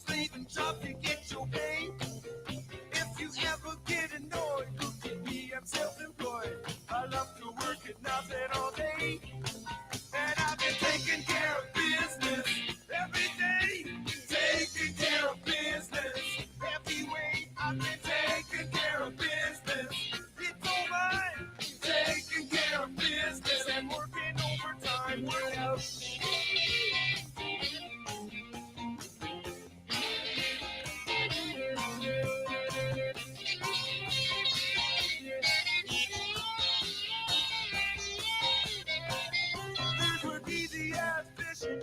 slave and job to get your pay. If you ever get annoyed, look at me, I'm self-employed. I love to work at nothing all day. And I've been taking care of business every day. Taking care of business every way. I've been taking care of business. It's all mine. Taking care of business and working overtime. What else? This would be the ass fishing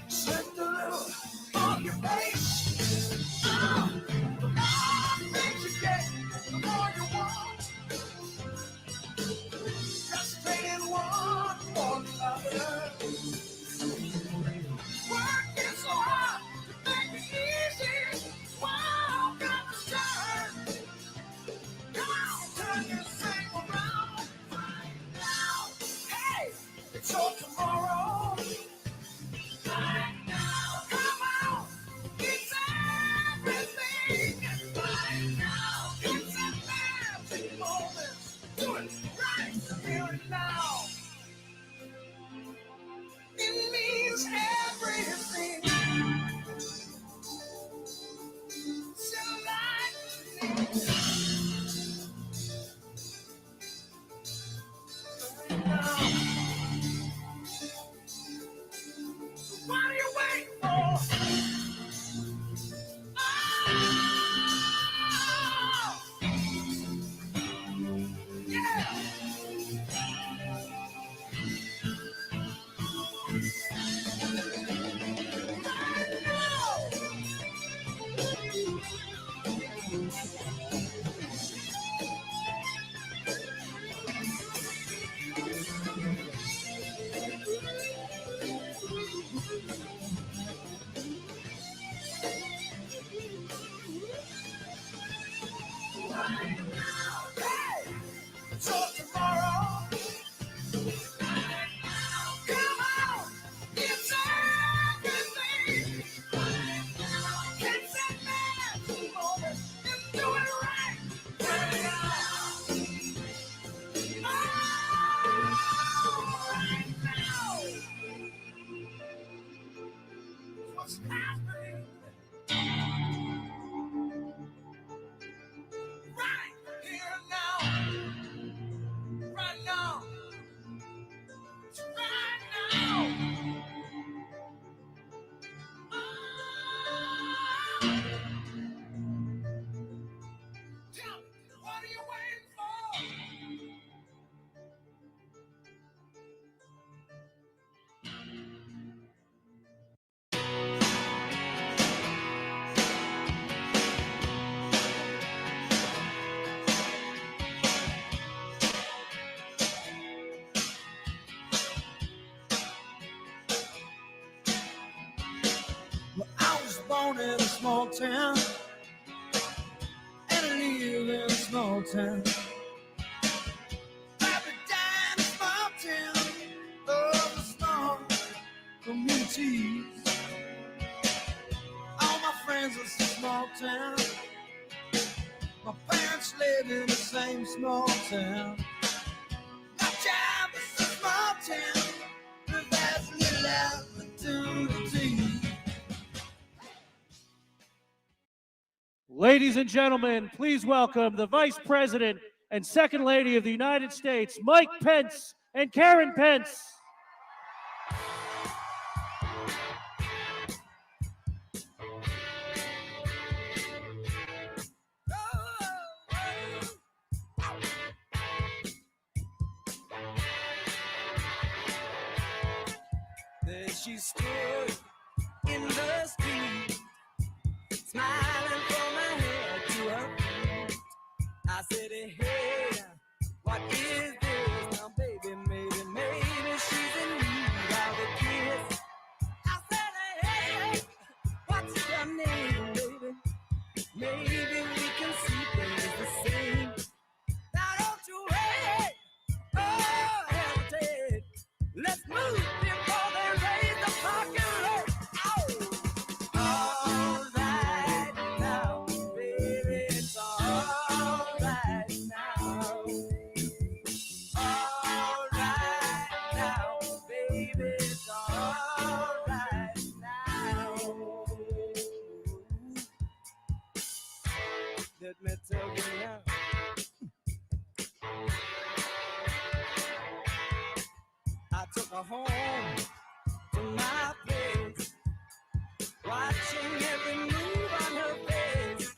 Send a little on your face. The more things you get, the more you want. Just taking one for the other. Working so hard to make it easy. Wow, got to turn. Come on, turn this thing around right now. Hey, it's your tomorrow. Right now, come on, it's everything. Right now, it's a magic moment. Do it right here and now. It means everything. So right now, what are you waiting for? Oh, yeah. Right now. Hey, so tomorrow, come on, it's everything. It's a magic moment, and do it right. Right now. Right now. What's happening? Right here now. Right now. Right now. Tell me, what are you waiting for? Well, I was born in a small town, and I live in a small town. Happy down in a small town, oh, the small communities. All my friends are from small town. My parents live in the same small town. My job is a small town, but there's little opportunity. Ladies and gentlemen, please welcome the Vice President and Second Lady of the United States, Mike Pence and Karen Pence. There she stood in the street, smiling from her head to her feet. I said, hey, what is this? Now, baby, maybe she's in need of a kiss. I said, hey, what's your name, baby? Maybe we can see things the same. Now, don't you wait, oh, hesitate. Let's move before they raise the parking lot. Oh, all right now, baby, it's all right now. All right now, baby, it's all right now. Let me tell you now. I took her home to my place, watching every move on her face.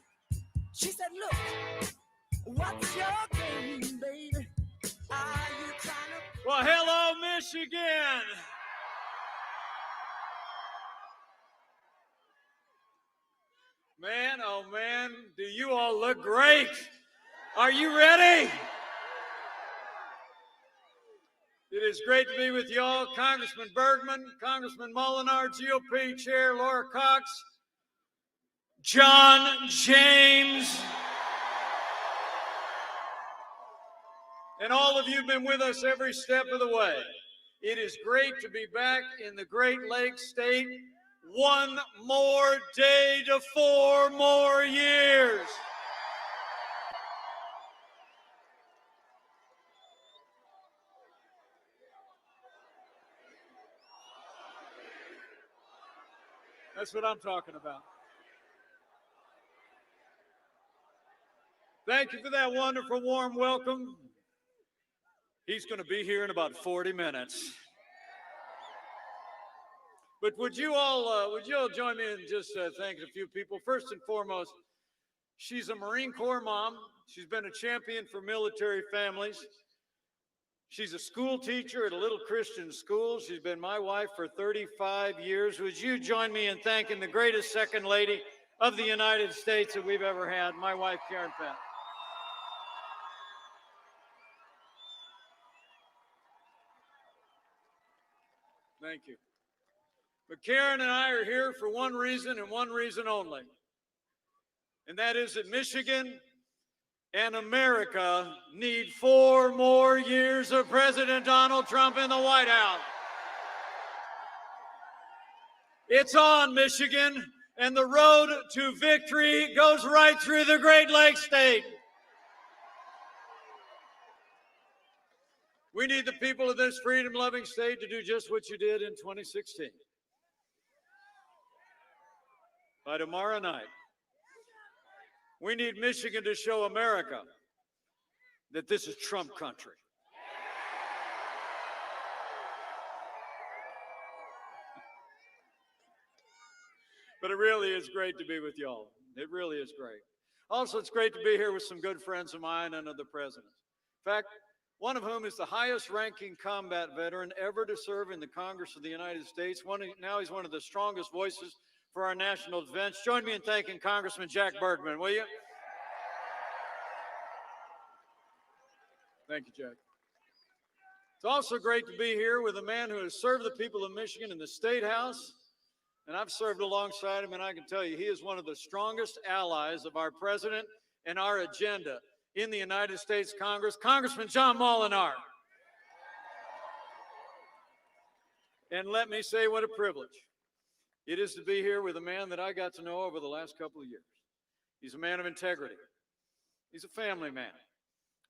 She said, look, what's your game, baby? Are you trying to... Well, hello, Michigan. all look great. Are you ready? It is great to be with you all. Congressman Bergman, Congressman Molinar, GOP Chair Laura Cox, John James, and all of you have been with us every step of the way. It is great to be back in the Great Lakes State. One more day to 4 more years. That's what I'm talking about. Thank you for that wonderful, warm welcome. He's going to be here in about 40 minutes. But would you all join me in just thanking a few people? First and foremost, she's a Marine Corps mom. She's been a champion for military families. She's a school teacher at a little Christian school. She's been my wife for 35 years. Would you join me in thanking the greatest second lady of the United States that we've ever had, my wife, Karen Penn. Thank you. But Karen and I are here for one reason and one reason only. And that is that Michigan and America need 4 more years of President Donald Trump in the White House. It's on, Michigan, and the road to victory goes right through the Great Lakes State. We need the people of this freedom-loving state to do just what you did in 2016. By tomorrow night, we need Michigan to show America that this is Trump country. But it really is great to be with y'all. It really is great. Also, it's great to be here with some good friends of mine and of the president's. In fact, one of whom is the highest-ranking combat veteran ever to serve in the Congress of the United States. Now he's one of the strongest voices for our national defense. Join me in thanking Congressman Jack Bergman, will you? Thank you, Jack. It's also great to be here with a man who has served the people of Michigan in the State House, and I've served alongside him, and I can tell you he is one of the strongest allies of our president and our agenda in the United States Congress, Congressman John Molinar. And let me say what a privilege it is to be here with a man that I got to know over the last couple of years. He's a man of integrity. He's a family man,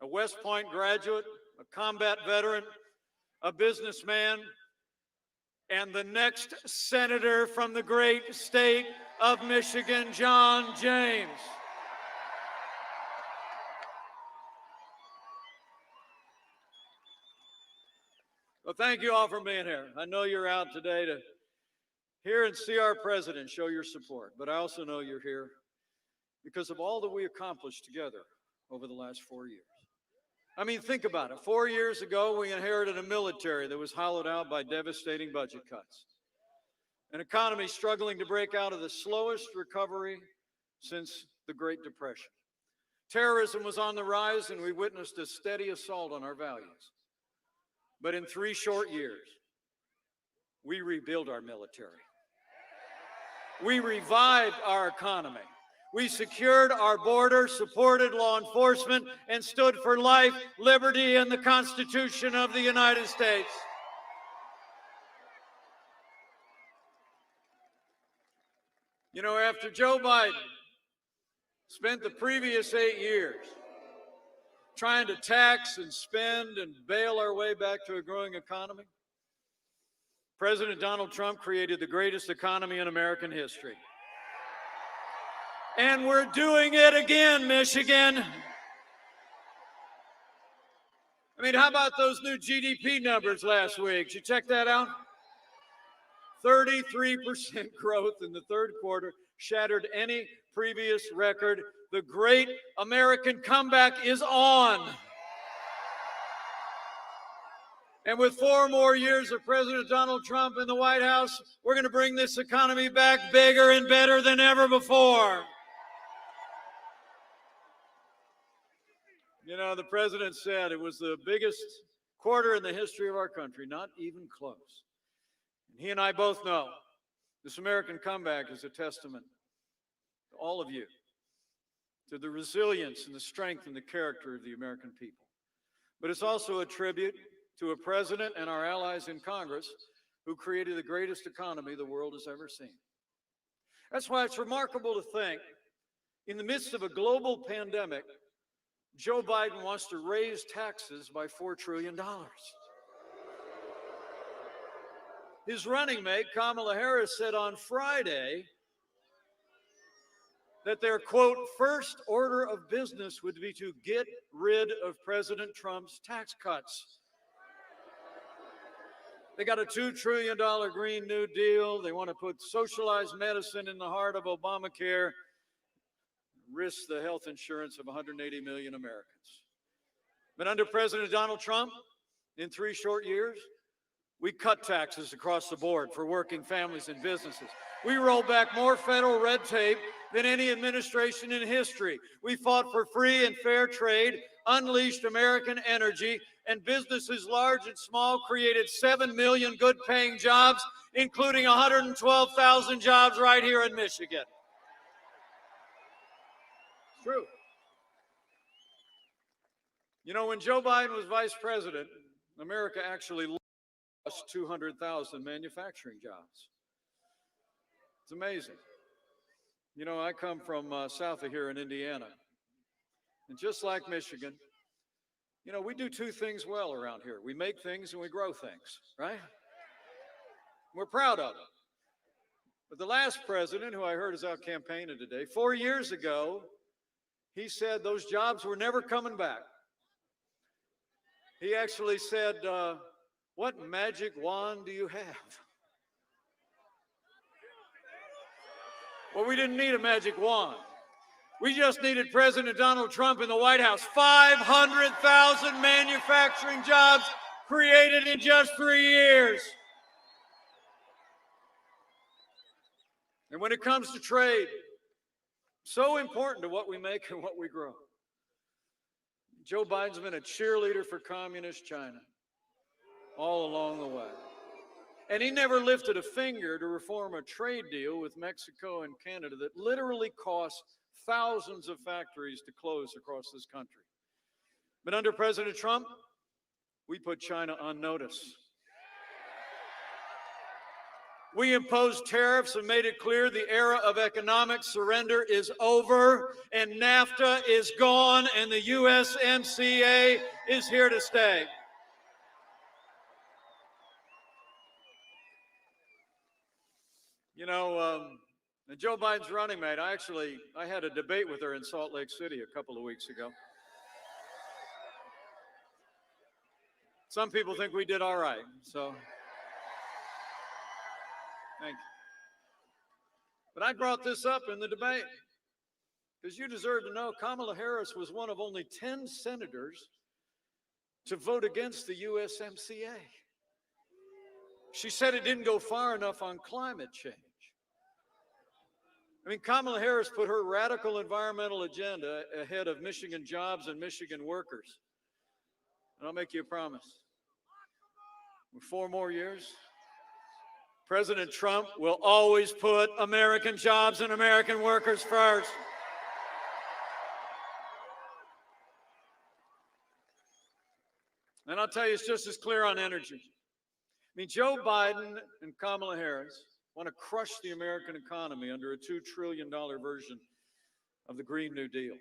a West Point graduate, a combat veteran, a businessman, and the next senator from the great state of Michigan, John James. Well, thank you all for being here. I know you're out today to hear and see our president show your support, but I also know you're here because of all that we accomplished together over the last 4 years. I mean, think about it. 4 years ago, we inherited a military that was hollowed out by devastating budget cuts, an economy struggling to break out of the slowest recovery since the Great Depression. Terrorism was on the rise, and we witnessed a steady assault on our values. But in 3 short years, we rebuilt our military. We revived our economy. We secured our border, supported law enforcement, and stood for life, liberty, and the Constitution of the United States. You know, after Joe Biden spent the previous 8 years trying to tax and spend and bail our way back to a growing economy, President Donald Trump created the greatest economy in American history. And we're doing it again, Michigan. I mean, how about those new GDP numbers last week? Did you check that out? 33% growth in the third quarter, shattered any previous record. The great American comeback is on. And with 4 more years of President Donald Trump in the White House, we're going to bring this economy back bigger and better than ever before. You know, the president said it was the biggest quarter in the history of our country, not even close. And he and I both know this American comeback is a testament to all of you, to the resilience and the strength and the character of the American people. But it's also a tribute to a president and our allies in Congress who created the greatest economy the world has ever seen. That's why it's remarkable to think, in the midst of a global pandemic, Joe Biden wants to raise taxes by $4 trillion. His running mate, Kamala Harris, said on Friday that their, quote, first order of business would be to get rid of President Trump's tax cuts. They got a $2 trillion Green New Deal. They want to put socialized medicine in the heart of Obamacare, risk the health insurance of 180 million Americans. But under President Donald Trump, in 3 short years, we cut taxes across the board for working families and businesses. We rolled back more federal red tape than any administration in history. We fought for free and fair trade, unleashed American energy, and businesses large and small created 7 million good-paying jobs, including 112,000 jobs right here in Michigan. It's true. You know, when Joe Biden was vice president, America actually lost 200,000 manufacturing jobs. It's amazing. You know, I come from south of here in Indiana. And just like Michigan, you know, we do 2 things well around here. We make things and we grow things, right? We're proud of it. But the last president, who I heard is out campaigning today, 4 years ago, he said those jobs were never coming back. He actually said, what magic wand do you have? Well, we didn't need a magic wand. We just needed President Donald Trump in the White House. 500,000 manufacturing jobs created in just 3 years. And when it comes to trade, so important to what we make and what we grow. Joe Biden's been a cheerleader for communist China all along the way. And he never lifted a finger to reform a trade deal with Mexico and Canada that literally cost thousands of factories to close across this country. But under President Trump, we put China on notice. We imposed tariffs and made it clear the era of economic surrender is over, and NAFTA is gone, and the USMCA is here to stay. You know, Joe Biden's running mate, I had a debate with her in Salt Lake City a couple of weeks ago. Some people think we did all right, so thank you. But I brought this up in the debate because you deserve to know Kamala Harris was one of only 10 senators to vote against the USMCA. She said it didn't go far enough on climate change. I mean, Kamala Harris put her radical environmental agenda ahead of Michigan jobs and Michigan workers. And I'll make you a promise. In 4 more years, President Trump will always put American jobs and American workers first. And I'll tell you, it's just as clear on energy. I mean, Joe Biden and Kamala Harris want to crush the American economy under a $2 trillion version of the Green New Deal.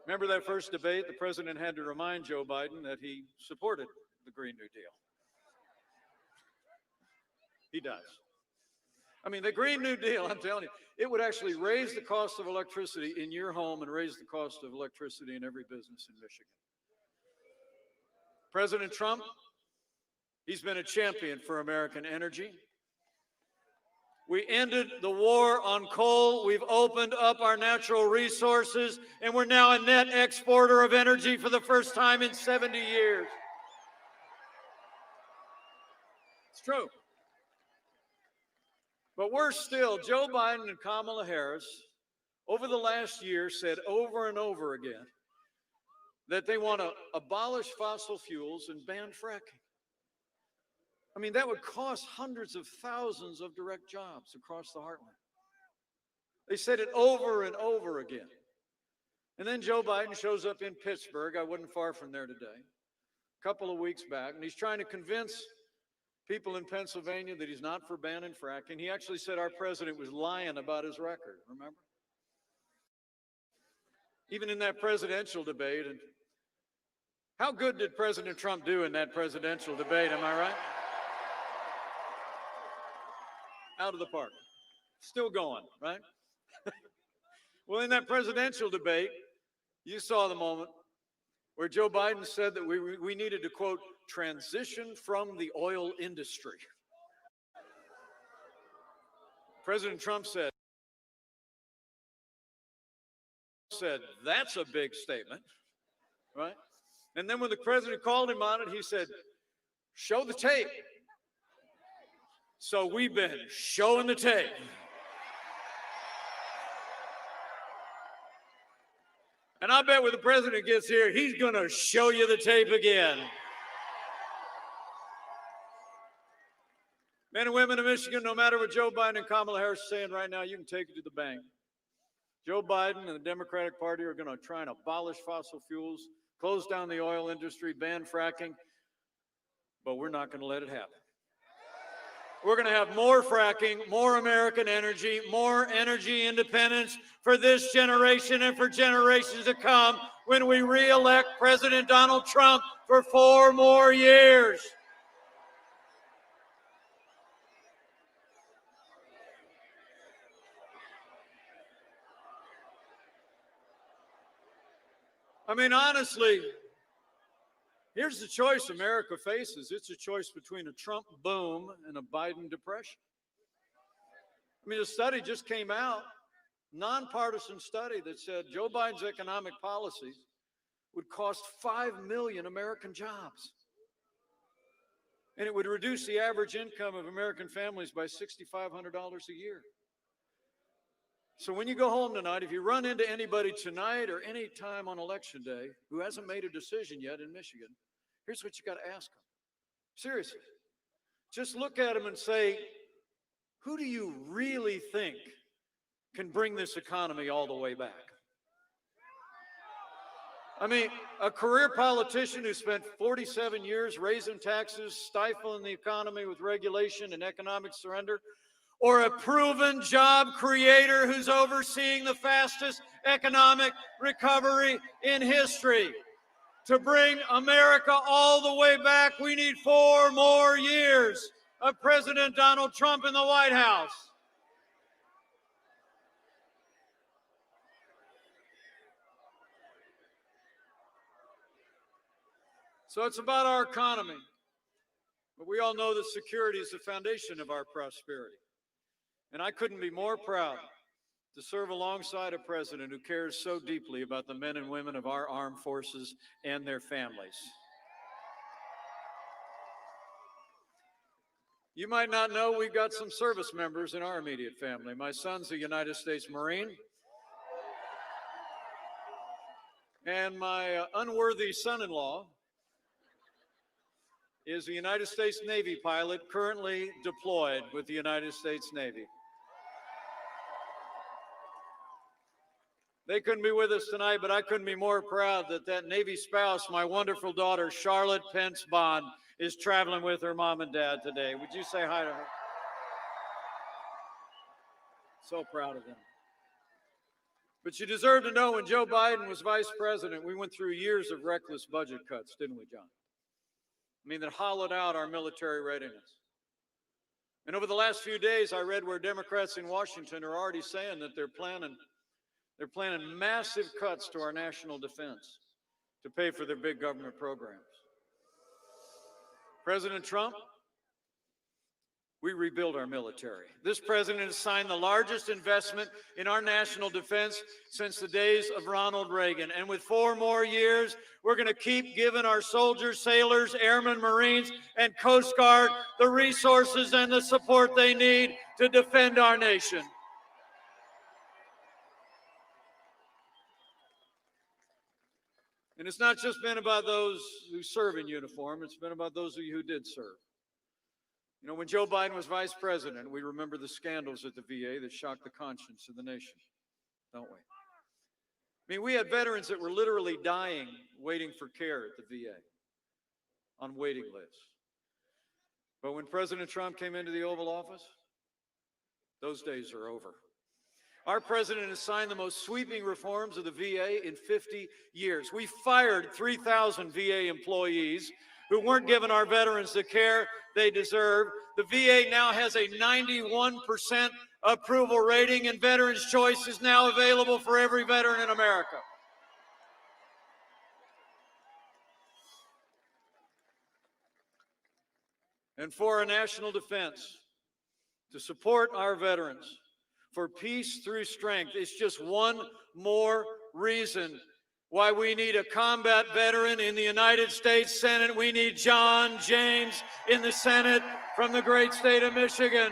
Remember that first debate? The president had to remind Joe Biden that he supported the Green New Deal. He does. I mean, the Green New Deal, I'm telling you, it would actually raise the cost of electricity in your home and raise the cost of electricity in every business in Michigan. President Trump, he's been a champion for American energy. We ended the war on coal. We've opened up our natural resources, and we're now a net exporter of energy for the first time in 70 years. It's true. But we're still, Joe Biden and Kamala Harris over the last year said over and over again that they want to abolish fossil fuels and ban fracking. I mean, that would cost hundreds of thousands of direct jobs across the heartland. They said it over and over again. And then Joe Biden shows up in Pittsburgh. I wasn't far from there today, a couple of weeks back, and he's trying to convince people in Pennsylvania that he's not for banning fracking. He actually said our president was lying about his record, remember? Even in that presidential debate. And how good did President Trump do in that presidential debate, am I right? Out of the park. Still going, right? Well, in that presidential debate, you saw the moment where Joe Biden said that we needed to, quote, transition from the oil industry. President Trump said, that's a big statement, right? And then when the president called him on it, he said, show the tape. So we've been showing the tape. And I bet when the president gets here, he's going to show you the tape again. Men and women of Michigan, no matter what Joe Biden and Kamala Harris are saying right now, you can take it to the bank. Joe Biden and the Democratic Party are going to try and abolish fossil fuels, close down the oil industry, ban fracking, but we're not going to let it happen. We're going to have more fracking, more American energy, more energy independence for this generation and for generations to come when we re-elect President Donald Trump for 4 more years. I mean, honestly, here's the choice America faces. It's a choice between a Trump boom and a Biden depression. I mean, a study just came out, nonpartisan study that said Joe Biden's economic policies would cost 5 million American jobs. And it would reduce the average income of American families by $6,500 a year. So when you go home tonight, if you run into anybody tonight or any time on election day who hasn't made a decision yet in Michigan, here's what you got to ask them. Seriously, just look at them and say, who do you really think can bring this economy all the way back? I mean, a career politician who spent 47 years raising taxes, stifling the economy with regulation and economic surrender, or a proven job creator who's overseeing the fastest economic recovery in history. To bring America all the way back, we need 4 more years of President Donald Trump in the White House. So it's about our economy. But we all know that security is the foundation of our prosperity. And I couldn't be more proud to serve alongside a president who cares so deeply about the men and women of our armed forces and their families. You might not know we've got some service members in our immediate family. My son's a United States Marine. And my unworthy son-in-law is a United States Navy pilot currently deployed with the United States Navy. They couldn't be with us tonight, but I couldn't be more proud that that Navy spouse, my wonderful daughter, Charlotte Pence Bond, is traveling with her mom and dad today. Would you say hi to her? So proud of them. But you deserve to know when Joe Biden was vice president, we went through years of reckless budget cuts, didn't we, John? I mean, that hollowed out our military readiness. And over the last few days, I read where Democrats in Washington are already saying that they're planning massive cuts to our national defense to pay for their big government programs. President Trump, we rebuild our military. This president has signed the largest investment in our national defense since the days of Ronald Reagan. And with 4 more years, we're going to keep giving our soldiers, sailors, airmen, Marines, and Coast Guard the resources and the support they need to defend our nation. And it's not just been about those who serve in uniform, it's been about those of you who did serve. You know, when Joe Biden was vice president, we remember the scandals at the VA that shocked the conscience of the nation, don't we? I mean, we had veterans that were literally dying, waiting for care at the VA on waiting lists. But when President Trump came into the Oval Office, those days are over. Our president has signed the most sweeping reforms of the VA in 50 years. We fired 3,000 VA employees who weren't giving our veterans the care they deserve. The VA now has a 91% approval rating, and Veterans Choice is now available for every veteran in America. And for our national defense, to support our veterans, for peace through strength, it's just one more reason why we need a combat veteran in the United States Senate. We need John James in the Senate from the great state of Michigan.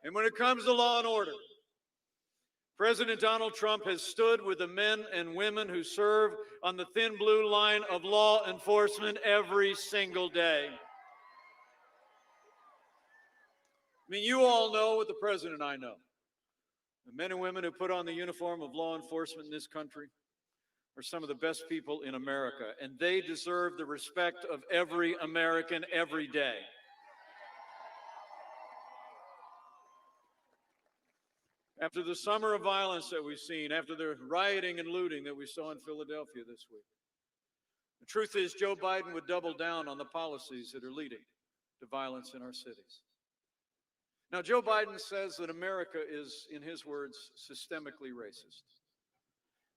And when it comes to law and order, President Donald Trump has stood with the men and women who serve on the thin blue line of law enforcement every single day. I mean, you all know what the president and I know. The men and women who put on the uniform of law enforcement in this country are some of the best people in America, and they deserve the respect of every American every day. After the summer of violence that we've seen, after the rioting and looting that we saw in Philadelphia this week, the truth is Joe Biden would double down on the policies that are leading to violence in our cities. Now, Joe Biden says that America is, in his words, systemically racist.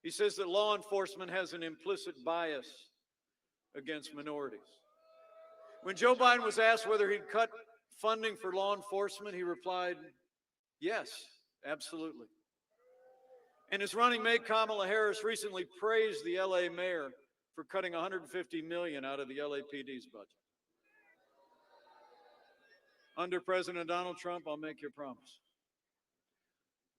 He says that law enforcement has an implicit bias against minorities. When Joe Biden was asked whether he'd cut funding for law enforcement, he replied, yes, absolutely. And his running mate, Kamala Harris, recently praised the LA mayor for cutting $150 million out of the LAPD's budget. Under President Donald Trump, I'll make you a promise.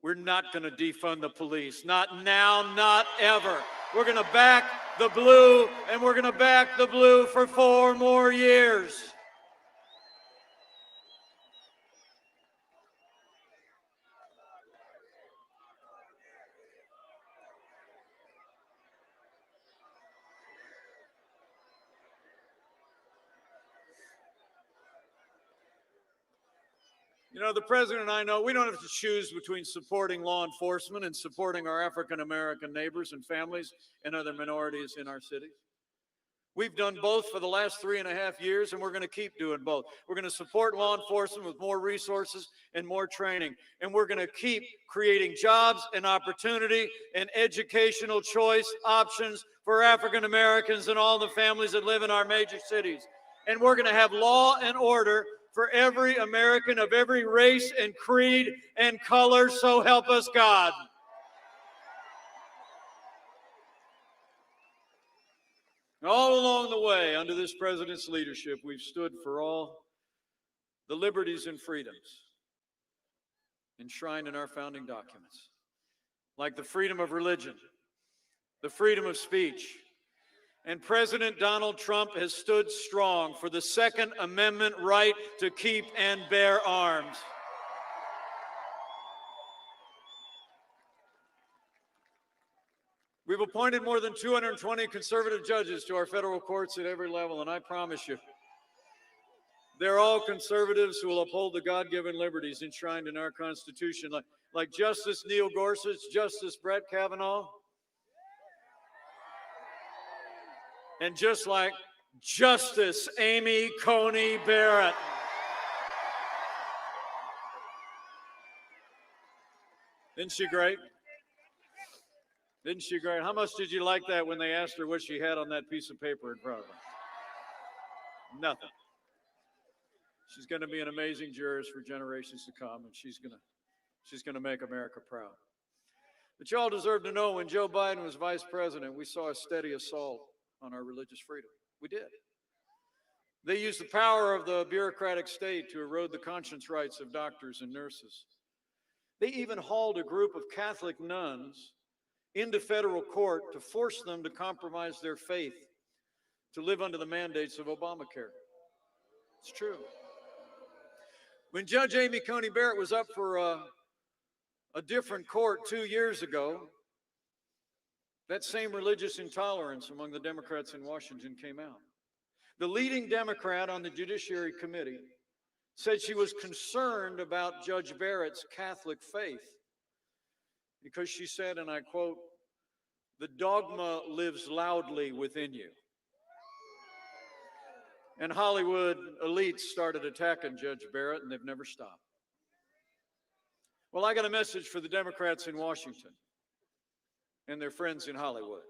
We're not going to defund the police. Not now, not ever. We're going to back the blue, and we're going to back the blue for 4 more years. You know, the president and I know we don't have to choose between supporting law enforcement and supporting our African-American neighbors and families and other minorities in our cities. We've done both for the last 3.5 years, and we're going to keep doing both. We're going to support law enforcement with more resources and more training, and we're going to keep creating jobs and opportunity and educational choice options for African-Americans and all the families that live in our major cities. And we're going to have law and order for every American of every race and creed and color, so help us God. All along the way, under this president's leadership, we've stood for all the liberties and freedoms enshrined in our founding documents, like the freedom of religion, the freedom of speech. And President Donald Trump has stood strong for the Second Amendment right to keep and bear arms. We've appointed more than 220 conservative judges to our federal courts at every level, and I promise you, they're all conservatives who will uphold the God-given liberties enshrined in our Constitution, like Justice Neil Gorsuch, Justice Brett Kavanaugh, and just like Justice Amy Coney Barrett. Isn't she great? Isn't she great? How much did you like that when they asked her what she had on that piece of paper in front of her? Nothing. She's going to be an amazing jurist for generations to come, and she's going to make America proud. But you all deserve to know when Joe Biden was vice president, we saw a steady assault on our religious freedom. We did. They used the power of the bureaucratic state to erode the conscience rights of doctors and nurses. They even hauled a group of Catholic nuns into federal court to force them to compromise their faith to live under the mandates of Obamacare. It's true. When Judge Amy Coney Barrett was up for a different court 2 years ago, that same religious intolerance among the Democrats in Washington came out. The leading Democrat on the Judiciary Committee said she was concerned about Judge Barrett's Catholic faith because she said, and I quote, "The dogma lives loudly within you." And Hollywood elites started attacking Judge Barrett, and they've never stopped. Well, I got a message for the Democrats in Washington and their friends in Hollywood.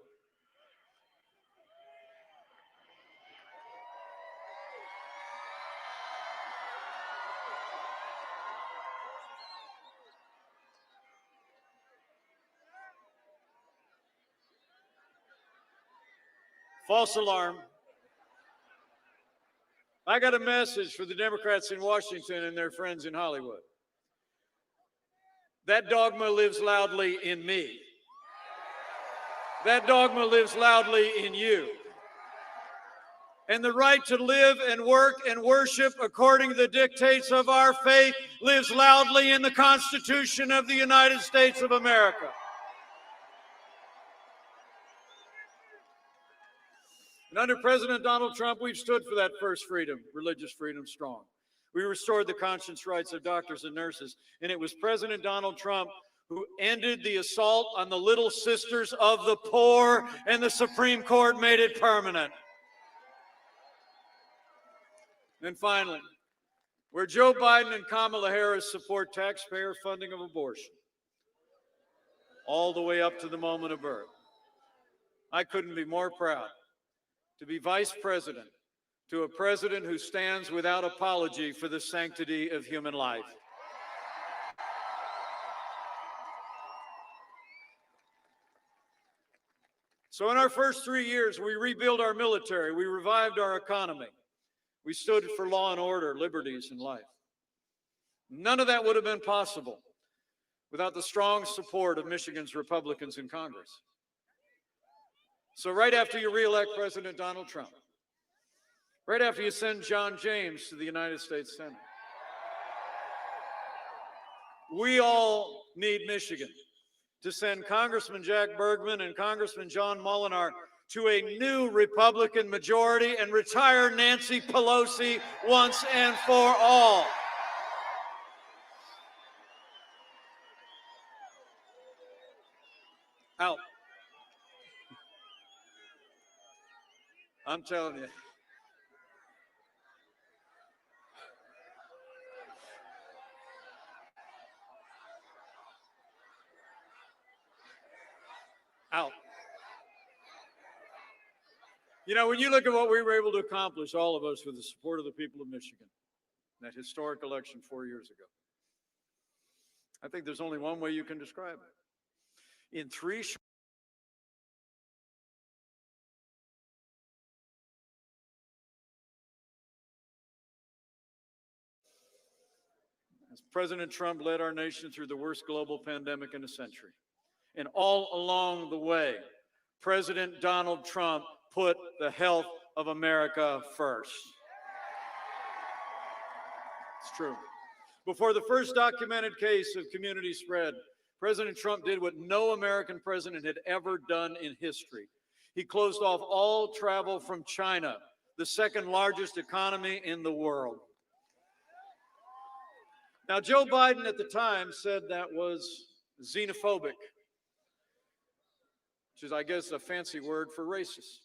False alarm. I got a message for the Democrats in Washington and their friends in Hollywood. That dogma lives loudly in me. That dogma lives loudly in you. And the right to live and work and worship according to the dictates of our faith lives loudly in the Constitution of the United States of America. And under President Donald Trump, we've stood for that first freedom, religious freedom, strong. We restored the conscience rights of doctors and nurses. And it was President Donald Trump who ended the assault on the little sisters of the poor, and the Supreme Court made it permanent. And finally, where Joe Biden and Kamala Harris support taxpayer funding of abortion, all the way up to the moment of birth, I couldn't be more proud to be vice president to a president who stands without apology for the sanctity of human life. So in our first 3 years, we rebuilt our military, we revived our economy, we stood for law and order, liberties, and life. None of that would have been possible without the strong support of Michigan's Republicans in Congress. So right after you reelect President Donald Trump, right after you send John James to the United States Senate, we all need Michigan to send Congressman Jack Bergman and Congressman John Molinar to a new Republican majority and retire Nancy Pelosi once and for all. Out. I'm telling you. Out. You know, when you look at what we were able to accomplish, all of us, with the support of the people of Michigan, that historic election 4 years ago, I think there's only one way you can describe it. In three short as President Trump led our nation through the worst global pandemic in a century. And all along the way, President Donald Trump put the health of America first. It's true. Before the first documented case of community spread, President Trump did what no American president had ever done in history. He closed off all travel from China, the second largest economy in the world. Now, Joe Biden at the time said that was xenophobic, which is, I guess, a fancy word for racist.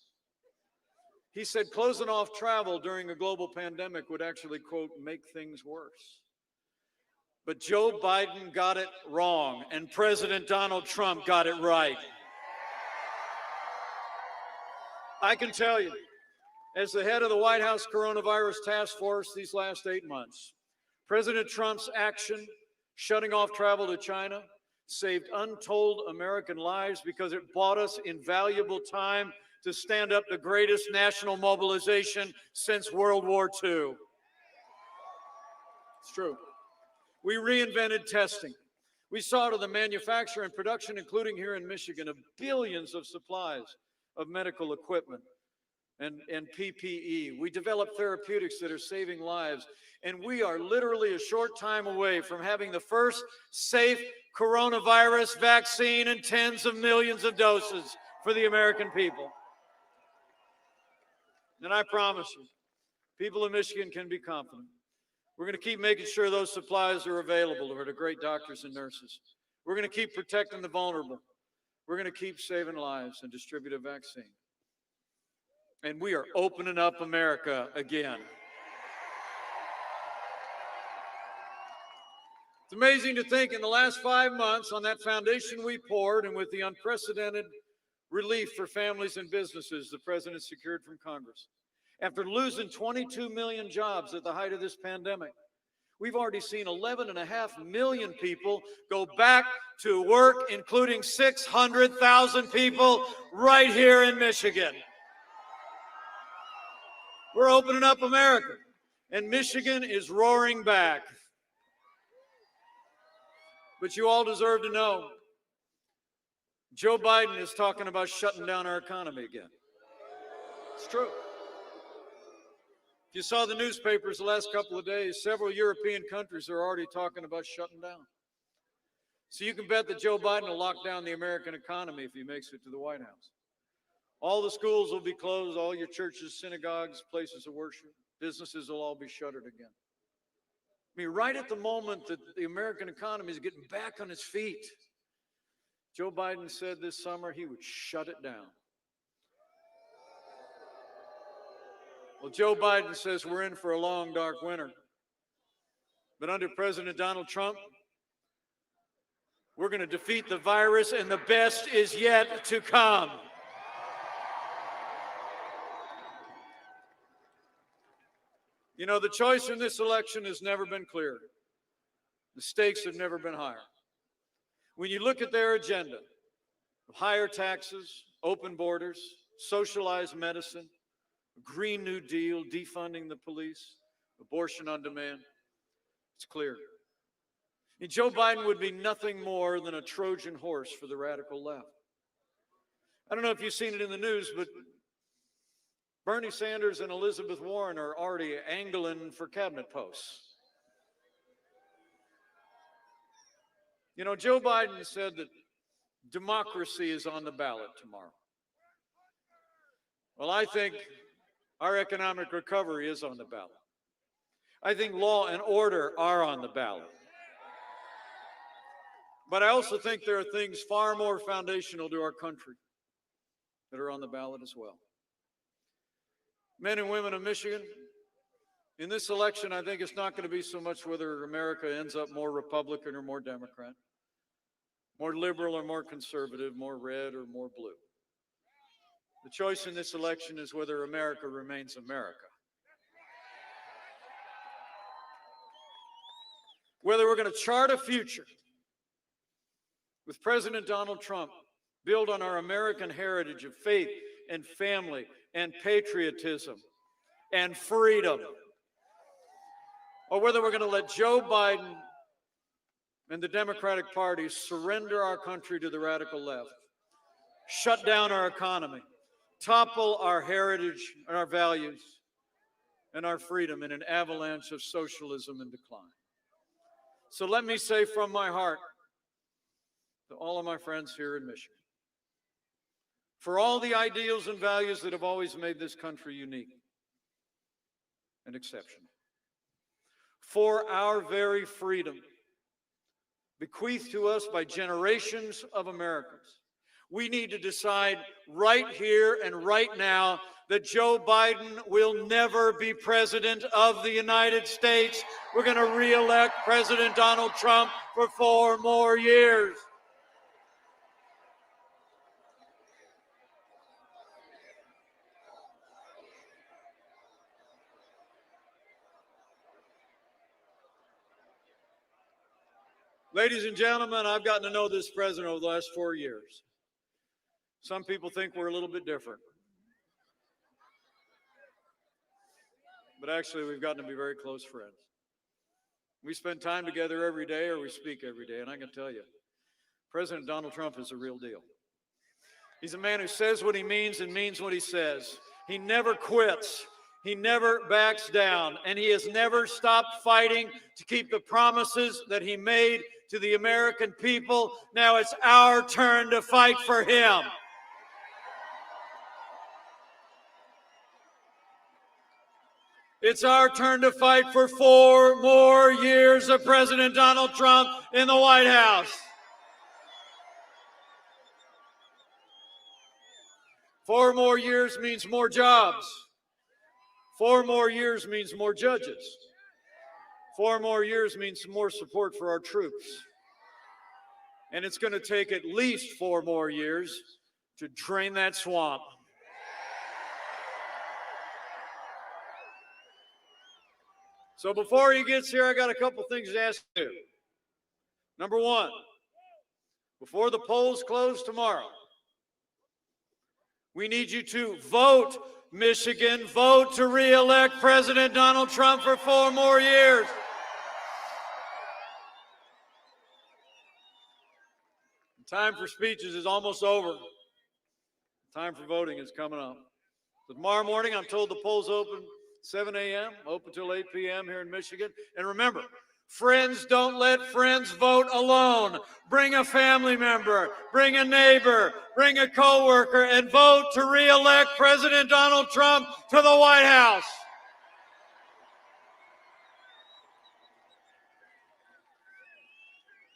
He said closing off travel during a global pandemic would actually, quote, make things worse. But Joe Biden got it wrong, and President Donald Trump got it right. I can tell you, as the head of the White House Coronavirus Task Force these last 8 months, President Trump's action, shutting off travel to China, saved untold American lives because it bought us invaluable time to stand up the greatest national mobilization since World War II. It's true. We reinvented testing. We saw to the manufacture and production, including here in Michigan, of billions of supplies of medical equipment and PPE. We developed therapeutics that are saving lives. And we are literally a short time away from having the first safe coronavirus vaccine in tens of millions of doses for the American people. And I promise you, people in Michigan can be confident. We're going to keep making sure those supplies are available to great doctors and nurses. We're going to keep protecting the vulnerable. We're going to keep saving lives and distribute a vaccine. And we are opening up America again. It's amazing to think in the last 5 months, on that foundation we poured, and with the unprecedented relief for families and businesses the president secured from Congress, after losing 22 million jobs at the height of this pandemic, we've already seen 11.5 million people go back to work, including 600,000 people right here in Michigan. We're opening up America, and Michigan is roaring back. But you all deserve to know, Joe Biden is talking about shutting down our economy again. It's true. If you saw the newspapers the last couple of days, several European countries are already talking about shutting down. So you can bet that Joe Biden will lock down the American economy if he makes it to the White House. All the schools will be closed, all your churches, synagogues, places of worship, businesses will all be shuttered again. I mean, right at the moment that the American economy is getting back on its feet, Joe Biden said this summer he would shut it down. Well, Joe Biden says we're in for a long, dark winter. But under President Donald Trump, we're going to defeat the virus, and the best is yet to come. You know, the choice in this election has never been clearer. The stakes have never been higher. When you look at their agenda of higher taxes, open borders, socialized medicine, Green New Deal, defunding the police, abortion on demand, it's clear. And Joe Biden would be nothing more than a Trojan horse for the radical left. I don't know if you've seen it in the news, but Bernie Sanders and Elizabeth Warren are already angling for cabinet posts. You know, Joe Biden said that democracy is on the ballot tomorrow. Well, I think our economic recovery is on the ballot. I think law and order are on the ballot. But I also think there are things far more foundational to our country that are on the ballot as well. Men and women of Michigan, in this election, I think it's not going to be so much whether America ends up more Republican or more Democrat, more liberal or more conservative, more red or more blue. The choice in this election is whether America remains America. Whether we're going to chart a future with President Donald Trump, build on our American heritage of faith and family and patriotism and freedom, or whether we're going to let Joe Biden and the Democratic Party surrender our country to the radical left, shut down our economy, topple our heritage and our values and our freedom in an avalanche of socialism and decline. So let me say from my heart to all of my friends here in Michigan, for all the ideals and values that have always made this country unique and exceptional, for our very freedom, bequeathed to us by generations of Americans, we need to decide right here and right now that Joe Biden will never be president of the United States. We're going to re-elect President Donald Trump for 4 more years. Ladies and gentlemen, I've gotten to know this president over the last 4 years. Some people think we're a little bit different. But actually, we've gotten to be very close friends. We spend time together every day, or we speak every day, and I can tell you, President Donald Trump is a real deal. He's a man who says what he means and means what he says. He never quits. He never backs down, and he has never stopped fighting to keep the promises that he made to the American people. Now it's our turn to fight for him. It's our turn to fight for 4 more years of President Donald Trump in the White House. 4 more years means more jobs. 4 more years means more judges. 4 more years means more support for our troops. And it's going to take at least 4 more years to drain that swamp. So before he gets here, I got a couple things to ask you. Number one, before the polls close tomorrow, we need you to vote, Michigan, vote to re-elect President Donald Trump for 4 more years. Time for speeches is almost over. Time for voting is coming up. So tomorrow morning, I'm told the polls open 7 a.m., open till 8 p.m. here in Michigan. And remember, friends don't let friends vote alone. Bring a family member, bring a neighbor, bring a coworker, and vote to re-elect President Donald Trump to the White House.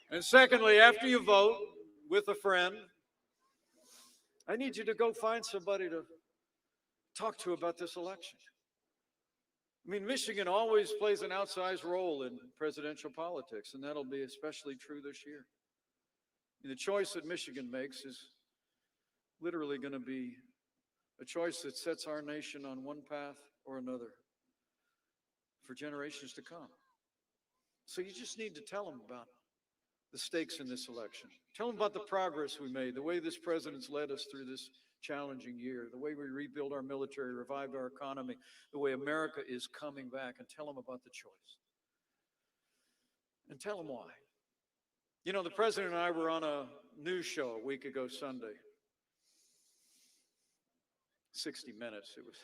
And secondly, after you vote with a friend, I need you to go find somebody to talk to about this election. I mean, Michigan always plays an outsized role in presidential politics, and that'll be especially true this year. The choice that Michigan makes is literally going to be a choice that sets our nation on one path or another for generations to come. So you just need to tell them about the stakes in this election. Tell them about the progress we made, the way this president's led us through this challenging year, the way we rebuild our military, revived our economy, the way America is coming back, and tell them about the choice. And tell them why. You know, the president and I were on a news show a week ago Sunday. 60 Minutes, it was,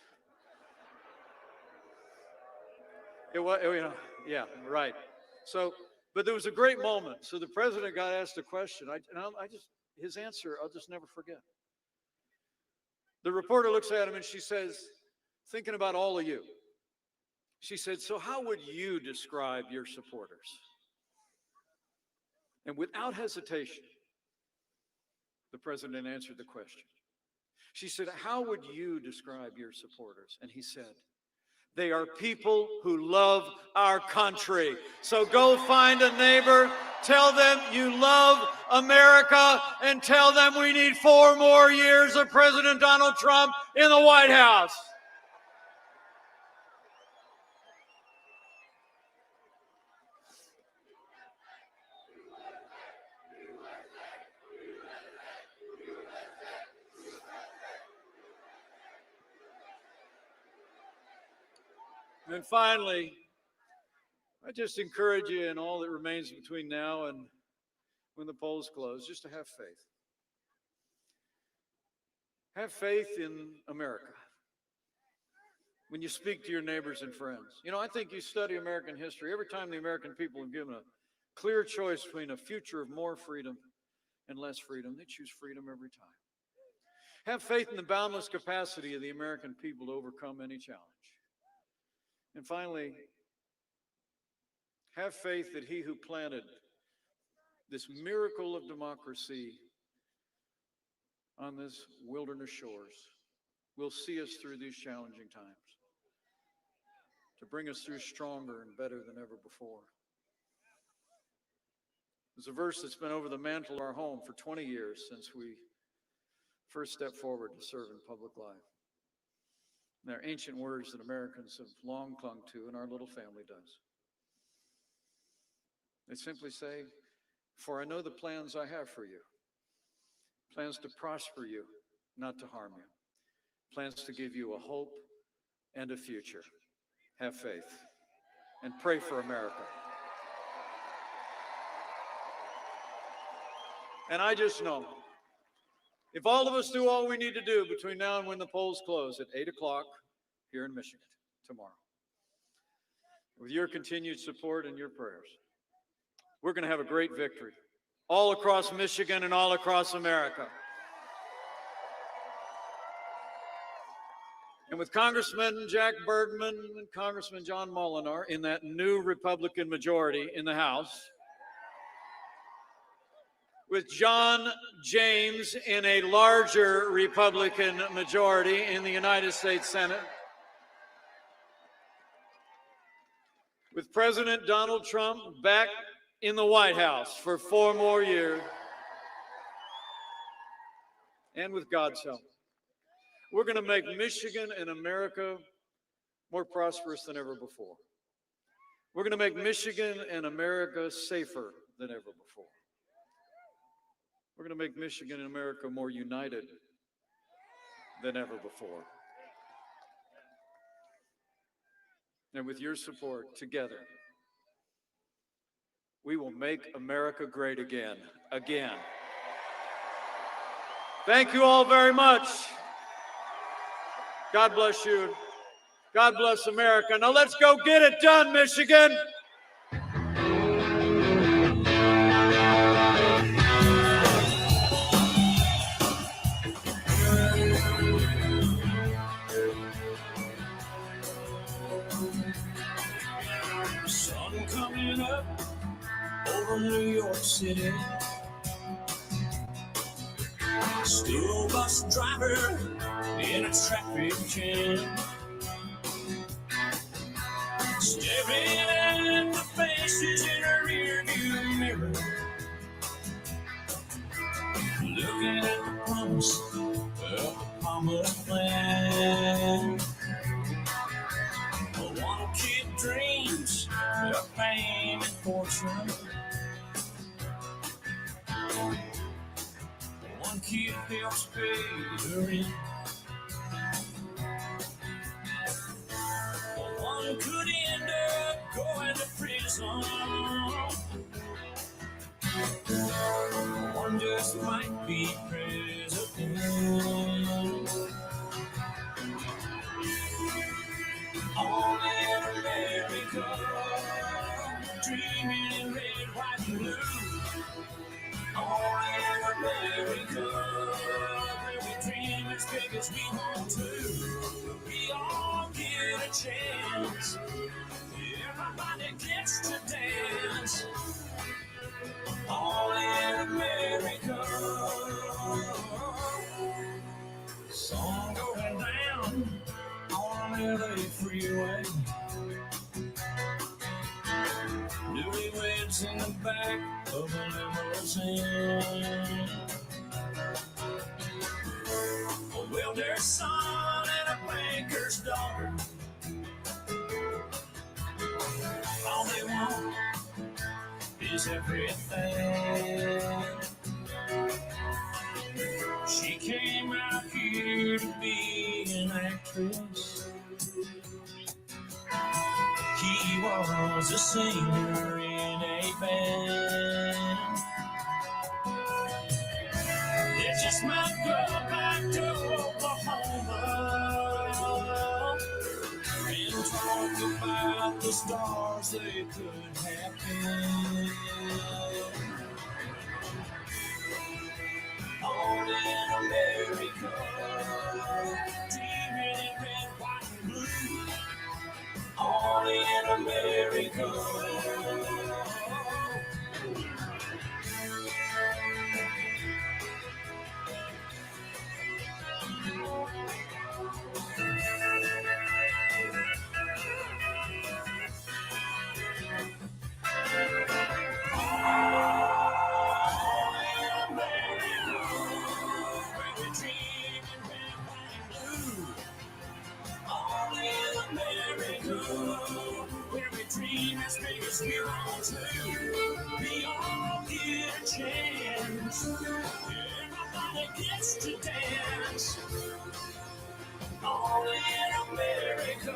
you know, yeah, right. So, but there was a great moment. So the president got asked a question. His answer, I'll just never forget. The reporter looks at him and she says, thinking about all of you, she said, so how would you describe your supporters? And without hesitation, the president answered the question. She said, how would you describe your supporters? And he said, they are people who love our country. So go find a neighbor, tell them you love America, and tell them we need 4 more years of President Donald Trump in the White House. And finally, I just encourage you in all that remains between now and when the polls close, just to have faith. Have faith in America. When you speak to your neighbors and friends. You know, I think you study American history, every time the American people have given a clear choice between a future of more freedom and less freedom, they choose freedom every time. Have faith in the boundless capacity of the American people to overcome any challenge. And finally, have faith that he who planted this miracle of democracy on this wilderness shores will see us through these challenging times, to bring us through stronger and better than ever before. There's a verse that's been over the mantle of our home for 20 years since we first stepped forward to serve in public life. And they're ancient words that Americans have long clung to, and our little family does. They simply say, for I know the plans I have for you, plans to prosper you, not to harm you, plans to give you a hope and a future. Have faith and pray for America. And I just know, if all of us do all we need to do between now and when the polls close at 8 o'clock here in Michigan tomorrow, with your continued support and your prayers, we're going to have a great victory all across Michigan and all across America. And with Congressman Jack Bergman and Congressman John Molinar in that new Republican majority in the House, with John James in a larger Republican majority in the United States Senate, with President Donald Trump back in the White House for 4 more years, and with God's help, we're going to make Michigan and America more prosperous than ever before. We're going to make Michigan and America safer than ever before. We're going to make Michigan and America more united than ever before. And with your support, together, we will make America great again. Again. Thank you all very much. God bless you. God bless America. Now let's go get it done, Michigan. Sun coming up over New York City. School bus driver in a traffic jam, staring at the faces in a rearview mirror, looking at the promise of the promised land. One kid dreams of fame and fortune. One kid helps pay the rent. One could end up going to prison. One just might be president. All in America, dreaming in red, white, and blue. All in America, where we dream as big as we want to. We all get a chance. Everybody gets to dance. All in America. Song going down on LA freeway. Newlyweds in the back of a limousine. A welder's son and a banker's daughter. All they want is everything. She came out here to be an actress. He was a singer in a band. They just might go back to Oklahoma and talk about the stars they could have been. All in America, dreaming in red, white, and blue. All in America. Where we dream as big as we want to. We all get a chance. Everybody gets to dance. All in America.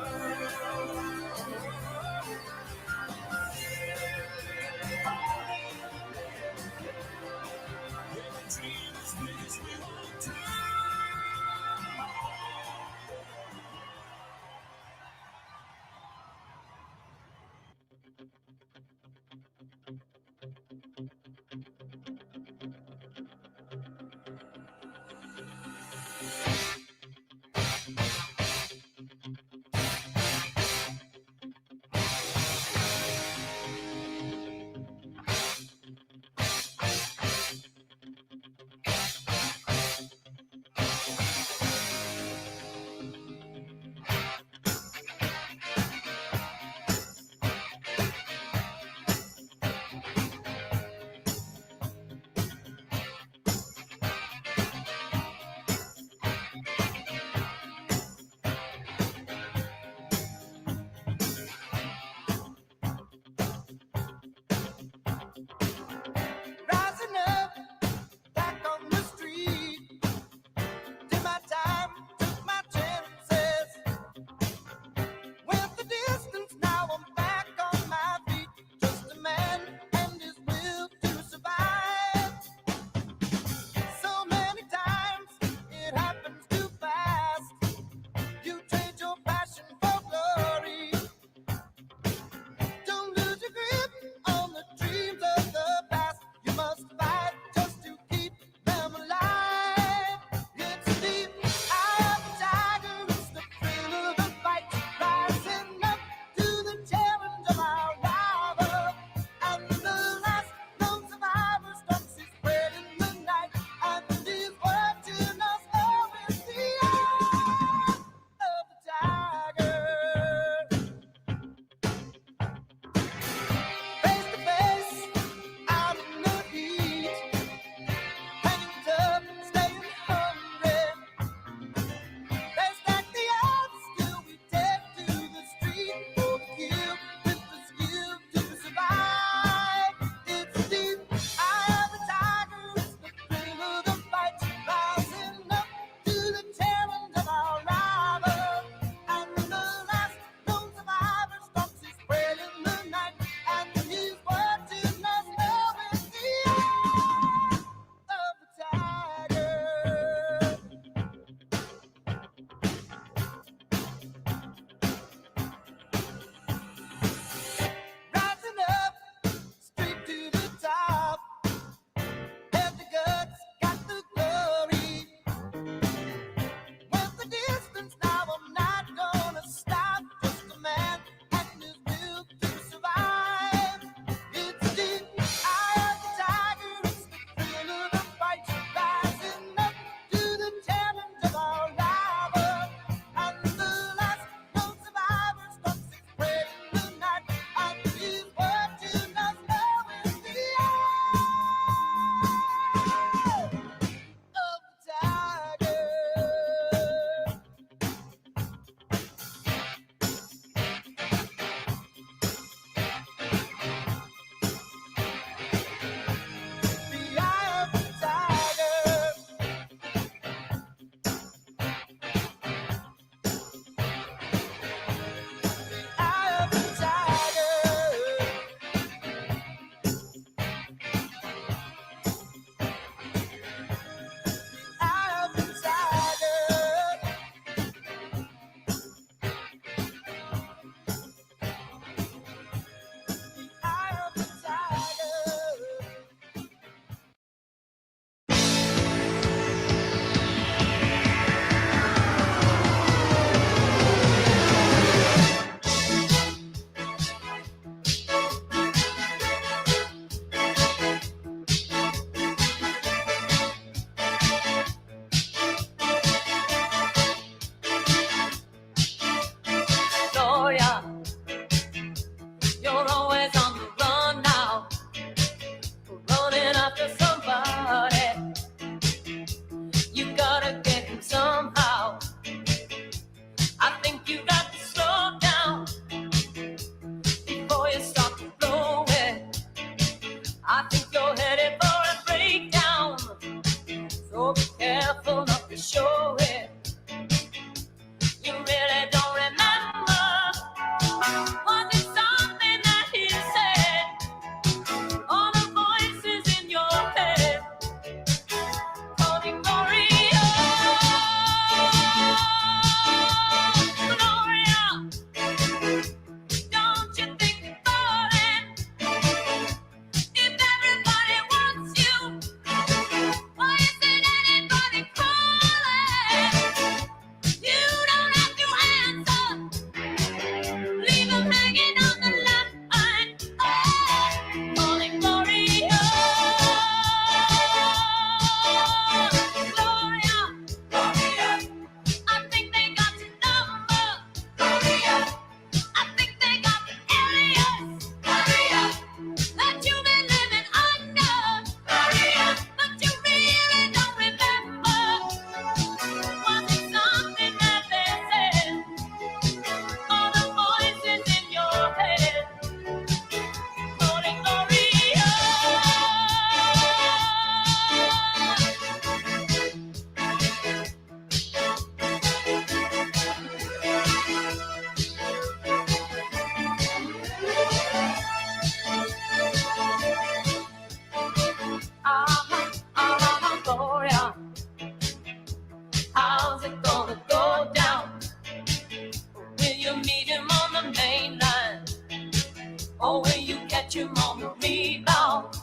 bet you on the rebound.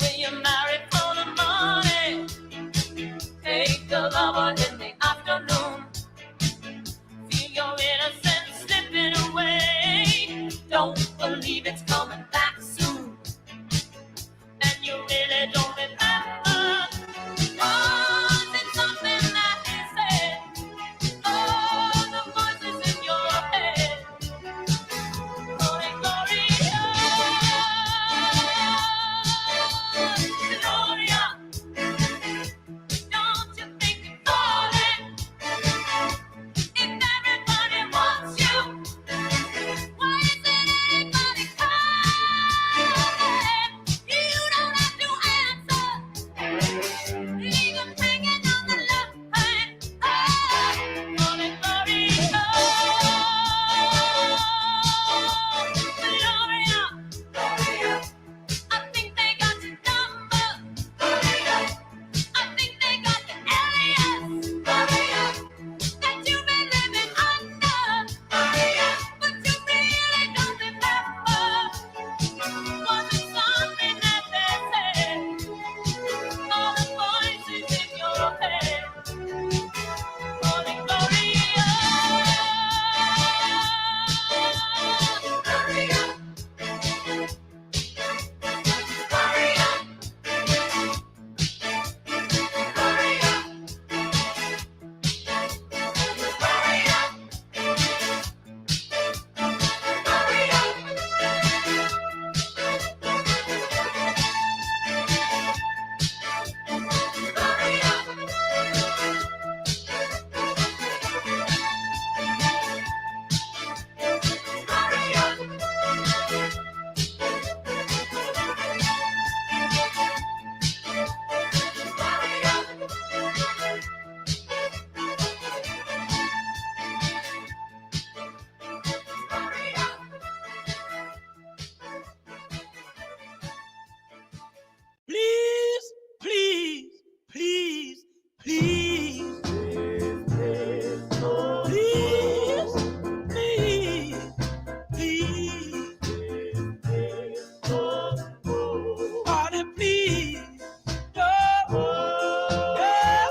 When you're married for the money, take the lover in the afternoon. Feel your innocence slipping away. Don't believe it's coming back soon. And you really don't remember. Was it something that he said? Oh, the voices in your head. Glory, glory, Gloria. Don't you think you're falling? If everybody wants you, why isn't anybody calling? You don't have to answer. Leave them hanging on the line. Oh, glory, glory, Gloria. I think they got your number. I think they got the alias that you've been living under. But you really don't remember. Was it something that they said? All the voices in your head. Glory, Gloria. Please, please, please, please. Please, please, please. Party, please. Oh, yeah.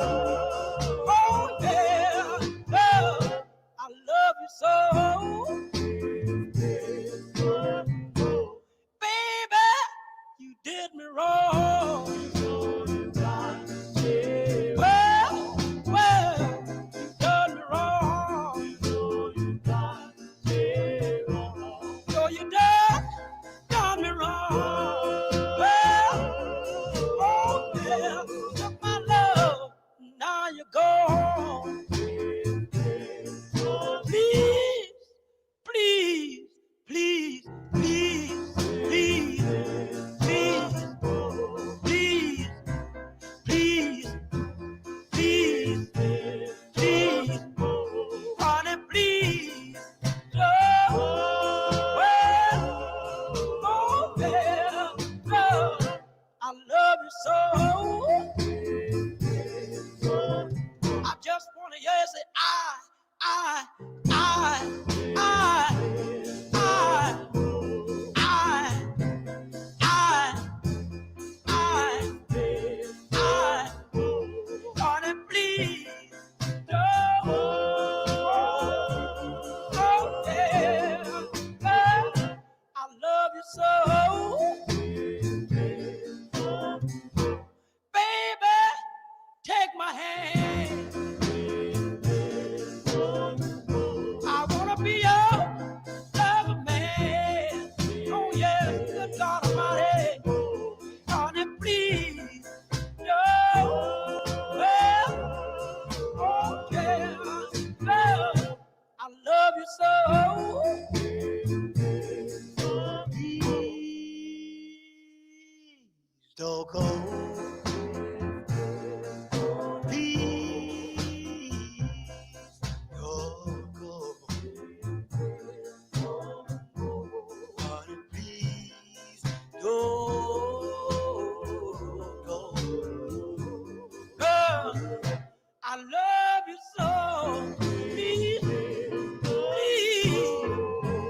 Oh, yeah. Oh, I love you so. Baby, you did me wrong. Well, you done me wrong. So you done me wrong. Well, oh yeah, took my love, now you're gone. Please, please, please, please, please, please, please, please, please, honey, please. Oh, well, oh, yeah, oh, I love you so. I just wanna hear you say, I, I, honey, please. Oh, yeah, I love you so. Baby, take my hand. I wanna be your lover man. Oh yeah, good God Almighty. Honey, please. No. Well, oh yeah. Well, I love you so. Please don't go. Please don't go. Honey, please don't go. Girl, I love you so. Please, please,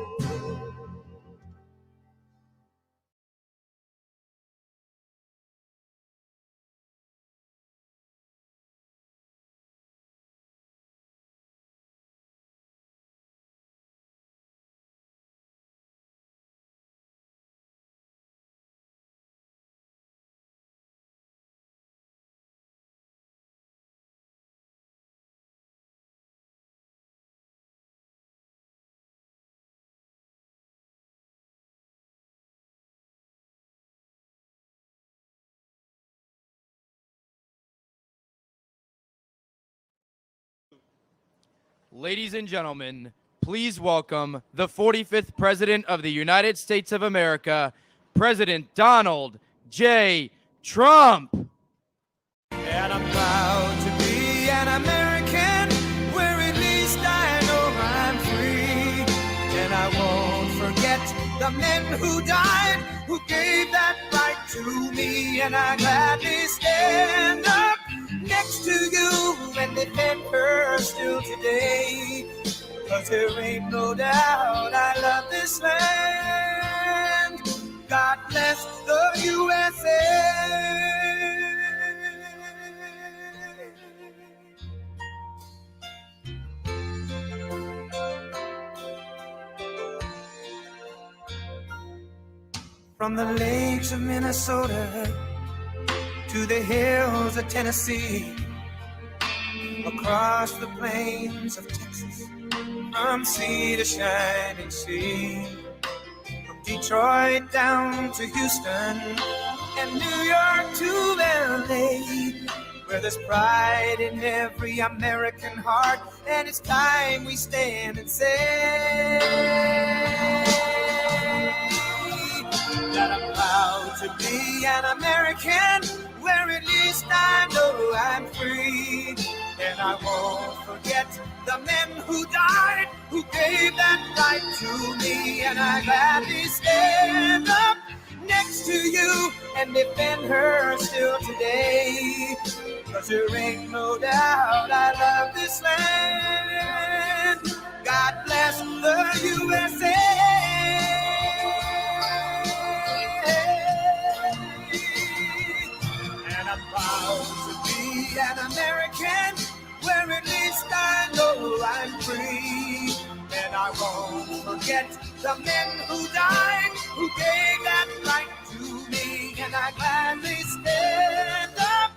Ladies and gentlemen, please welcome the 45th President of the United States of America, President Donald J. Trump. And I'm proud to be an American, where at least I know I'm free. And I won't forget the men who died, who gave that right to me. And I gladly stand up next to you and defend her still today. 'Cause there ain't no doubt I love this land. God bless the USA. From the lakes of Minnesota to the hills of Tennessee, across the plains of Texas, from sea to shining sea, from Detroit down to Houston and New York to LA, where there's pride in every American heart, and it's time we stand and say that I'm proud to be an American, where at least I know I'm free. And I won't forget the men who died, who gave that right to me. And I gladly stand up next to you and defend her still today. 'Cause there ain't no doubt I love this land. God bless the USA. And I'm proud to be an American, where at least I know I'm free. And I won't forget the men who died, who gave that right to me. And I gladly stand up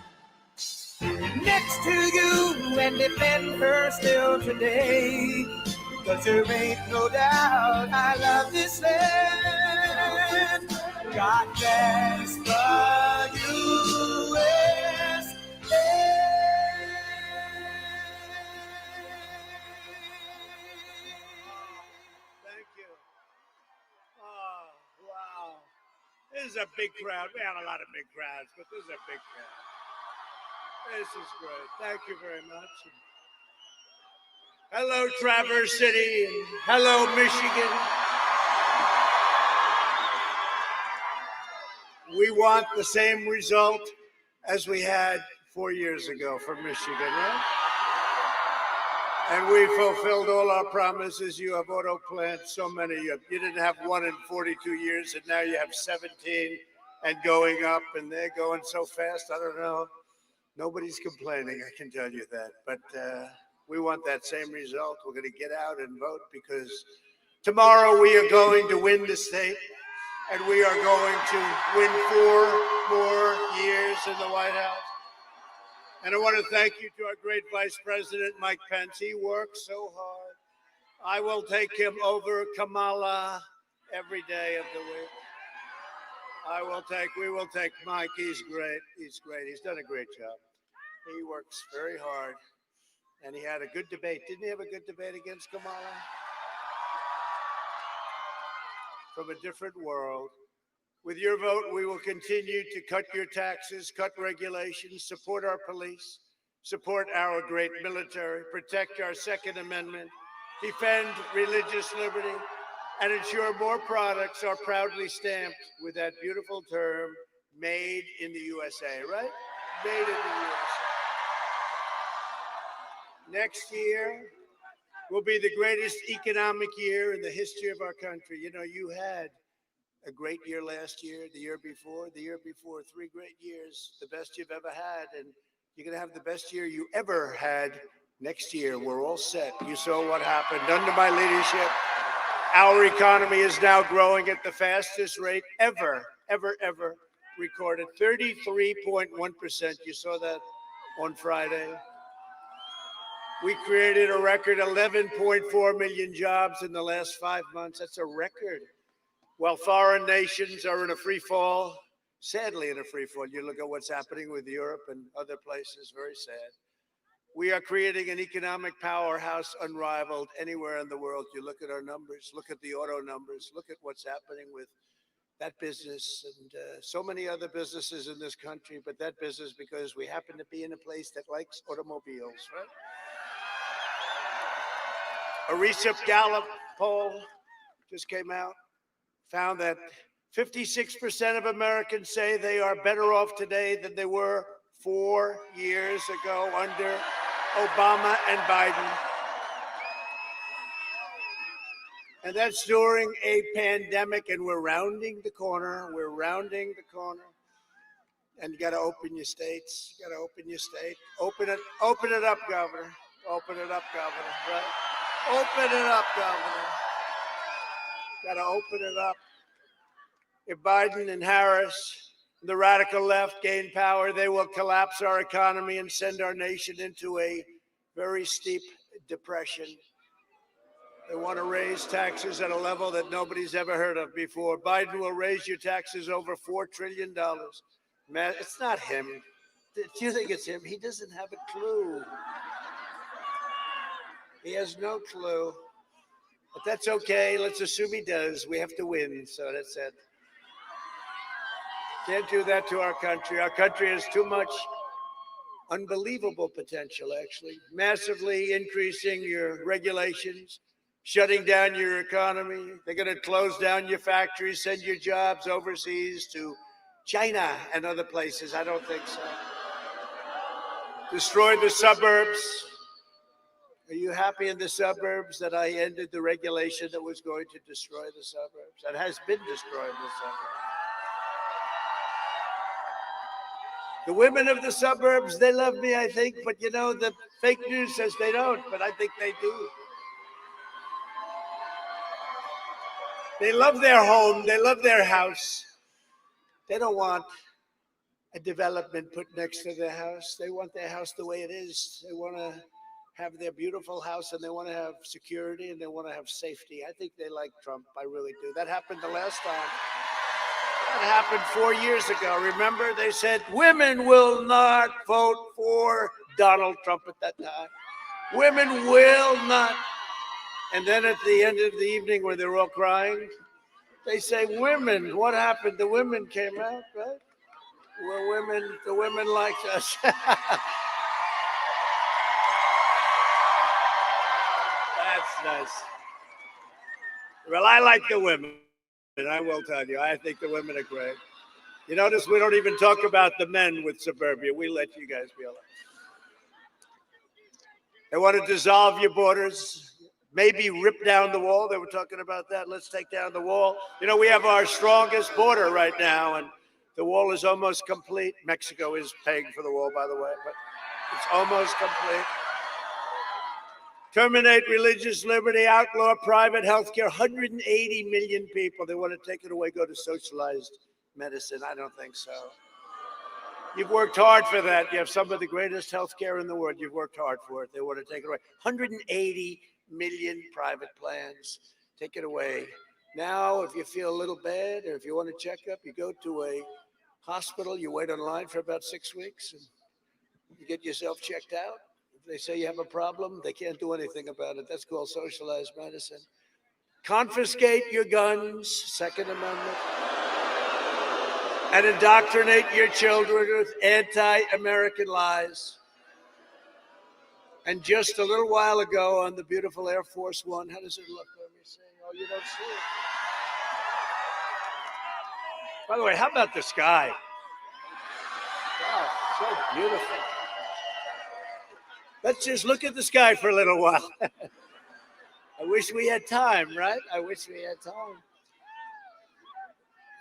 next to you and defend her still today. 'Cause there ain't no doubt I love this land. God bless the USA. Thank you. Oh, wow. This is a big crowd. We have a lot of big crowds, but this is a big crowd. This is great. Thank you very much. Hello, Traverse City, and hello, Michigan. We want the same result as we had 4 years ago for Michigan, right? And we fulfilled all our promises. You have auto plants, so many. You didn't have one in 42 years, and now you have 17 and going up, and they're going so fast. I don't know. Nobody's complaining, I can tell you that. But we want that same result. We're going to get out and vote, because tomorrow we are going to win the state, and we are going to win 4 more years in the White House. And I want to thank you to our great Vice President, Mike Pence. He works so hard. I will take him over Kamala every day of the week. We will take Mike. He's great. He's great. He's done a great job. He works very hard. And he had a good debate. Didn't he have a good debate against Kamala? From a different world. With your vote, we will continue to cut your taxes, cut regulations, support our police, support our great military, protect our Second Amendment, defend religious liberty, and ensure more products are proudly stamped with that beautiful term, made in the USA, right? Made in the USA. Next year will be the greatest economic year in the history of our country. You know, you had a great year last year, the year before, 3 great years, the best you've ever had. And you're going to have the best year you ever had next year. We're all set. You saw what happened under my leadership. Our economy is now growing at the fastest rate ever recorded, 33.1%. You saw that on Friday. We created a record 11.4 million jobs in the last 5 months. That's a record. While foreign nations are in a free fall, sadly in a free fall. You look at what's happening with Europe and other places, very sad. We are creating an economic powerhouse unrivaled anywhere in the world. You look at our numbers, look at the auto numbers, look at what's happening with that business and so many other businesses in this country, but that business because we happen to be in a place that likes automobiles, right? A recent Gallup poll just came out, found that 56% of Americans say they are better off today than they were 4 years ago under Obama and Biden. And that's during a pandemic, and we're rounding the corner. We're rounding the corner. And you got to open your states. You got to open your state. Open it up, Governor. Open it up, Governor. Right? Open it up, Governor. Got to open it up. If Biden and Harris, the radical left, gain power, they will collapse our economy and send our nation into a very steep depression. They want to raise taxes at a level that nobody's ever heard of before. Biden will raise your taxes over $4 trillion. Man, it's not him. Do you think it's him? He doesn't have a clue. He has no clue. But that's okay. Let's assume he does. We have to win, so that's it. Can't do that to our country. Our country has too much unbelievable potential, actually. Massively increasing your regulations, shutting down your economy. They're going to close down your factories, send your jobs overseas to China and other places. I don't think so. Destroy the suburbs. Are you happy in the suburbs that I ended the regulation that was going to destroy the suburbs? That has been destroying the suburbs. The women of the suburbs, they love me, I think, but you know, the fake news says they don't, but I think they do. They love their home. They love their house. They don't want a development put next to their house. They want their house the way it is. They want to have their beautiful house, and they want to have security, and they want to have safety. I think they like Trump. I really do. That happened the last time. That happened 4 years ago. Remember, they said women will not vote for Donald Trump at that time. Women will not. And then at the end of the evening, when they're all crying, they say, women, what happened? The women came out, right? We're women, the women liked us. That's nice. Well, I like the women, and I will tell you, I think the women are great. You notice we don't even talk about the men with suburbia. We let you guys be alone. They want to dissolve your borders. Maybe rip down the wall. They were talking about that. Let's take down the wall. You know, we have our strongest border right now, and the wall is almost complete. Mexico is paying for the wall, by the way, but it's almost complete. Terminate religious liberty, outlaw private health care. 180 million people. They want to take it away, go to socialized medicine. I don't think so. You've worked hard for that. You have some of the greatest health care in the world. You've worked hard for it. They want to take it away. 180 million private plans. Take it away. Now, if you feel a little bad or if you want to check up, you go to a hospital, you wait online for about 6 weeks, and you get yourself checked out. If they say you have a problem, they can't do anything about it. That's called socialized medicine. Confiscate your guns, Second Amendment, and indoctrinate your children with anti-American lies. And just a little while ago on the beautiful Air Force One, how does it look? Let me see. Oh, you don't see it. By the way, how about the sky? Wow, so beautiful. Let's just look at the sky for a little while. I wish we had time, right? I wish we had time.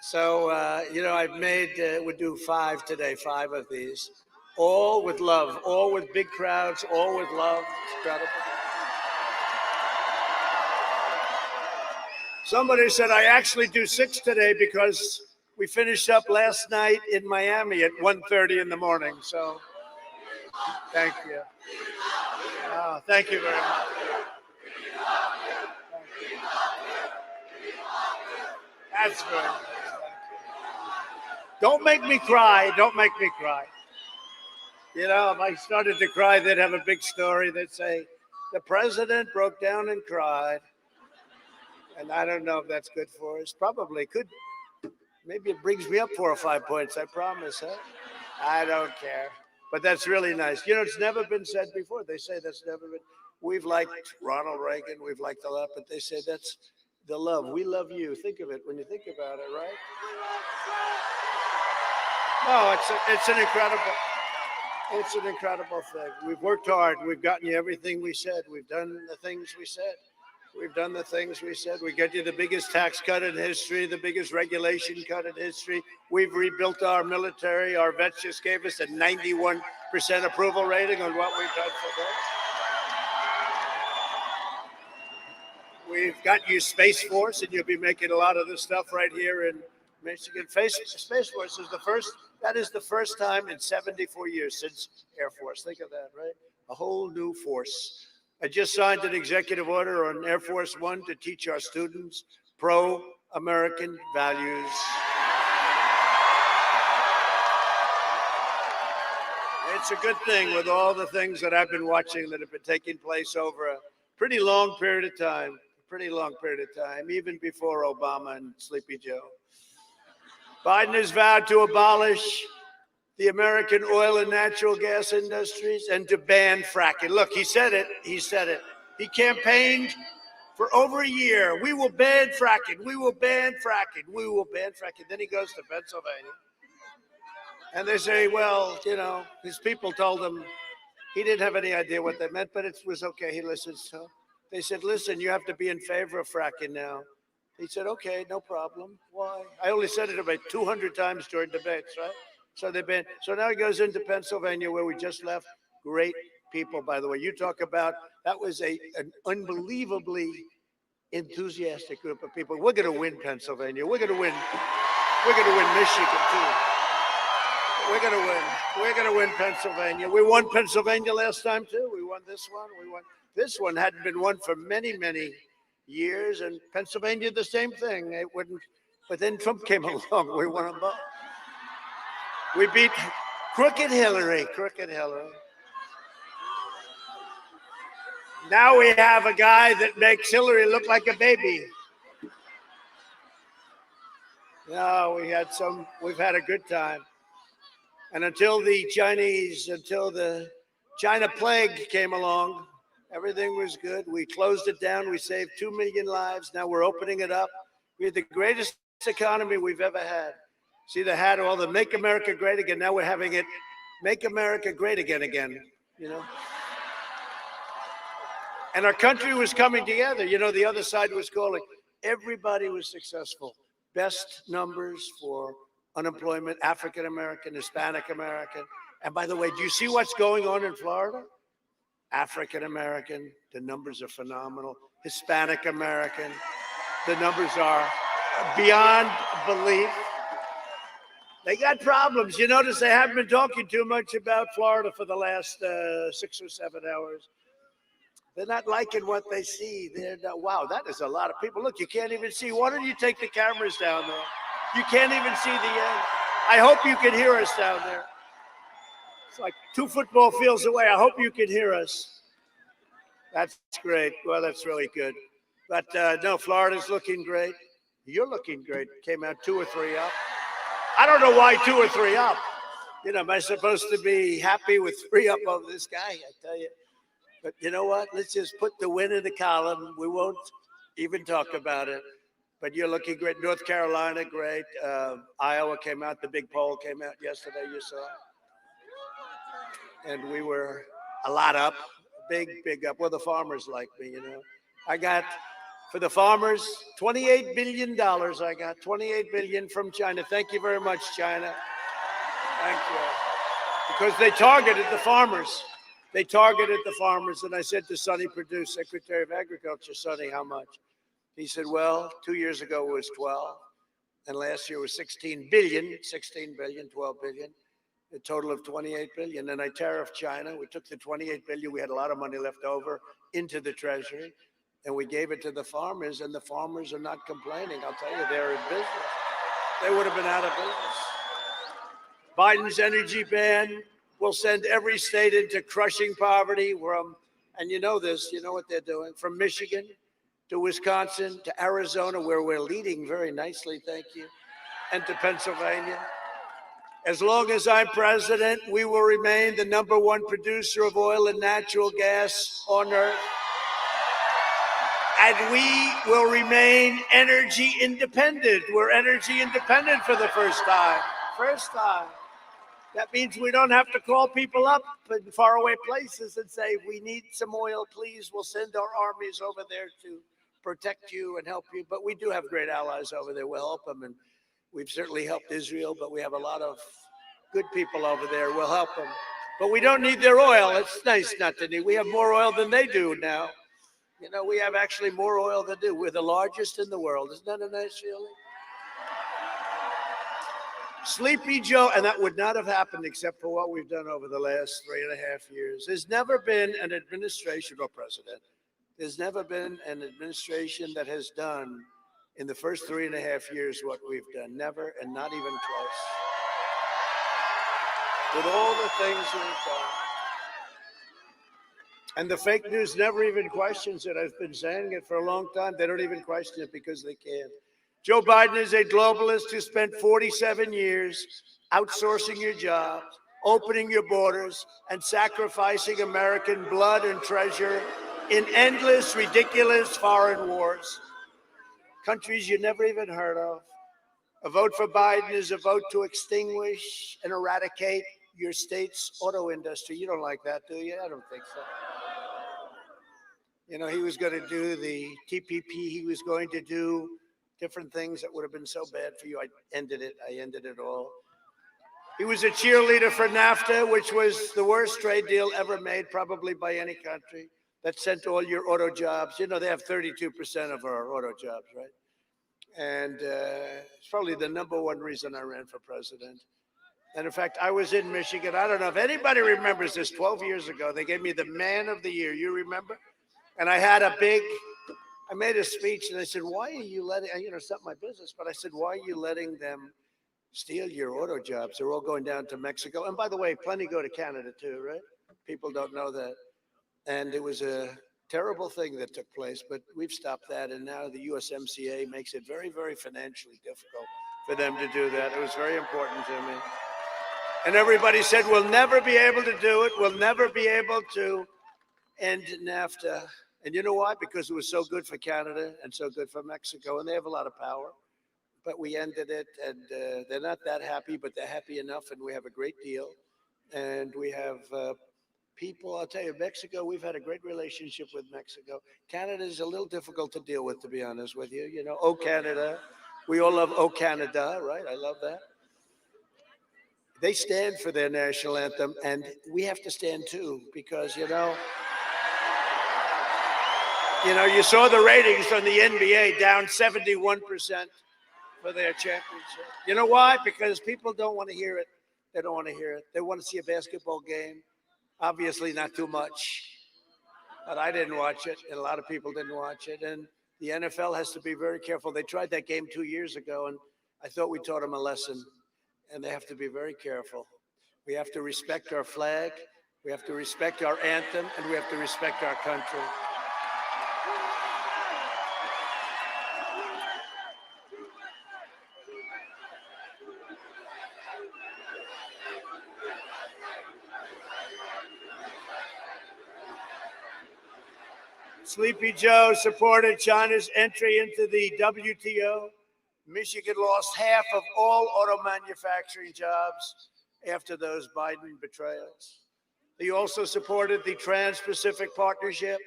So, you know, I've made, we'll do 5 today, 5 of these. All with love, all with big crowds, all with love. It's incredible. Somebody said I actually do 6 today because we finished up last night in Miami at 1:30 in the morning. So thank you. Thank you very much. That's very nice. Don't make me cry. Don't make me cry. You know, if I started to cry, they'd have a big story. They'd say, the president broke down and cried. And I don't know if that's good for us. Probably could. Maybe it brings me up 4 or 5 points, I promise, huh? I don't care. But that's really nice. You know, it's never been said before. They say that's never been. We've liked Ronald Reagan. We've liked a lot, but they say that's the love. We love you. Think of it when you think about it, right? No, it's an incredible thing. We've worked hard. We've gotten you everything we said. We've done the things we said. We've done the things we said. We got you the biggest tax cut in history, the biggest regulation cut in history. We've rebuilt our military. Our vets just gave us a 91% approval rating on what we've done for them. We've got you Space Force, and you'll be making a lot of this stuff right here in Michigan. Space Force is the first time in 74 years since Air Force. Think of that, right? A whole new force. I just signed an executive order on Air Force One to teach our students pro-American values. It's a good thing with all the things that I've been watching that have been taking place over a pretty long period of time, even before Obama and Sleepy Joe. Biden has vowed to abolish the American oil and natural gas industries and to ban fracking. Look, he said it. He campaigned for over a year. We will ban fracking. We will ban fracking. We will ban fracking. Then he goes to Pennsylvania. And they say, well, you know, his people told him he didn't have any idea what that meant, but it was okay. He listened. So they said, listen, you have to be in favor of fracking now. He said, okay, no problem. Why? I only said it about 200 times during debates, right? So now he goes into Pennsylvania, where we just left. Great people, by the way. You talk about, that was an unbelievably enthusiastic group of people. We're going to win Pennsylvania. We're going to win Michigan too. We're going to win Pennsylvania. We won Pennsylvania last time too. We won this one. This one hadn't been won for many, many years, and Pennsylvania the same thing. It wouldn't, but then Trump came along. We won them both. We beat Crooked Hillary. Now we have a guy that makes Hillary look like a baby. No, we've had a good time. And until the China plague came along, everything was good. We closed it down. We saved 2 million lives. Now we're opening it up. We had the greatest economy we've ever had. See the hat, all the Make America Great Again. Now we're having it Make America Great Again, you know. And our country was coming together. You know, the other side was calling. Everybody was successful. Best numbers for unemployment, African American, Hispanic American. And by the way, do you see what's going on in Florida? African American, the numbers are phenomenal. Hispanic American, the numbers are beyond belief. They got problems. You notice they haven't been talking too much about Florida for the last 6 or 7 hours. They're not liking what they see. They're not, wow, that is a lot of people. Look, you can't even see. Why don't you take the cameras down there? You can't even see the end. I hope you can hear us down there. It's like 2 football fields away. I hope you can hear us. That's great. Well, that's really good. But no, Florida's looking great. You're looking great. Came out 2 or 3 up. I don't know why 2 or 3 up. You know, am I supposed to be happy with 3 up over this guy? I tell you. But you know what? Let's just put the win in the column. We won't even talk about it. But you're looking great. North Carolina, great. Iowa came out. The big poll came out yesterday. You saw. And we were a lot up. Big up. Well, the farmers like me, you know. I got, for the farmers, $28 billion. I got $28 billion from China. Thank you very much, China. Thank you. Because they targeted the farmers. They targeted the farmers. And I said to Sonny Perdue, Secretary of Agriculture, Sonny, how much? He said, well, 2 years ago it was 12. And last year was 16 billion, 12 billion. A total of 28 billion. And I tariffed China. We took the 28 billion. We had a lot of money left over into the treasury. And we gave it to the farmers, and the farmers are not complaining. I'll tell you, they're in business. They would have been out of business. Biden's energy ban, We'll send every state into crushing poverty and you know this, you know what they're doing, from Michigan to Wisconsin to Arizona, where we're leading very nicely, thank you, and to Pennsylvania. As long as I'm president, we will remain the #1 producer of oil and natural gas on earth. And we will remain energy independent. We're energy independent for the first time. First time. That means we don't have to call people up in faraway places and say, we need some oil, please. We'll send our armies over there to protect you and help you. But we do have great allies over there. We'll help them. And we've certainly helped Israel, but we have a lot of good people over there. We'll help them. But we don't need their oil. It's nice not to need. We have more oil than they do now. You know, we have actually more oil than they do. We're the largest in the world. Isn't that a nice feeling? Sleepy Joe, and that would not have happened except for what we've done over the last 3.5 years. There's never been an administration or president. There's never been an administration that has done in the first 3.5 years what we've done. Never, and not even twice. With all the things we've done. And the fake news never even questions it. I've been saying it for a long time. They don't even question it because they can't. Joe Biden is a globalist who spent 47 years outsourcing your jobs, opening your borders, and sacrificing American blood and treasure in endless, ridiculous foreign wars. Countries you never even heard of. A vote for Biden is a vote to extinguish and eradicate your state's auto industry. You don't like that, do you? I don't think so. You know, he was going to do the TPP. He was going to do different things that would have been so bad for you. I ended it all. He was a cheerleader for NAFTA, which was the worst trade deal ever made, probably by any country, that sent all your auto jobs. You know, they have 32% of our auto jobs, right? And it's probably the #1 reason I ran for president. And in fact, I was in Michigan. I don't know if anybody remembers this. 12 years ago, they gave me the Man of the Year. You remember? And I made a speech and I said, why are you letting, it's not my business, but I said, why are you letting them steal your auto jobs? They're all going down to Mexico. And by the way, plenty go to Canada too, right? People don't know that. And it was a terrible thing that took place, but we've stopped that. And now the USMCA makes it very, very financially difficult for them to do that. It was very important to me. And everybody said, we'll never be able to do it. We'll never be able to end NAFTA. And you know why? Because it was so good for Canada and so good for Mexico, and they have a lot of power. But we ended it, and they're not that happy, but they're happy enough, and we have a great deal. And we have people, I'll tell you, Mexico, we've had a great relationship with Mexico. Canada is a little difficult to deal with, to be honest with you. You know, oh, Canada. We all love oh, Canada, right? I love that. They stand for their national anthem, and we have to stand too, because, you saw the ratings from the NBA down 71% for their championship. You know why? Because people don't want to hear it. They don't want to hear it. They want to see a basketball game. Obviously not too much. But I didn't watch it, and a lot of people didn't watch it. And the NFL has to be very careful. They tried that game 2 years ago, and I thought we taught them a lesson. And they have to be very careful. We have to respect our flag. We have to respect our anthem, and we have to respect our country. Sleepy Joe supported China's entry into the WTO. Michigan lost half of all auto manufacturing jobs after those Biden betrayals. He also supported the Trans-Pacific Partnership,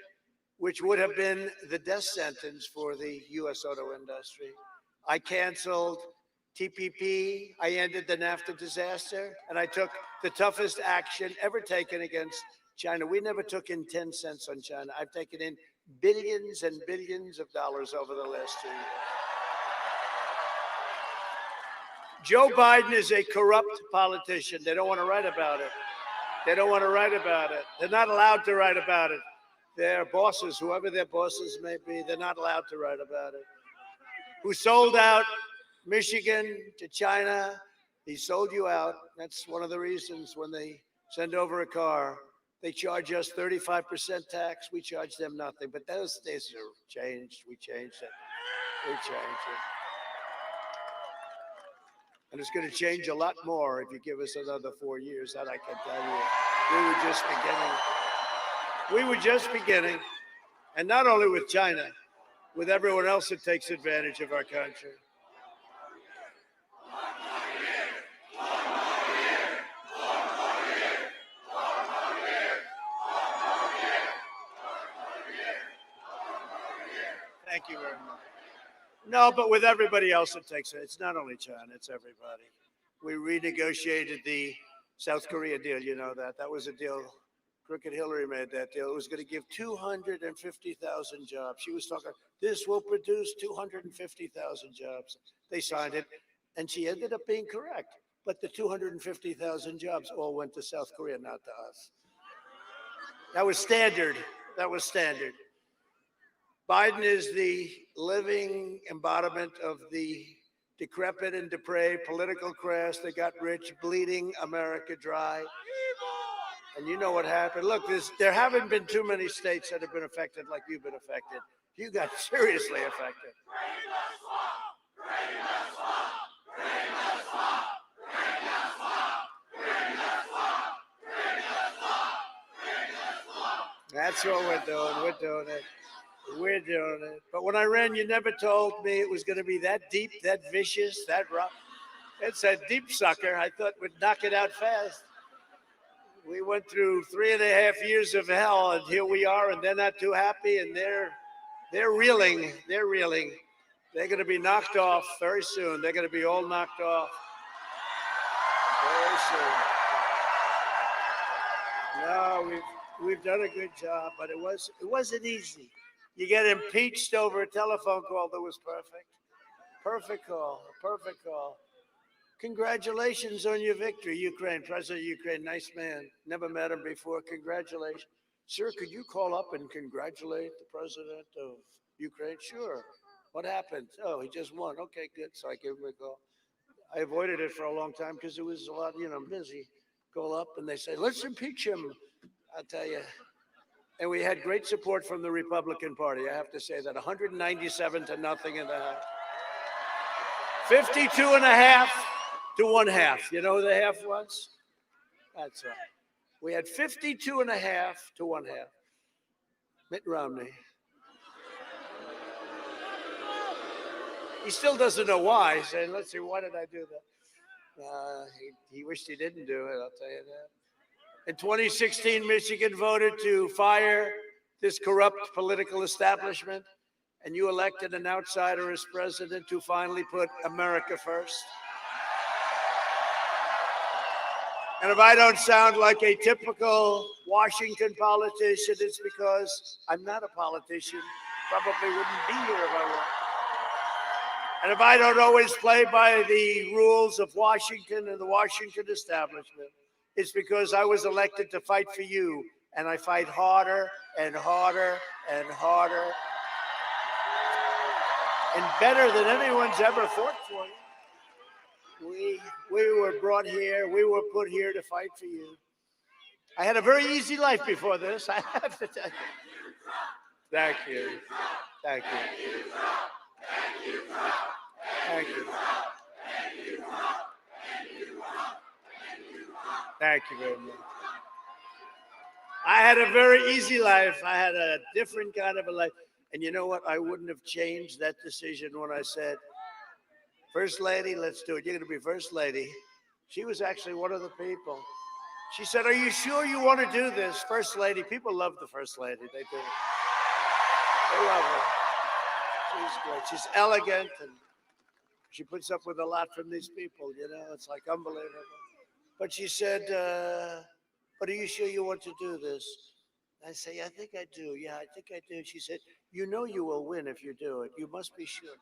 which would have been the death sentence for the U.S. auto industry. I canceled TPP. I ended the NAFTA disaster, and I took the toughest action ever taken against China. We never took in 10 cents on China. I've taken in billions and billions of dollars over the last 2 years. Joe Biden is a corrupt politician. They don't want to write about it. They don't want to write about it. They're not allowed to write about it. Their bosses, whoever their bosses may be, they're not allowed to write about it. Who sold out Michigan to China? He sold you out. That's one of the reasons when they send over a car. They charge us 35% tax. We charge them nothing. But those days are changed. We changed it. We changed it. And it's going to change a lot more if you give us another 4 years. That I can tell you. We were just beginning. We were just beginning. And not only with China, with everyone else that takes advantage of our country. Thank you very much. No, but with everybody else that takes it, it's not only China, it's everybody. We renegotiated the South Korea deal, you know that. That was a deal. Crooked Hillary made that deal. It was going to give 250,000 jobs. She was talking, this will produce 250,000 jobs. They signed it, and she ended up being correct. But the 250,000 jobs all went to South Korea, not to us. That was standard. That was standard. Biden is the living embodiment of the decrepit and depraved political class that got rich, bleeding America dry. And you know what happened. Look, there haven't been too many states that have been affected like you've been affected. You got seriously affected. That's what we're doing. We're doing it. We're doing it. But when I ran, you never told me it was going to be that deep, that vicious, that rough. It's a deep sucker. I thought we'd knock it out fast. We went through 3.5 years of hell, and here we are, and they're not too happy, and they're reeling. They're reeling. They're going to be knocked off very soon. They're going to be all knocked off very soon. No, we've done a good job, but it wasn't easy. You get impeached over a telephone call that was perfect. Perfect call, perfect call. Congratulations on your victory, Ukraine. President of Ukraine, nice man. Never met him before. Congratulations. Sir, could you call up and congratulate the president of Ukraine? Sure. What happened? Oh, he just won. Okay, good. So I gave him a call. I avoided it for a long time because it was a lot, busy. Call up and they say, let's impeach him. I'll tell you. And we had great support from the Republican Party. I have to say that 197 to nothing in the House. 52.5 to 1/2. You know who the half was? That's right. We had 52.5 to 1/2. Mitt Romney. He still doesn't know why. He's saying, let's see, why did I do that? He wished he didn't do it, I'll tell you that. In 2016, Michigan voted to fire this corrupt political establishment, and you elected an outsider as president to finally put America first. And if I don't sound like a typical Washington politician, it's because I'm not a politician. Probably wouldn't be here if I were. And if I don't always play by the rules of Washington and the Washington establishment, it's because I was elected to fight for you, and I fight harder and harder and harder, and better than anyone's ever fought for you. We were brought here, we were put here to fight for you. I had a very easy life before this, I have to tell you. Thank you. Thank you. Thank you. Thank you very much. I had a very easy life. I had a different kind of a life. And you know what? I wouldn't have changed that decision when I said, First Lady, let's do it. You're going to be First Lady. She was actually one of the people. She said, are you sure you want to do this? First Lady. People love the First Lady. They do. They love her. She's great. She's elegant, and she puts up with a lot from these people. It's like unbelievable. But she said, but are you sure you want to do this? I say, I think I do. Yeah, I think I do. She said, you know you will win if you do it. You must be sure.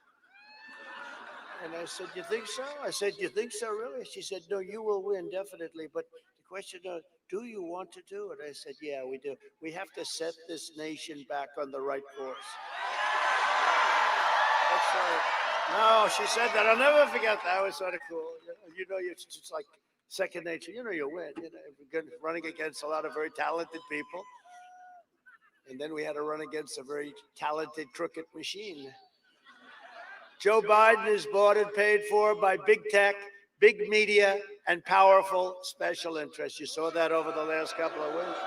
And I said, you think so? I said, you think so, really? She said, no, you will win, definitely. But the question is, do you want to do it? I said, yeah, we do. We have to set this nation back on the right course. That's right. No, she said that. I'll never forget that. That was sort of cool. It's like second nature. You know, you win. You know, we're running against a lot of very talented people. And then we had to run against a very talented, crooked machine. Joe Biden is bought and paid for by big tech, big media, and powerful special interests. You saw that over the last couple of weeks.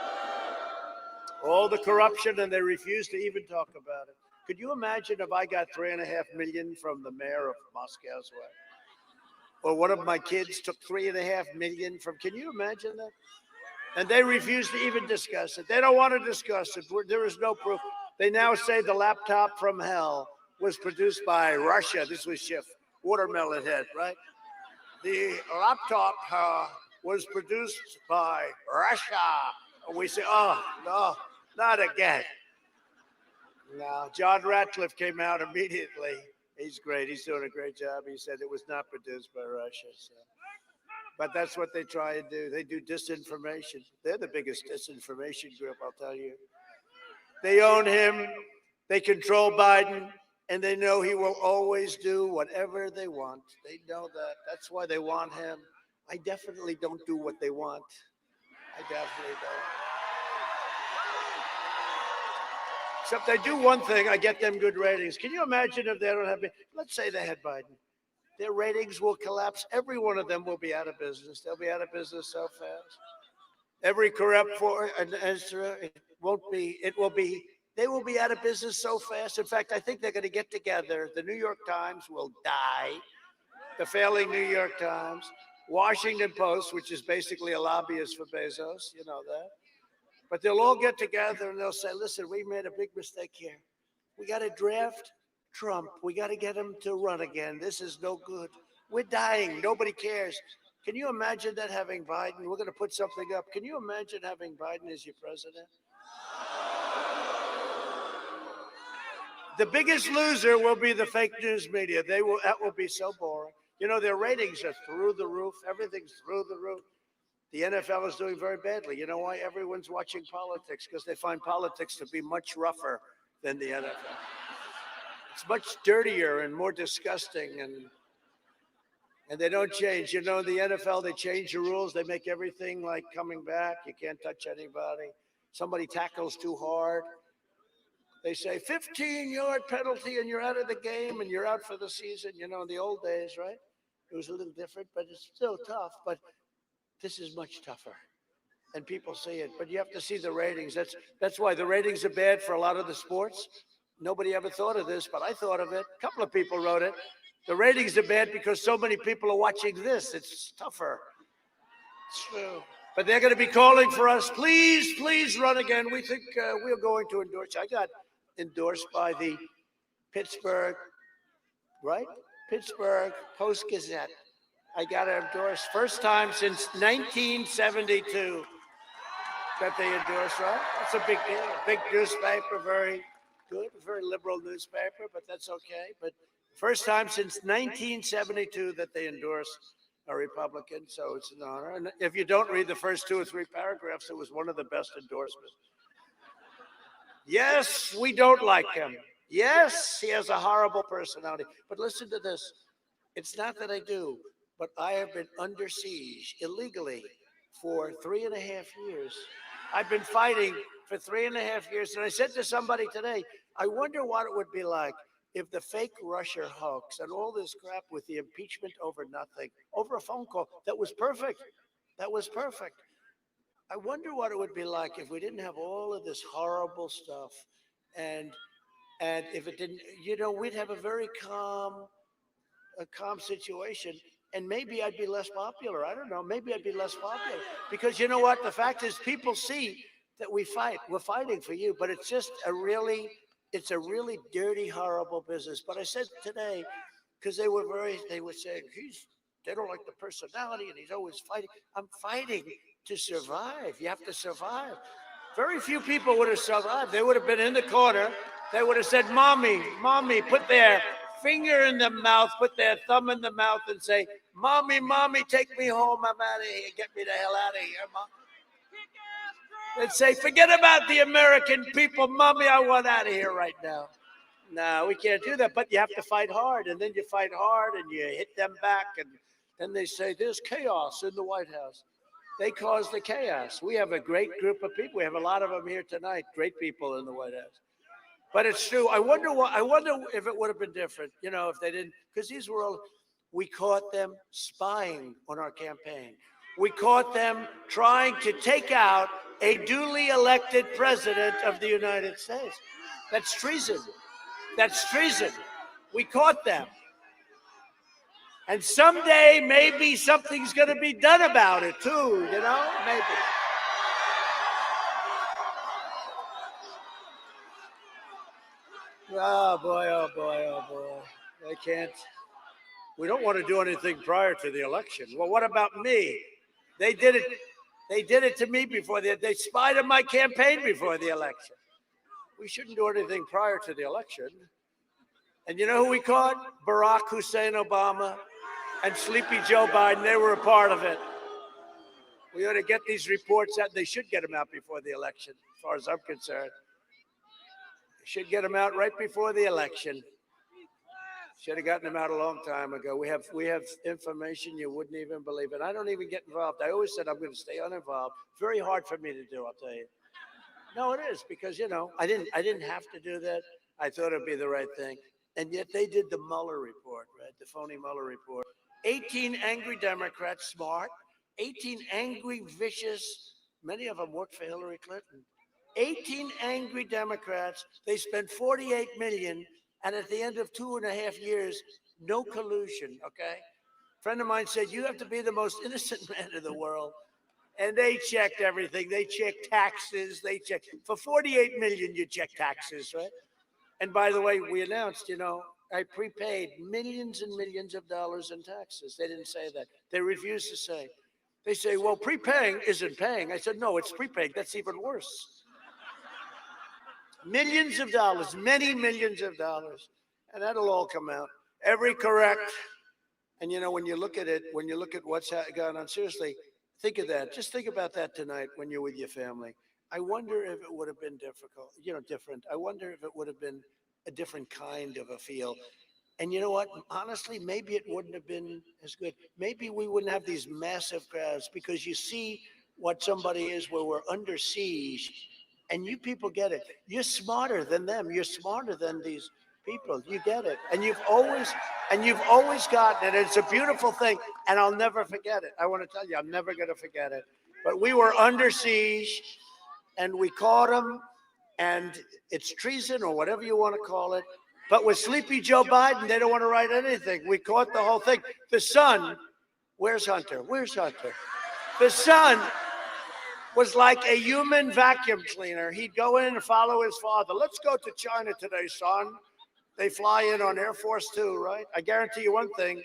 All the corruption, and they refuse to even talk about it. Could you imagine if I got $3.5 million from the mayor of Moscow's way? Or one of my kids took $3.5 million from, can you imagine that? And they refuse to even discuss it. They don't want to discuss it. There is no proof. They now say the laptop from hell was produced by Russia. This was Schiff, Watermelon Head, right? The laptop was produced by Russia. And we say, oh, no, not again. No, John Ratcliffe came out immediately. He's great. He's doing a great job. He said it was not produced by Russia. So. But that's what they try and do. They do disinformation. They're the biggest disinformation group, I'll tell you. They own him. They control Biden. And they know he will always do whatever they want. They know that. That's why they want him. I definitely don't do what they want. I definitely don't. Except I do one thing, I get them good ratings. Can you imagine if they don't have, let's say they had Biden. Their ratings will collapse. Every one of them will be out of business. They'll be out of business so fast. Every corrupt they will be out of business so fast. In fact, I think they're going to get together. The New York Times will die. The failing New York Times. Washington Post, which is basically a lobbyist for Bezos, you know that. But they'll all get together and they'll say, listen, we made a big mistake here. We got to draft Trump. We got to get him to run again. This is no good. We're dying. Nobody cares. Can you imagine that, having Biden? We're going to put something up. Can you imagine having Biden as your president? The biggest loser will be the fake news media. That will be so boring. You know, their ratings are through the roof. Everything's through the roof. The NFL is doing very badly. You know why? Everyone's watching politics because they find politics to be much rougher than the NFL. It's much dirtier and more disgusting, and they don't change. You know, the NFL, they change the rules. They make everything like coming back. You can't touch anybody. Somebody tackles too hard. They say 15-yard penalty and you're out of the game and you're out for the season. You know, in the old days, right? It was a little different, but it's still tough. But this is much tougher, and people see it. But you have to see the ratings. That's why the ratings are bad for a lot of the sports. Nobody ever thought of this, but I thought of it. A couple of people wrote it. The ratings are bad because so many people are watching this. It's tougher. It's true. But they're going to be calling for us. Please, please run again. We think we're going to endorse. I got endorsed by the Pittsburgh, right? Pittsburgh Post-Gazette. I got endorsed first time since 1972 that they endorsed, right? That's a big deal. A big newspaper, very good, very liberal newspaper, but that's okay. But first time since 1972 that they endorse a Republican, so it's an honor. And if you don't read the first 2 or 3 paragraphs, it was one of the best endorsements. Yes, we don't like him. Yes, he has a horrible personality. But listen to this. It's not that I do, but I have been under siege illegally for 3.5 years. I've been fighting for 3.5 years. And I said to somebody today, I wonder what it would be like if the fake Russia hoax and all this crap with the impeachment over nothing, over a phone call, that was perfect. That was perfect. I wonder what it would be like if we didn't have all of this horrible stuff. And if it didn't, you know, we'd have a very calm situation. And maybe I'd be less popular. I don't know. Maybe I'd be less popular. Because you know what? The fact is, people see that we fight. We're fighting for you. But it's just it's a really dirty, horrible business. But I said today, because they were saying, they don't like the personality and he's always fighting. I'm fighting to survive. You have to survive. Very few people would have survived. They would have been in the corner. They would have said, Mommy, Mommy, put their finger in the mouth, put their thumb in the mouth and say, Mommy, Mommy, take me home. I'm out of here. Get me the hell out of here, Mom. They'd say, forget about the American people. Mommy, I want out of here right now. No, we can't do that. But you have to fight hard. And then you fight hard and you hit them back. And Then they say there's chaos in the White House. They caused the chaos. We have a great group of people. We have a lot of them here tonight, great people in the White House. But it's true. I wonder if it would have been different, if they didn't, because these were all, we caught them spying on our campaign. We caught them trying to take out a duly elected president of the United States. That's treason. That's treason. We caught them. And someday, maybe something's going to be done about it, too, maybe. Oh, boy, oh, boy, oh, boy. They can't. We don't want to do anything prior to the election. Well, what about me? They did it. They did it to me before they spied on my campaign before the election. We shouldn't do anything prior to the election. And you know who we caught? Barack Hussein Obama and Sleepy Joe Biden. They were a part of it. We ought to get these reports out. They should get them out before the election, as far as I'm concerned. They should get them out right before the election. Should have gotten them out a long time ago. We have information you wouldn't even believe it. I don't even get involved. I always said I'm going to stay uninvolved. Very hard for me to do, I'll tell you. No, it is, because I didn't have to do that. I thought it'd be the right thing. And yet they did the Mueller report, right? The phony Mueller report. 18 angry Democrats, smart. 18 angry, vicious, many of them worked for Hillary Clinton. 18 angry Democrats. They spent $48 million. And at the end of 2.5 years, no collusion, okay? A friend of mine said, you have to be the most innocent man in the world. And they checked everything. They checked taxes. They checked. For $48 million, you check taxes, right? And by the way, we announced, I prepaid millions and millions of dollars in taxes. They didn't say that. They refused to say. They say, well, prepaying isn't paying. I said, no, it's prepaying. That's even worse. Millions of dollars, many millions of dollars. And that'll all come out. Every correct. And when you look at it, when you look at what's gone on, seriously, think of that. Just think about that tonight when you're with your family. I wonder if it would have been different. I wonder if it would have been a different kind of a feel. And you know what? Honestly, maybe it wouldn't have been as good. Maybe we wouldn't have these massive crowds, because you see what somebody is where we're under siege. And you people get it. You're smarter than them. You're smarter than these people. You get it. And you've always gotten it. It's a beautiful thing. And I'll never forget it. I want to tell you, I'm never going to forget it. But we were under siege, and we caught them, and it's treason or whatever you want to call it. But with Sleepy Joe Biden, they don't want to write anything. We caught the whole thing. The son, where's Hunter? Where's Hunter? The son was like a human vacuum cleaner. He'd go in and follow his father. Let's go to China today, son. They fly in on Air Force Two, right? I guarantee you one thing,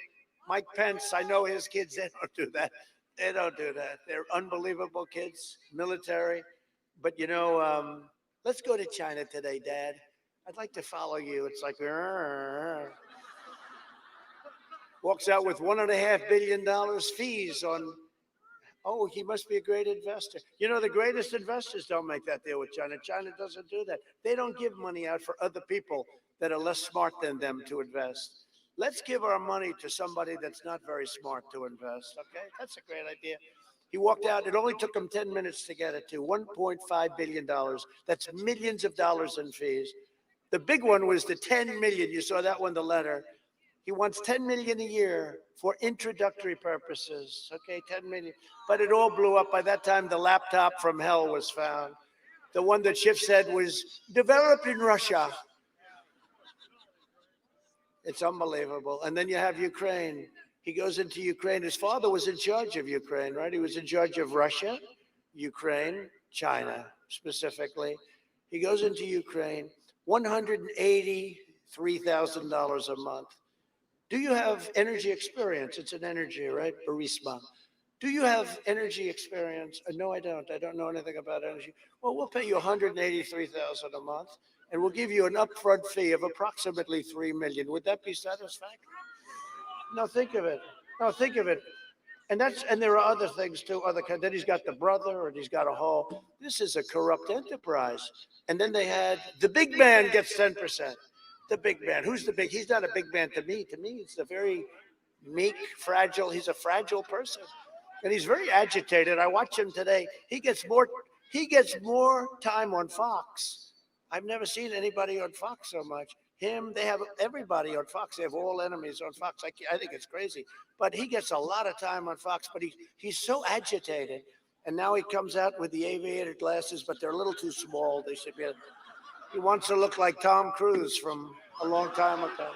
Mike Pence, I know his kids, they don't do that. They don't do that. They're unbelievable kids, military. But let's go to China today, Dad. I'd like to follow you. It's like, walks out with $1.5 billion fees on. Oh, he must be a great investor. The greatest investors don't make that deal with China. China doesn't do that. They don't give money out for other people that are less smart than them to invest. Let's give our money to somebody that's not very smart to invest, okay? That's a great idea. He walked out. It only took him 10 minutes to get it to $1.5 billion. That's millions of dollars in fees. The big one was the $10 million. You saw that one, the letter. He wants $10 million a year for introductory purposes. Okay, $10 million. But it all blew up. By that time, the laptop from hell was found. The one that Schiff said was developed in Russia. It's unbelievable. And then you have Ukraine. He goes into Ukraine. His father was in charge of Ukraine, right? He was in charge of Russia, Ukraine, China specifically. He goes into Ukraine, $183,000 a month. Do you have energy experience? It's an energy, right? Burisma. Do you have energy experience? No, I don't. I don't know anything about energy. Well, we'll pay you $183,000 a month, and we'll give you an upfront fee of approximately $3 million. Would that be satisfactory? No, think of it. No, think of it. And there are other things too. Then he's got the brother, and he's got a whole. This is a corrupt enterprise. And then they had the big man gets 10%. The big man. Who's the big? He's not a big man to me. To me, it's the very meek, fragile. He's a fragile person. And he's very agitated. I watch him today. He gets more time on Fox. I've never seen anybody on Fox so much. Him, they have everybody on Fox. They have all enemies on Fox. I think it's crazy. But he gets a lot of time on Fox, but he's so agitated. And now he comes out with the aviator glasses, but they're a little too small. They should be. He wants to look like Tom Cruise from a long time ago.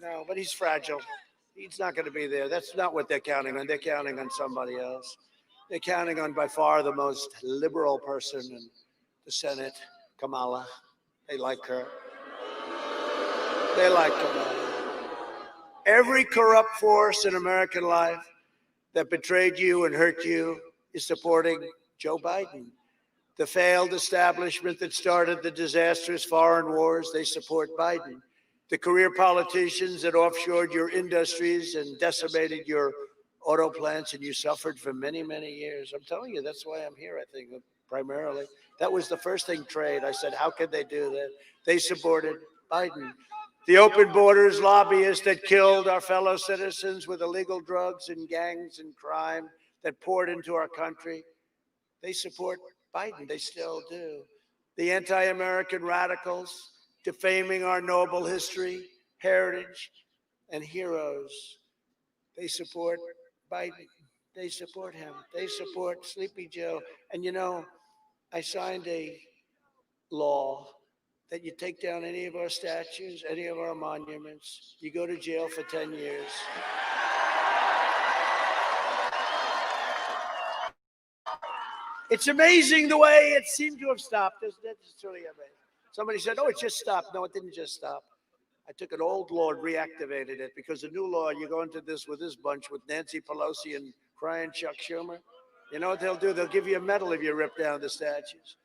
No, but he's fragile. He's not going to be there. That's not what they're counting on. They're counting on somebody else. They're counting on by far the most liberal person in the Senate, Kamala. They like her. They like Kamala. Every corrupt force in American life that betrayed you and hurt you is supporting Joe Biden. The failed establishment that started the disastrous foreign wars, they support Biden. The career politicians that offshored your industries and decimated your auto plants, and you suffered for many, many years. I'm telling you, that's why I'm here, I think, primarily. That was the first thing, trade. I said, how could they do that? They supported Biden. The open borders lobbyists that killed our fellow citizens with illegal drugs and gangs and crime that poured into our country, they support Biden. They still do. The anti-American radicals defaming our noble history, heritage, and heroes, they support Biden. They support him. They support Sleepy Joe. And you know, I signed a law that you take down any of our statues, any of our monuments, you go to jail for 10 years. It's amazing the way it seemed to have stopped. It's really amazing. Somebody said, oh, it just stopped. No, it didn't just stop. I took an old law and reactivated it because the new law, you go into this with this bunch with Nancy Pelosi and crying Chuck Schumer. You know what they'll do? They'll give you a medal if you rip down the statues.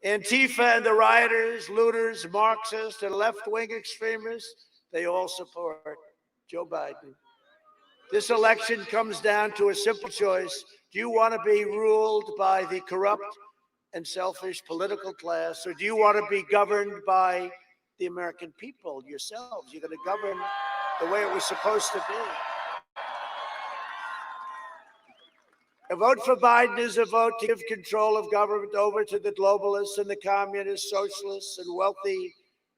Antifa and the rioters, looters, Marxists, and left-wing extremists, they all support Joe Biden. This election comes down to a simple choice. Do you want to be ruled by the corrupt and selfish political class, or do you want to be governed by the American people yourselves? You're going to govern the way it was supposed to be. A vote for Biden is a vote to give control of government over to the globalists and the communists, socialists, and wealthy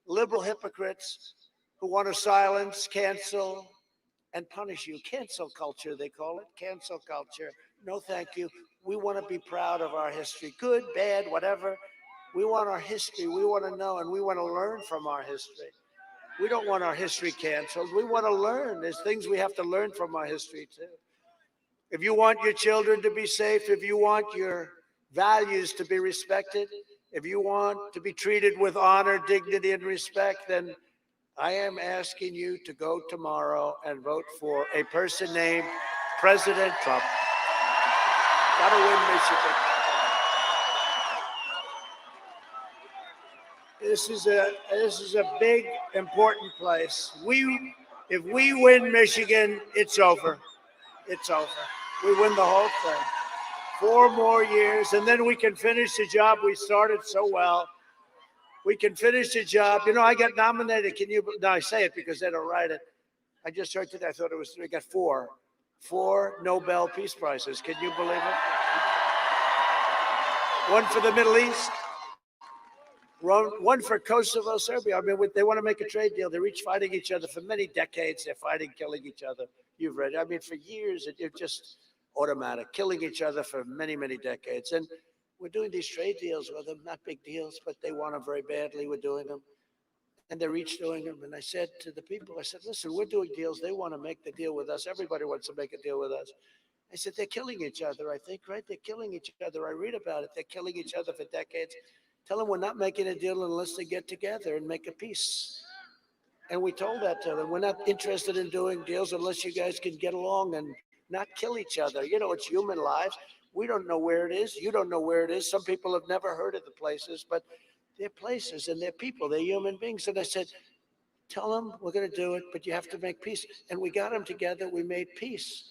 liberal hypocrites who want to silence, cancel, and punish you. Cancel culture, they call it. Cancel culture. No, thank you. We want to be proud of our history. Good, bad, whatever. We want our history. We want to know, and we want to learn from our history. We don't want our history canceled. We want to learn. There's things we have to learn from our history, too. If you want your children to be safe, if you want your values to be respected, if you want to be treated with honor, dignity, and respect, then I am asking you to go tomorrow and vote for a person named President Trump. Gotta win Michigan. This is a big, important place. If we win Michigan, it's over. It's over. We win the whole thing. 4 more years, and then we can finish the job we started so well. We can finish the job. You know, I got nominated. No, I say it because they don't write it. I just heard today, I thought it was 3. I got 4. 4 Nobel Peace Prizes. Can you believe it? 1 for the Middle East. 1 for Kosovo, Serbia. I mean, they want to make a trade deal. They're each fighting each other for many decades. They're fighting, killing each other. You've read it. I mean, for years, it's just automatic, killing each other for many, many decades. And we're doing these trade deals with them, not big deals, but they want them very badly. We're doing them. And they're each doing them. And I said to the people, I said, listen, we're doing deals. They want to make the deal with us. Everybody wants to make a deal with us. I said, they're killing each other, I think, right? They're killing each other. I read about it. They're killing each other for decades. Tell them we're not making a deal unless they get together and make a peace. And we told that to them. We're not interested in doing deals unless you guys can get along and not kill each other. You know, it's human lives. We don't know where it is. You don't know where it is. Some people have never heard of the places, but they're places and they're people. They're human beings. And I said, tell them we're going to do it, but you have to make peace. And we got them together. We made peace.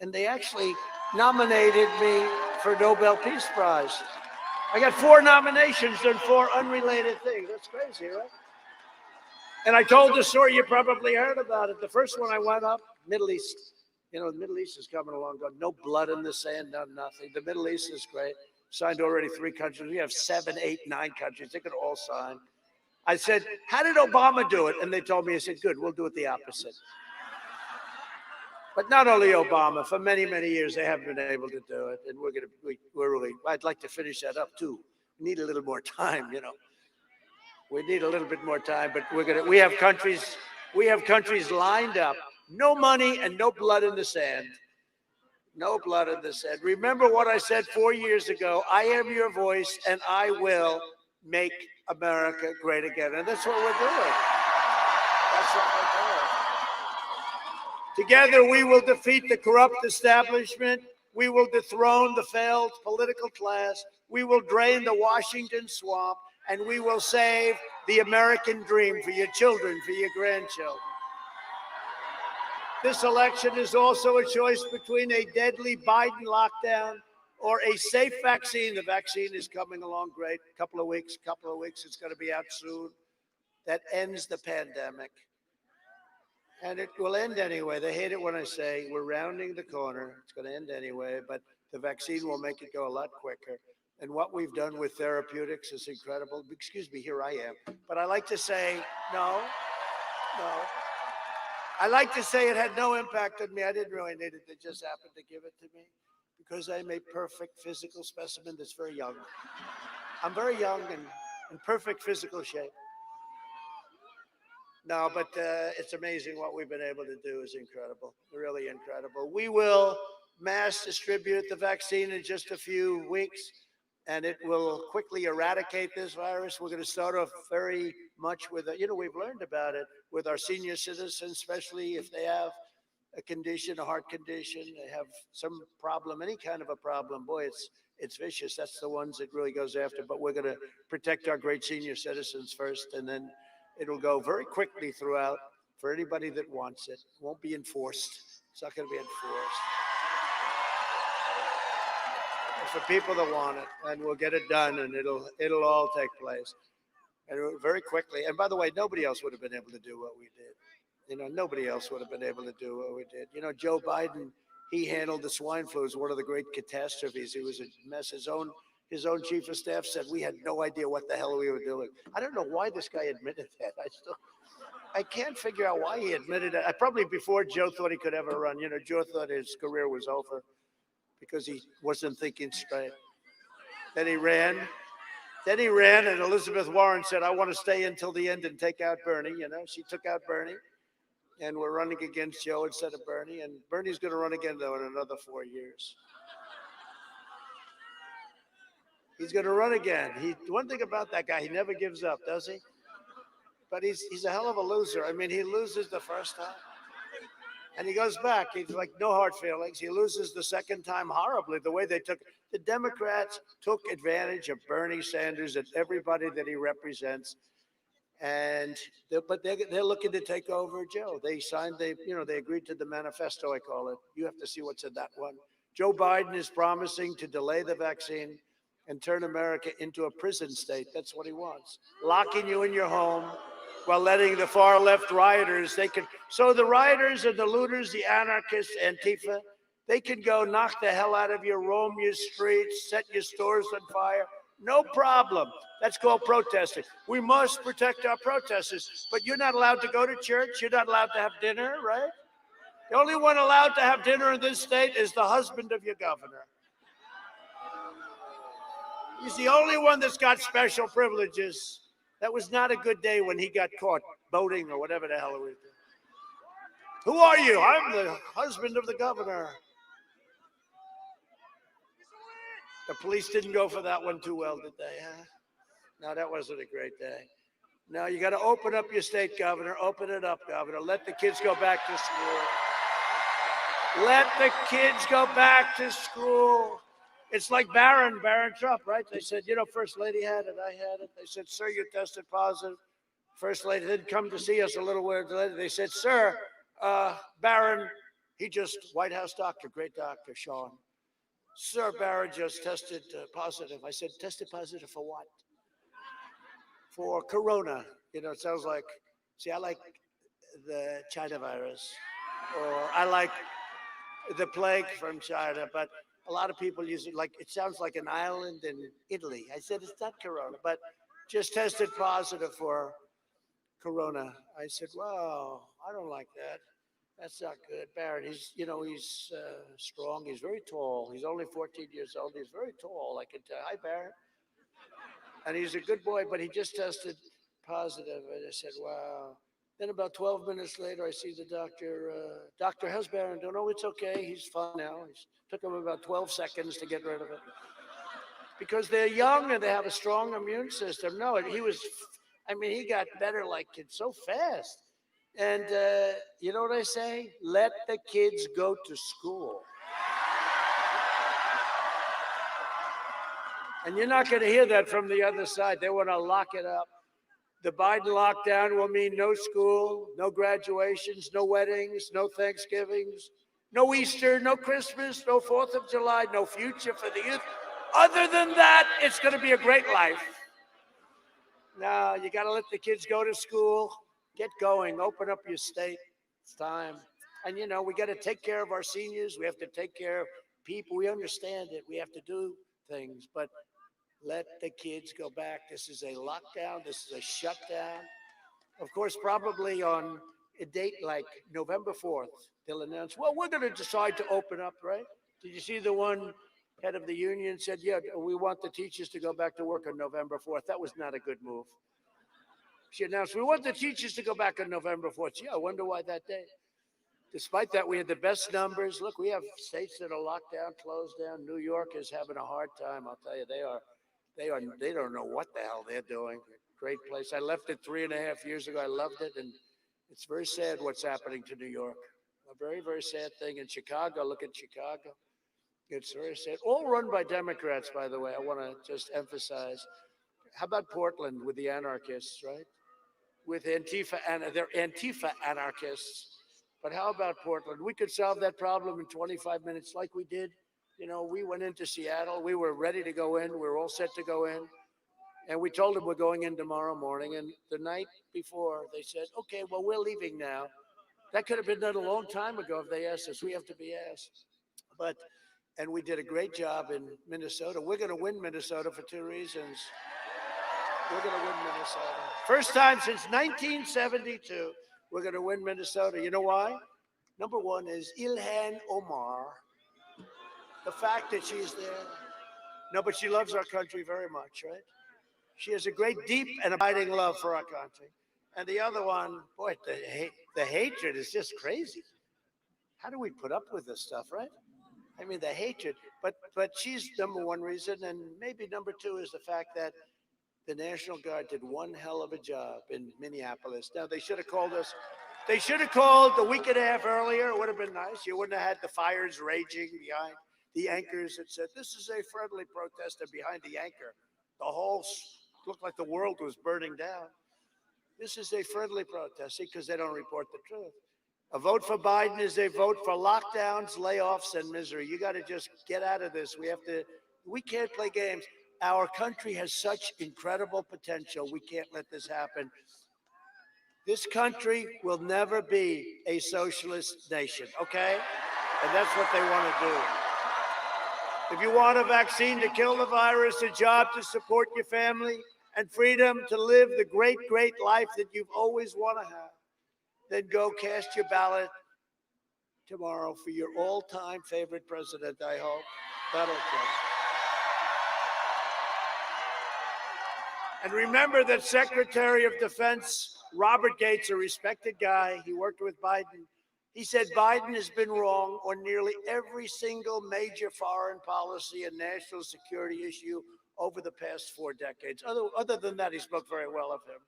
And they actually nominated me for Nobel Peace Prize. I got 4 nominations and 4 unrelated things. That's crazy, right? And I told the story, you probably heard about it. The first one I went up, Middle East. You know, the Middle East is coming along, got no blood in the sand, done nothing. The Middle East is great. Signed already 3 countries. We have 7, 8, 9 countries. They could all sign. I said, how did Obama do it? And they told me, I said, good, we'll do it the opposite. But not only Obama, for many, many years, they haven't been able to do it. And we're really, I'd like to finish that up too. We need a little more time, you know. We need a little bit more time, but we have countries lined up. No money and no blood in the sand. No blood in the sand. Remember what I said 4 years ago. I am your voice and I will make America great again. And that's what we're doing. That's what we're doing. Together, we will defeat the corrupt establishment. We will dethrone the failed political class. We will drain the Washington swamp, and we will save the American dream for your children, for your grandchildren. This election is also a choice between a deadly Biden lockdown or a safe vaccine. The vaccine is coming along great. Couple of weeks, it's going to be out soon. That ends the pandemic. And it will end anyway. They hate it when I say we're rounding the corner. It's going to end anyway, but the vaccine will make it go a lot quicker. And what we've done with therapeutics is incredible. Excuse me, here I am. But I like to say, no. I like to say it had no impact on me. I didn't really need it. They just happened to give it to me because I'm a perfect physical specimen that's very young. I'm very young and in perfect physical shape. No, but it's amazing what we've been able to do is incredible, really incredible. We will mass distribute the vaccine in just a few weeks, and it will quickly eradicate this virus. We're going to start off very much with, we've learned about it with our senior citizens, especially if they have a condition, a heart condition, they have some problem, any kind of a problem. Boy, it's vicious. That's the ones it really goes after. But we're going to protect our great senior citizens first, and then it'll go very quickly throughout for anybody that wants it. It won't be enforced. It's not going to be enforced. It's for people that want it, and we'll get it done, and it'll all take place. And very quickly. And by the way, nobody else would have been able to do what we did. Nobody else would have been able to do what we did. Joe Biden, he handled the swine flu as one of the great catastrophes. It was a mess. His own chief of staff said we had no idea what the hell we were doing. I don't know why this guy admitted that. I can't figure out why he admitted it. Probably before Joe thought he could ever run. Joe thought his career was over because he wasn't thinking straight. Then he ran, and Elizabeth Warren said, I want to stay until the end and take out Bernie. She took out Bernie, and we're running against Joe instead of Bernie. And Bernie's going to run again, though, in another 4 years. He's going to run again. One thing about that guy, he never gives up, does he? But he's a hell of a loser. I mean, he loses the first time, and he goes back. He's like no hard feelings. He loses the second time horribly. The way the Democrats took advantage of Bernie Sanders and everybody that he represents, but they're looking to take over Joe. They agreed to the manifesto, I call it. You have to see what's in that one. Joe Biden is promising to delay the vaccine and turn America into a prison state. That's what he wants. Locking you in your home while letting the far left rioters, so the rioters and the looters, the anarchists, Antifa, they can go knock the hell out of you, roam your streets, set your stores on fire. No problem. That's called protesting. We must protect our protesters, but you're not allowed to go to church. You're not allowed to have dinner, right? The only one allowed to have dinner in this state is the husband of your governor. He's the only one that's got special privileges. That was not a good day when he got caught boating or whatever the hell it was. Who are you? I'm the husband of the governor. The police didn't go for that one too well, did they? Huh? No, that wasn't a great day. No, you got to open up your state, governor. Open it up, governor. Let the kids go back to school. Let the kids go back to school. It's like Barron Trump, right? They said, First Lady had it, I had it. They said, sir, you tested positive. First Lady didn't come to see us a little while later. They said, sir, Barron, White House doctor, great doctor, Sean. Sir, Barron just tested positive. I said, tested positive for what? For corona. It sounds like See, I like the China virus, or I like the plague from China, but a lot of people use it like it sounds like an island in Italy. I said it's not corona, but just tested positive for corona. I said, wow, I don't like that. That's not good. Barrett, he's strong. He's very tall. He's only 14 years old. He's very tall. I can tell. Hi, Barrett. And he's a good boy, but he just tested positive. And I said, wow. Then about 12 minutes later, I see the doctor. Doctor, how's Barrett? No, it's okay. He's fine now. It took him about 12 seconds to get rid of it. Because they're young and they have a strong immune system. No, he got better like it's so fast. And you know what I say? Let the kids go to school. And you're not going to hear that from the other side. They want to lock it up. The Biden lockdown will mean no school, no graduations, no weddings, no Thanksgivings, no Easter, no Christmas, no 4th of July, no future for the youth. Other than that, it's going to be a great life. Now, you got to let the kids go to school. Get going. Open up your state. It's time. And, we got to take care of our seniors. We have to take care of people. We understand it. We have to do things. But let the kids go back. This is a lockdown. This is a shutdown. Of course, probably on a date like November 4th, they'll announce, well, we're going to decide to open up, right? Did you see the one head of the union said, yeah, we want the teachers to go back to work on November 4th. That was not a good move. She announced, we want the teachers to go back on November 4th. Yeah, I wonder why that day. Despite that, we had the best numbers. Look, we have states that are locked down, closed down. New York is having a hard time. I'll tell you, they don't know what the hell they're doing. Great place. I left it 3.5 years ago. I loved it. And it's very sad what's happening to New York. A very, very sad thing. In Chicago, look at Chicago. It's very sad. All run by Democrats, by the way. I want to just emphasize. How about Portland with the anarchists, right? With Antifa, and they're Antifa anarchists. But how about Portland? We could solve that problem in 25 minutes like we did. We went into Seattle. We were ready to go in. We were all set to go in. And we told them we're going in tomorrow morning. And the night before, they said, okay, well, we're leaving now. That could have been done a long time ago if they asked us. We have to be asked. And we did a great job in Minnesota. We're going to win Minnesota for 2 reasons. We're going to win Minnesota. First time since 1972, we're going to win Minnesota. You know why? Number one is Ilhan Omar. The fact that she's there. No, but she loves our country very much, right? She has a great, deep, and abiding love for our country. And the other one, boy, the hatred is just crazy. How do we put up with this stuff, right? I mean, the hatred. But she's number one reason, and maybe number two is the fact that the National Guard did one hell of a job in Minneapolis. Now, they should have called us. They should have called a week and a half earlier. It would have been nice. You wouldn't have had the fires raging behind the anchors that said, this is a friendly protest, and behind the anchor, the whole looked like the world was burning down. This is a friendly protest, because they don't report the truth. A vote for Biden is a vote for lockdowns, layoffs, and misery. You got to just get out of this. We can't play games. Our country has such incredible potential. We can't let this happen. This country will never be a socialist nation, okay? And that's what they want to do. If you want a vaccine to kill the virus, a job to support your family, and freedom to live the great, great life that you've always wanted to have, then go cast your ballot tomorrow for your all-time favorite president, I hope, Donald Trump. And remember that Secretary of Defense Robert Gates, a respected guy, he worked with Biden. He said Biden has been wrong on nearly every single major foreign policy and national security issue over the past 4 decades. Other than that, he spoke very well of him.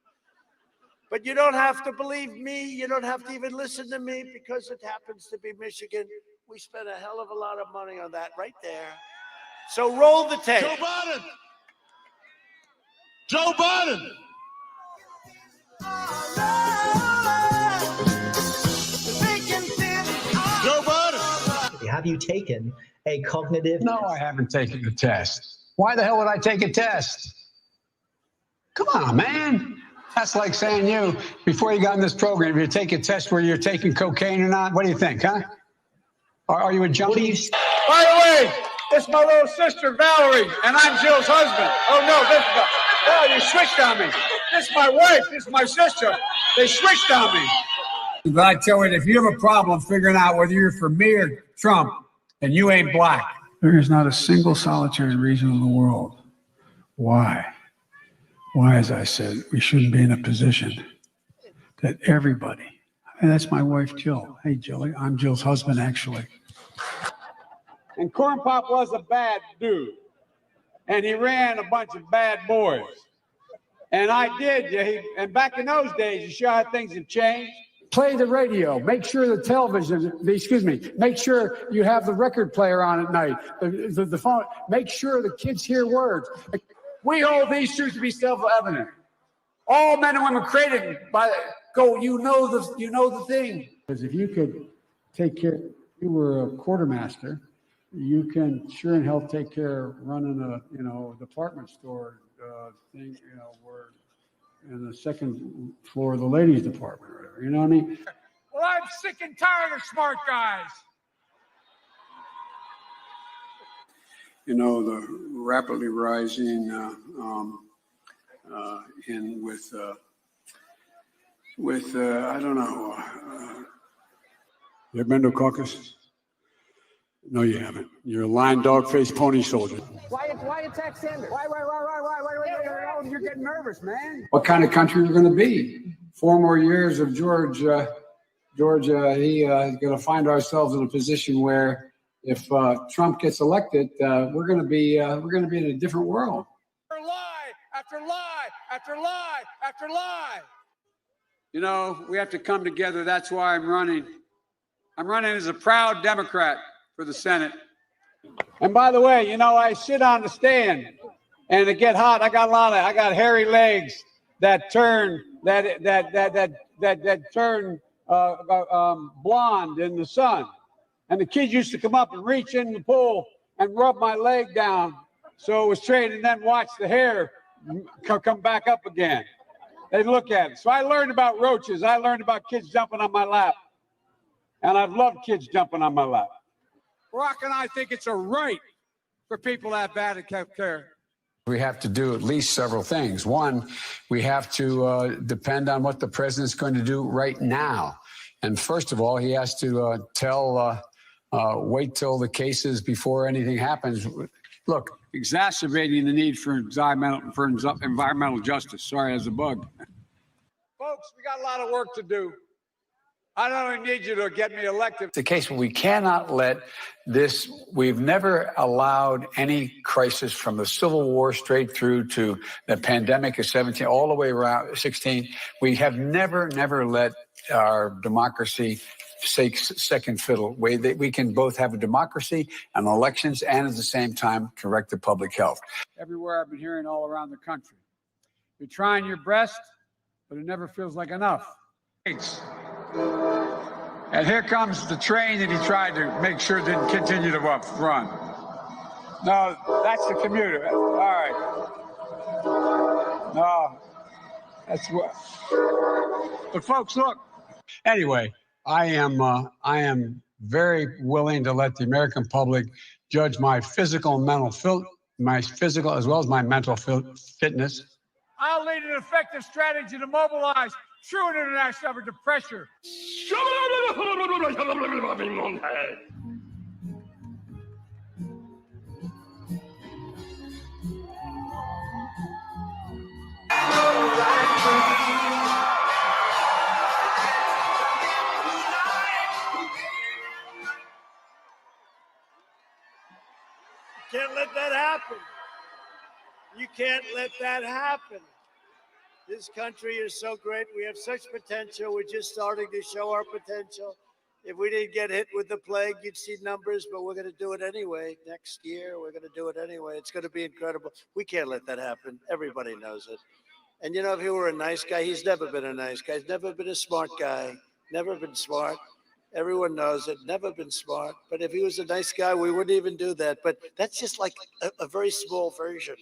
But you don't have to believe me. You don't have to even listen to me, because it happens to be Michigan. We spent a hell of a lot of money on that right there. So roll the tape. Joe Biden. Joe Biden. Joe Biden. Have you taken a cognitive? No, I haven't taken the test. Why the hell would I take a test? Come on, man. That's like saying you, before you got in this program, you take a test where you're taking cocaine or not. What do you think, huh? Are you a junkie? By the way, this is my little sister, Valerie, and I'm Jill's husband. Oh, no, you switched on me. This is my wife. This is my sister. They switched on me. But I tell you, if you have a problem figuring out whether you're for me or Trump, then you ain't black. There is not a single solitary reason in the world why, as I said, we shouldn't be in a position that everybody, and that's my wife, Jill. Hey, Jilly, I'm Jill's husband, actually. And Corn Pop was a bad dude, and he ran a bunch of bad boys. And I did, and back in those days, you sure how things have changed. Play the radio, make sure the television, make sure you have the record player on at night, the phone, make sure the kids hear words. We hold these truths to be self-evident. All men and women created by, you know the thing. Because if you could take care, you were a quartermaster, you can sure and hell take care of running a, department store thing, where in the second floor of the ladies department or whatever, you know what I mean? Well, I'm sick and tired of smart guys. The rapidly rising I don't know. You ever been to a caucus? No, you haven't. You're a lying dog-faced pony soldier. Why attack Sanders? Why? You're getting nervous, man. What kind of country we're going to be? 4 more years of Georgia, he's going to find ourselves in a position where if Trump gets elected, we're going to be in a different world. Lie after lie after lie after lie. We have to come together. That's why I'm running. I'm running as a proud Democrat for the Senate. And by the way, I sit on the stand and it get hot. I got hairy legs that turn blonde in the sun. And the kids used to come up and reach in the pool and rub my leg down so it was straight, and then watch the hair come back up again. They look at it. So I learned about roaches. I learned about kids jumping on my lap. And I've loved kids jumping on my lap. Barack and I think it's a right for people to have bad health care. We have to do at least several things. One, we have to depend on what the president's going to do right now. And first of all, he has to wait till the cases before anything happens. Look, exacerbating the need for environmental justice. Sorry, as a bug. Folks, we got a lot of work to do. I don't even need you to get me elected. It's the case where we cannot let this. We've never allowed any crisis from the Civil War straight through to the pandemic of 17, all the way around 16. We have never let our democracy take second fiddle. We can both have a democracy and elections and at the same time correct the public health. Everywhere I've been hearing all around the country. You're trying your best, but it never feels like enough. And here comes the train that he tried to make sure didn't continue to run. No, that's the commuter. All right. No, that's what. But folks, look. Anyway, I am very willing to let the American public judge my physical and mental as well as my mental fitness. I'll lead an effective strategy to mobilize true international effort to pressure. Can't let that happen. You can't let that happen. This country is so great. We have such potential. We're just starting to show our potential. If we didn't get hit with the plague, you'd see numbers, but we're going to do it anyway. Next year, we're going to do it anyway. It's going to be incredible. We can't let that happen. Everybody knows it. And if he were a nice guy, he's never been a nice guy. He's never been a smart guy. Never been smart. Everyone knows it. Never been smart. But if he was a nice guy, we wouldn't even do that. But that's just like a very small version.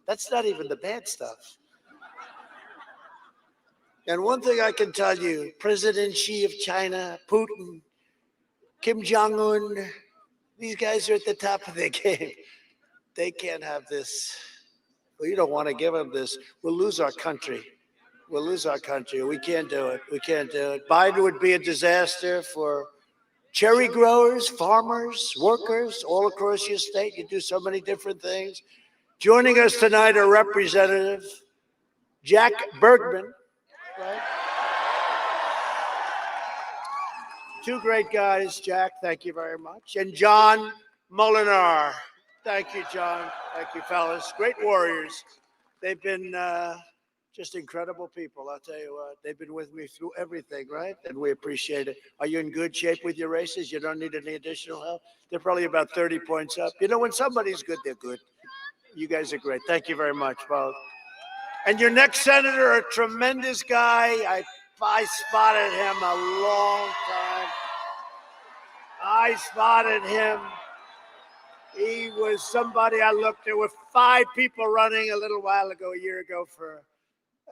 That's not even the bad stuff. And one thing I can tell you, President Xi of China, Putin, Kim Jong-un, these guys are at the top of their game. They can't have this. Well, you don't want to give them this. We'll lose our country. We'll lose our country. We can't do it. We can't do it. Biden would be a disaster for cherry growers, farmers, workers all across your state. You do so many different things. Joining us tonight are Representative Jack Bergman. Right? Two great guys, Jack, thank you very much. And John Molinar. Thank you, John. Thank you, fellas. Great warriors. They've been just incredible people. I'll tell you what, they've been with me through everything, right? And we appreciate it. Are you in good shape with your races? You don't need any additional help? They're probably about 30 points up. You know, when somebody's good, they're good. You guys are great. Thank you very much, both. And your next senator, a tremendous guy. I spotted him a long time. I spotted him. He was somebody I looked. There were 5 people running a little while ago, a year ago, for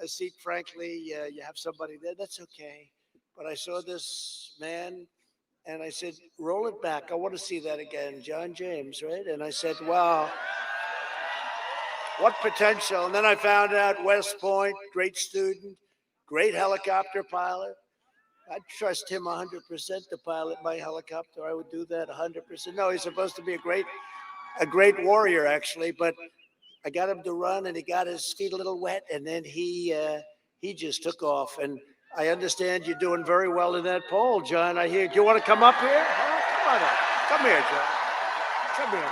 a seat. Frankly, you have somebody there. That's okay. But I saw this man, and I said, roll it back. I want to see that again. John James, right? And I said, wow, what potential. And then I found out West Point, great student, great helicopter pilot. I'd trust him 100% to pilot my helicopter. I would do that 100%. No, he's supposed to be a great warrior, actually, but I got him to run, and he got his feet a little wet, and then he just took off. And I understand you're doing very well in that poll, John. I hear. Do you want to come up here? Come on up. Come here, John. Come here.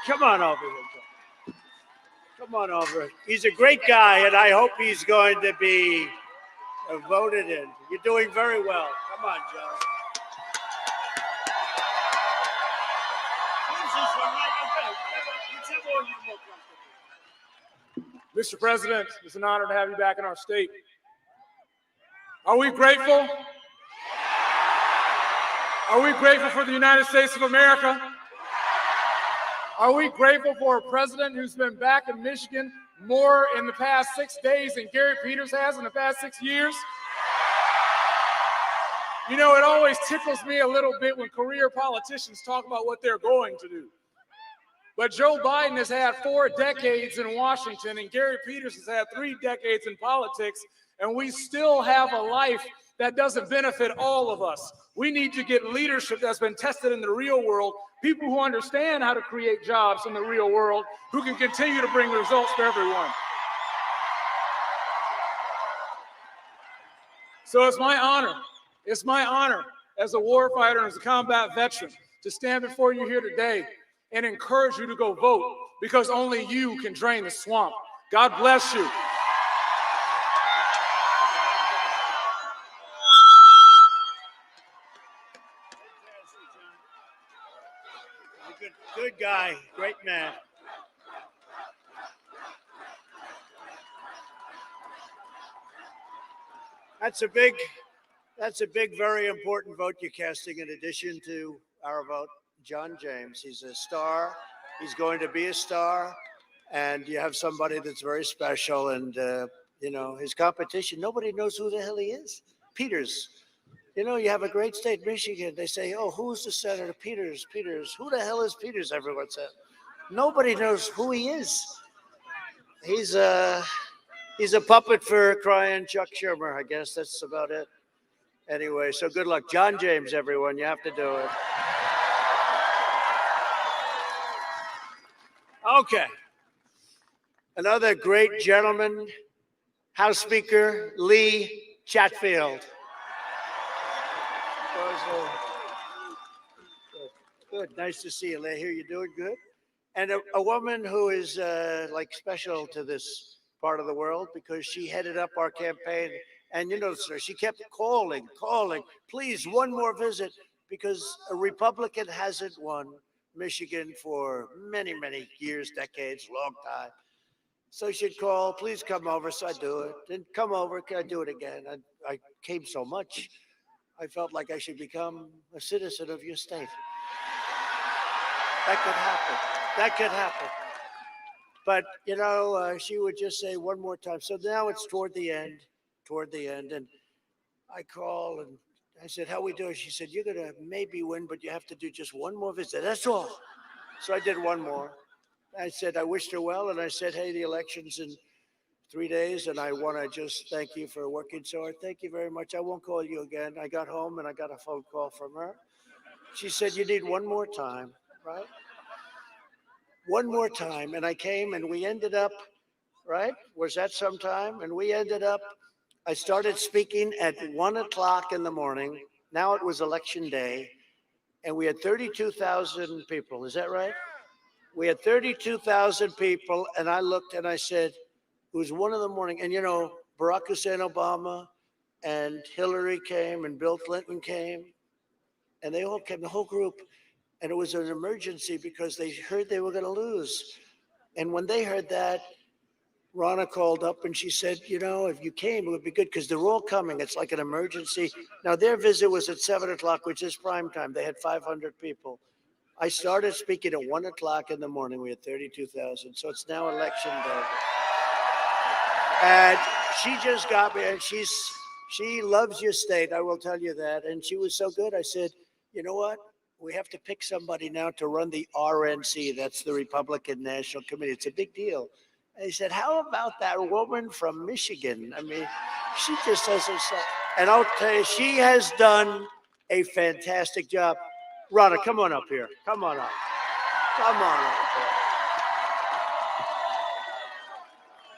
Come on over here, John. Come on over. He's a great guy, and I hope he's going to be voted in. You're doing very well. Come on, John. Mr. President, it's an honor to have you back in our state. Are we grateful? Are we grateful for the United States of America? Are we grateful for a president who's been back in Michigan more in the past 6 days than Gary Peters has in the past 6 years? You know, it always tickles me a little bit when career politicians talk about what they're going to do. But Joe Biden has had 4 decades in Washington, and Gary Peters has had 3 decades in politics, and we still have a life that doesn't benefit all of us. We need to get leadership that's been tested in the real world, people who understand how to create jobs in the real world, who can continue to bring results for everyone. So it's my honor as a warfighter and as a combat veteran to stand before you here today and encourage you to go vote, because only you can drain the swamp. God bless you. Good guy, great man. That's a big, very important vote you're casting in addition to our vote. John James, he's a star. He's going to be a star. And you have somebody that's very special. And, you know, his competition, nobody knows who the hell he is. Peters. You know, you have a great state, Michigan. They say, oh, who's the senator? Peters. Who the hell is Peters? Everyone says. Nobody knows who he is. He's a puppet for crying Chuck Schumer. I guess that's about it. Anyway, so good luck. John James, everyone. You have to do it. Okay. Another great gentleman, House Speaker Lee Chatfield. Good. Nice to see you, Lee. Here, you're doing good. And a woman who is like special to this part of the world because she headed up our campaign. And you know, sir, she kept calling, please, one more visit, because a Republican hasn't won Michigan for many, many years, decades, long time. So she'd call, please come over. So I do it. Then come over, can I do it again? I came so much, I felt like I should become a citizen of your state. That could happen. But, you know, she would just say one more time. So now it's toward the end. toward the end, and I call and I said, "How we doing?" She said, "You're gonna maybe win, but you have to do just one more visit. That's all." So I did one more. I said I wished her well, and I said, "Hey, the election's in 3 days, and I want to just thank you for working so hard. Thank you very much. I won't call you again." I got home and I got a phone call from her. She said, "You need one more time, right? One more time." And I came, and we ended up, right? Was that sometime? And we ended up, I started speaking at 1 o'clock in the morning. Now it was election day, and we had 32,000 people. Is that right? We had 32,000 people, and I looked and I said, it was 1 a.m. And Barack Hussein Obama and Hillary came and Bill Clinton came, and they all came, the whole group. And it was an emergency because they heard they were going to lose. And when they heard that, Ronna called up and she said, if you came, it would be good because they're all coming. It's like an emergency. Now, their visit was at 7 o'clock, which is prime time. They had 500 people. I started speaking at 1 o'clock in the morning. We had 32,000. So it's now election day. And she just got me, and she loves your state. I will tell you that. And she was so good. I said, you know what? We have to pick somebody now to run the RNC. That's the Republican National Committee. It's a big deal. And he said, how about that woman from Michigan? I mean, she just doesn't stop. And I'll tell you, she has done a fantastic job. Ronna, come on up here. Come on up. Come on up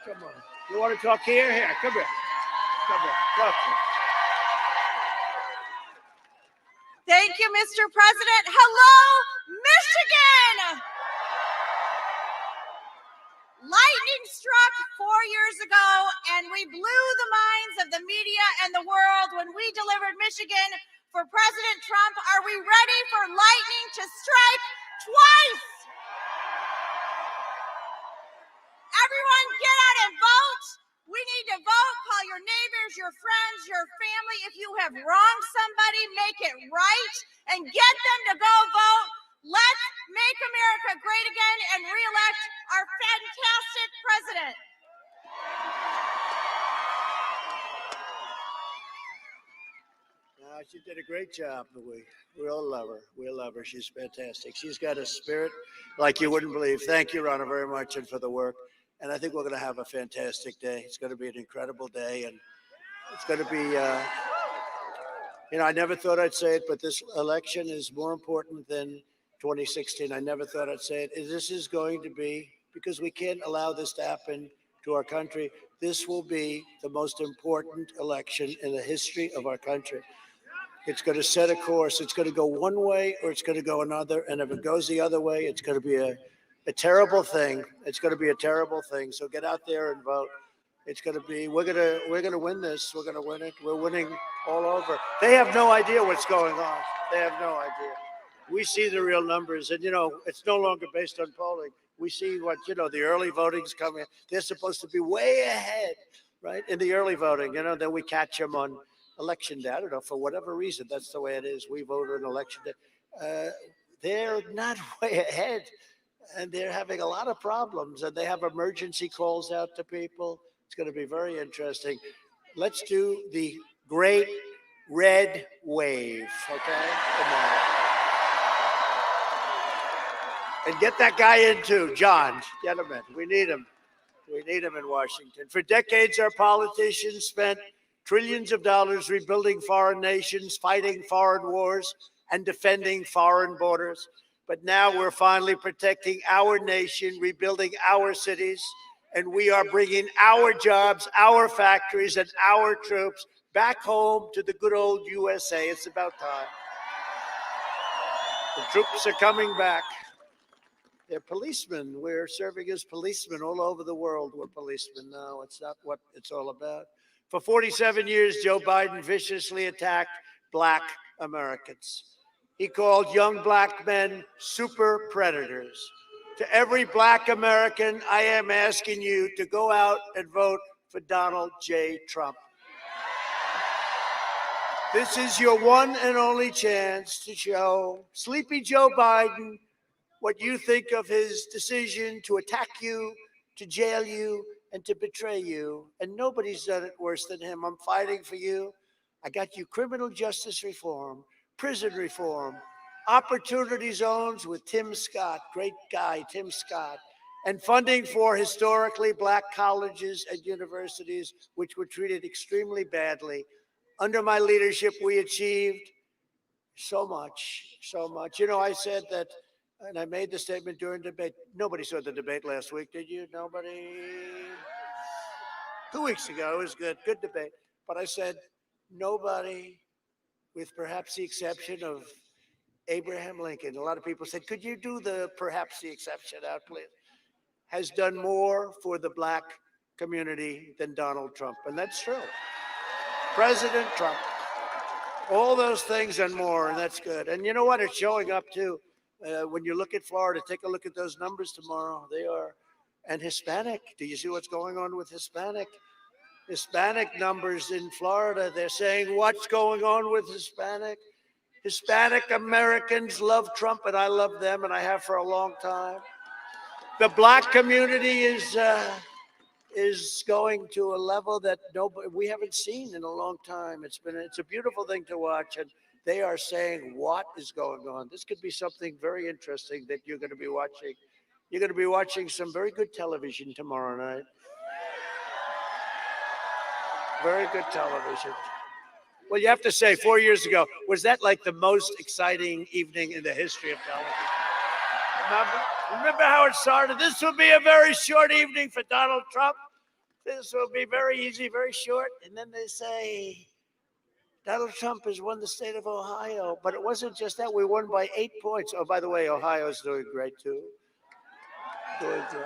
here. Come on. You want to talk here? Here, come here. Come on. Talk to me. Thank you, Mr. President. Hello, Michigan! Lightning struck 4 years ago, and we blew the minds of the media and the world when we delivered Michigan for President Trump. Are we ready for lightning to strike twice? Everyone get out and vote. We need to vote. Call your neighbors, your friends, your family. If you have wronged somebody, make it right and get them to go vote. Let's make America great again and re-elect our fantastic president. She did a great job. We all love her. We love her. She's fantastic. She's got a spirit like you wouldn't believe. Thank you, Ronna, very much, and for the work. And I think we're going to have a fantastic day. It's going to be an incredible day, and it's going to be. I never thought I'd say it, but this election is more important than 2016. I never thought I'd say it. This is going to be, because we can't allow this to happen to our country. This will be the most important election in the history of our country. It's going to set a course. It's going to go one way or it's going to go another. And if it goes the other way, it's going to be a terrible thing. It's going to be a terrible thing. So get out there and vote. It's going to be, we're going to win this. We're going to win it. We're winning all over. They have no idea what's going on. They have no idea. We see the real numbers, and it's no longer based on polling. We see what, the early voting's coming. They're supposed to be way ahead, right? In the early voting, then we catch them on election day. I don't know, for whatever reason, that's the way it is. We vote on election day. They're not way ahead, and they're having a lot of problems, and they have emergency calls out to people. It's going to be very interesting. Let's do the great red wave, okay? Come on. And get that guy in too, John. Gentlemen, we need him. We need him in Washington. For decades, our politicians spent trillions of dollars rebuilding foreign nations, fighting foreign wars, and defending foreign borders. But now we're finally protecting our nation, rebuilding our cities, and we are bringing our jobs, our factories, and our troops back home to the good old USA. It's about time. The troops are coming back. They're policemen. We're serving as policemen all over the world. We're policemen now. It's not what it's all about. For 47 years, Joe Biden viciously attacked Black Americans. He called young Black men super predators. To every Black American, I am asking you to go out and vote for Donald J. Trump. This is your one and only chance to show Sleepy Joe Biden what you think of his decision to attack you, to jail you, and to betray you. And nobody's done it worse than him. I'm fighting for you. I got you criminal justice reform, prison reform, opportunity zones with Tim Scott, great guy, Tim Scott, and funding for historically black colleges and universities, which were treated extremely badly. Under my leadership, we achieved so much, so much. You know, I said that, and I made the statement during debate. Nobody saw the debate last week, did you? Nobody? 2 weeks ago, it was good debate. But I said, nobody, with perhaps the exception of Abraham Lincoln, a lot of people said, could you do the perhaps the exception out, please? Has done more for the black community than Donald Trump. And that's true. President Trump. All those things and more, and that's good. And you know what? It's showing up too. When you look at Florida, take a look at those numbers tomorrow. They are, and Hispanic. Do you see what's going on with Hispanic? Hispanic numbers in Florida. They're saying, what's going on with Hispanic? Hispanic Americans love Trump, and I love them, and I have for a long time. The black community is going to a level that we haven't seen in a long time. It's a beautiful thing to watch, and they are saying, what is going on? This could be something very interesting that you're going to be watching. You're going to be watching some very good television tomorrow night. Very good television. Well, you have to say, 4 years ago, was that like the most exciting evening in the history of television? Remember how it started? This will be a very short evening for Donald Trump. This will be very easy, very short. And then they say, Donald Trump has won the state of Ohio. But it wasn't just that. We won by 8 points. Oh, by the way, Ohio's doing great, too. Doing great.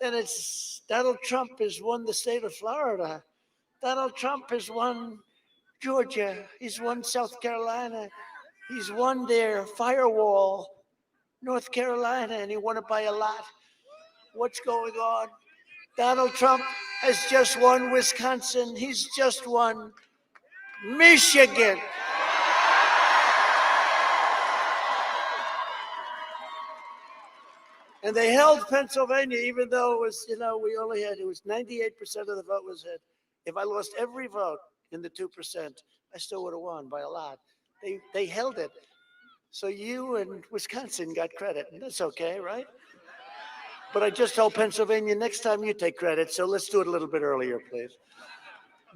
And it's Donald Trump has won the state of Florida. Donald Trump has won Georgia. He's won South Carolina. He's won their firewall, North Carolina, and he won it by a lot. What's going on? Donald Trump has just won Wisconsin. He's just won Michigan. And they held Pennsylvania, even though it was, we only had, it was 98% of the vote was hit. If I lost every vote in the 2%, I still would have won by a lot. They held it. So you and Wisconsin got credit, and that's okay, right? But I just told Pennsylvania, next time you take credit, so let's do it a little bit earlier, please.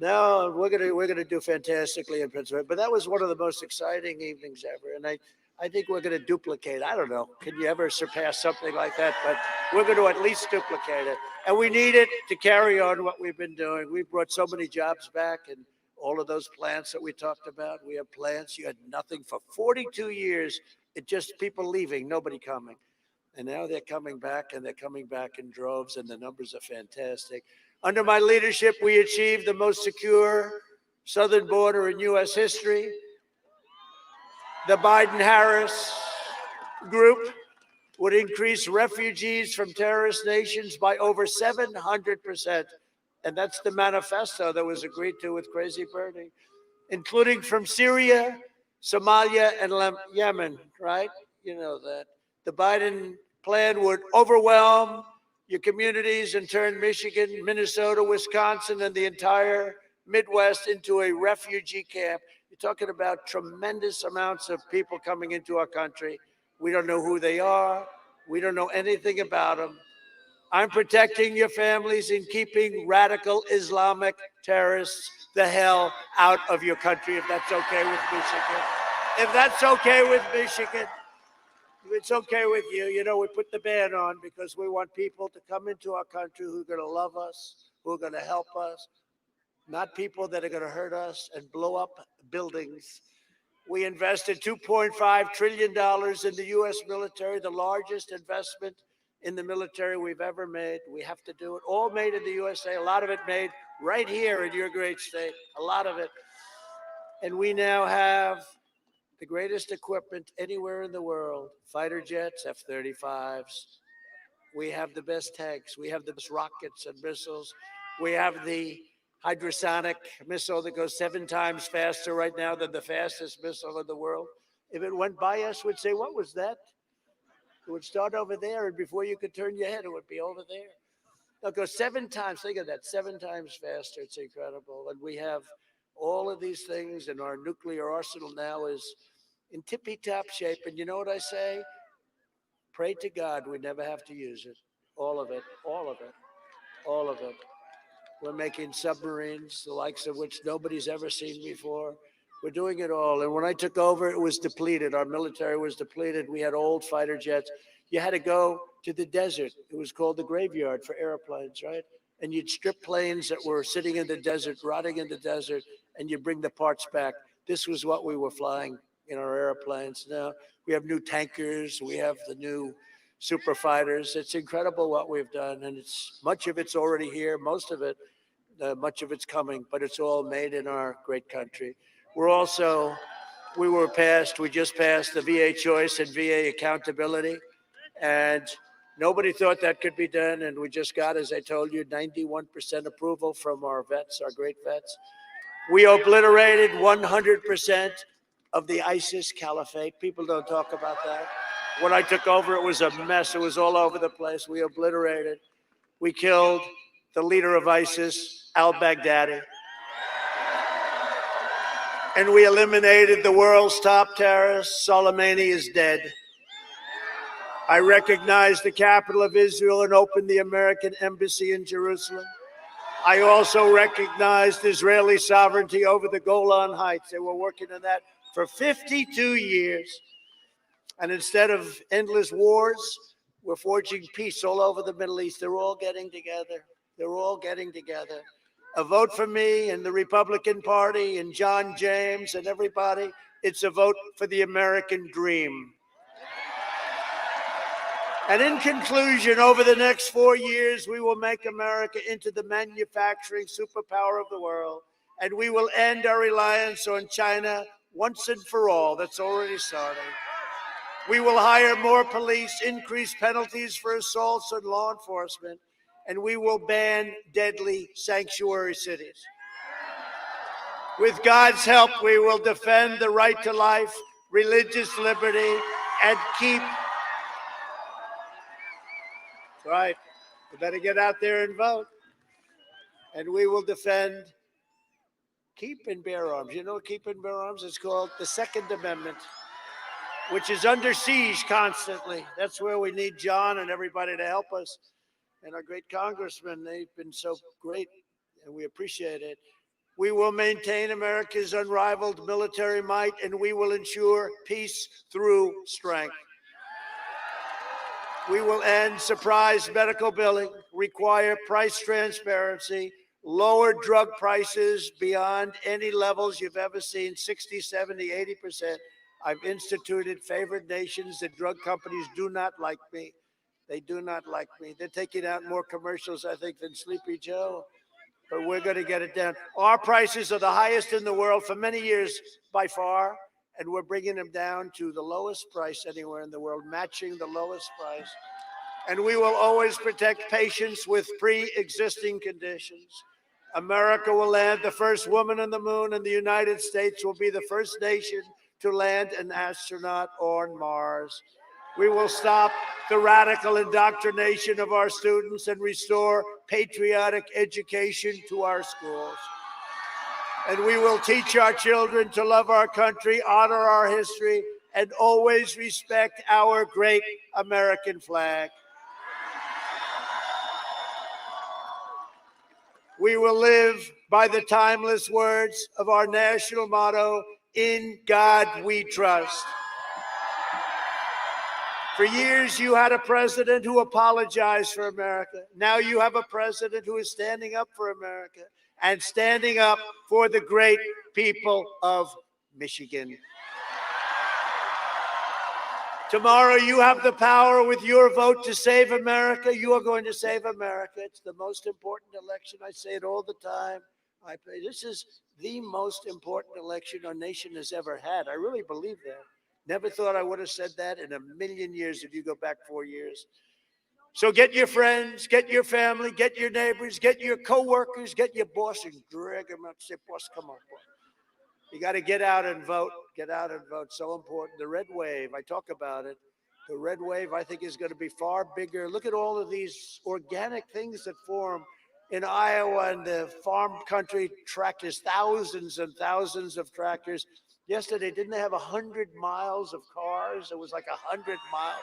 No, we're gonna do fantastically in Pennsylvania. But that was one of the most exciting evenings ever, and I think we're gonna duplicate. I don't know, can you ever surpass something like that? But we're gonna at least duplicate it, and we need it to carry on what we've been doing. We've brought so many jobs back, and all of those plants that we talked about. We have plants. You had nothing for 42 years. It just people leaving, nobody coming. And now they're coming back, and they're coming back in droves, and the numbers are fantastic. Under my leadership, we achieved the most secure southern border in U.S. history. The Biden-Harris group would increase refugees from terrorist nations by over 700%. And that's the manifesto that was agreed to with Crazy Bernie, including from Syria, Somalia, and Yemen, right? You know that. The Biden plan would overwhelm your communities and turn Michigan, Minnesota, Wisconsin, and the entire Midwest into a refugee camp. You're talking about tremendous amounts of people coming into our country. We don't know who they are. We don't know anything about them. I'm protecting your families and keeping radical Islamic terrorists the hell out of your country, if that's okay with Michigan. If that's okay with Michigan, if it's okay with you, we put the ban on because we want people to come into our country who are going to love us, who are going to help us, not people that are going to hurt us and blow up buildings. We invested $2.5 trillion in the U.S. military, the largest investment in the military we've ever made. We have to do it. All made in the USA, a lot of it made right here in your great state, a lot of it. And we now have the greatest equipment anywhere in the world, fighter jets, F-35s. We have the best tanks. We have the best rockets and missiles. We have the hypersonic missile that goes 7 times faster right now than the fastest missile in the world. If it went by us, we'd say, what was that? It would start over there, and before you could turn your head, it would be over there. They'll go 7 times. Think of that, 7 times faster. It's incredible. And we have all of these things, and our nuclear arsenal now is in tippy-top shape. And you know what I say? Pray to God we never have to use it. All of it, all of it, all of it. We're making submarines, the likes of which nobody's ever seen before. We're doing it all. And when I took over, it was depleted. Our military was depleted. We had old fighter jets. You had to go to the desert. It was called the graveyard for airplanes, right? And you'd strip planes that were sitting in the desert, rotting in the desert, and you bring the parts back. This was what we were flying in our airplanes. Now we have new tankers. We have the new super fighters. It's incredible what we've done, and it's much of it's already here. Most of it, much of it's coming, but it's all made in our great country. We just passed the VA choice and VA accountability, and nobody thought that could be done. And we just got, as I told you, 91% approval from our vets, our great vets. We obliterated 100% of the ISIS caliphate. People don't talk about that. When I took over, it was a mess. It was all over the place. We obliterated. We killed the leader of ISIS, al-Baghdadi. And we eliminated the world's top terrorist. Soleimani is dead. I recognized the capital of Israel and opened the American embassy in Jerusalem. I also recognized Israeli sovereignty over the Golan Heights. They were working on that for 52 years. And instead of endless wars, we're forging peace all over the Middle East. They're all getting together. They're all getting together. A vote for me and the Republican Party and John James and everybody, it's a vote for the American dream. And in conclusion, over the next 4 years, we will make America into the manufacturing superpower of the world, and we will end our reliance on China once and for all. That's already starting. We will hire more police, increase penalties for assaults on law enforcement, and we will ban deadly sanctuary cities. With God's help, we will defend the right to life, religious liberty, and keep. Right. You better get out there and vote. And we will defend keep and bear arms. You know, keep and bear arms is called the Second Amendment, which is under siege constantly. That's where we need John and everybody to help us. And our great congressmen, they've been so great, and we appreciate it. We will maintain America's unrivaled military might, and we will ensure peace through strength. We will end surprise medical billing, require price transparency, lower drug prices beyond any levels you've ever seen, 60, 70, 80%. I've instituted favored nations. The drug companies do not like me. They do not like me. They're taking out more commercials, I think, than Sleepy Joe. But we're going to get it down. Our prices are the highest in the world for many years by far, and we're bringing them down to the lowest price anywhere in the world, matching the lowest price. And we will always protect patients with pre-existing conditions. America will land the first woman on the moon, and the United States will be the first nation to land an astronaut on Mars. We will stop the radical indoctrination of our students and restore patriotic education to our schools. And we will teach our children to love our country, honor our history, and always respect our great American flag. We will live by the timeless words of our national motto, "In God we trust." For years, you had a president who apologized for America. Now you have a president who is standing up for America and standing up for the great people of Michigan. Tomorrow, you have the power with your vote to save America. You are going to save America. It's the most important election. I say it all the time. This is the most important election our nation has ever had. I really believe that. Never thought I would have said that in a million years if you go back 4 years. So get your friends, get your family, get your neighbors, get your coworkers, get your boss, and drag them out and say, "Boss, come on, boss." You got to get out and vote. Get out and vote. So important. The red wave, I talk about it. The red wave, I think, is going to be far bigger. Look at all of these organic things that form in Iowa and the farm country. Tractors, thousands and thousands of tractors. Yesterday, didn't they have 100 miles of cars? It was like 100 miles.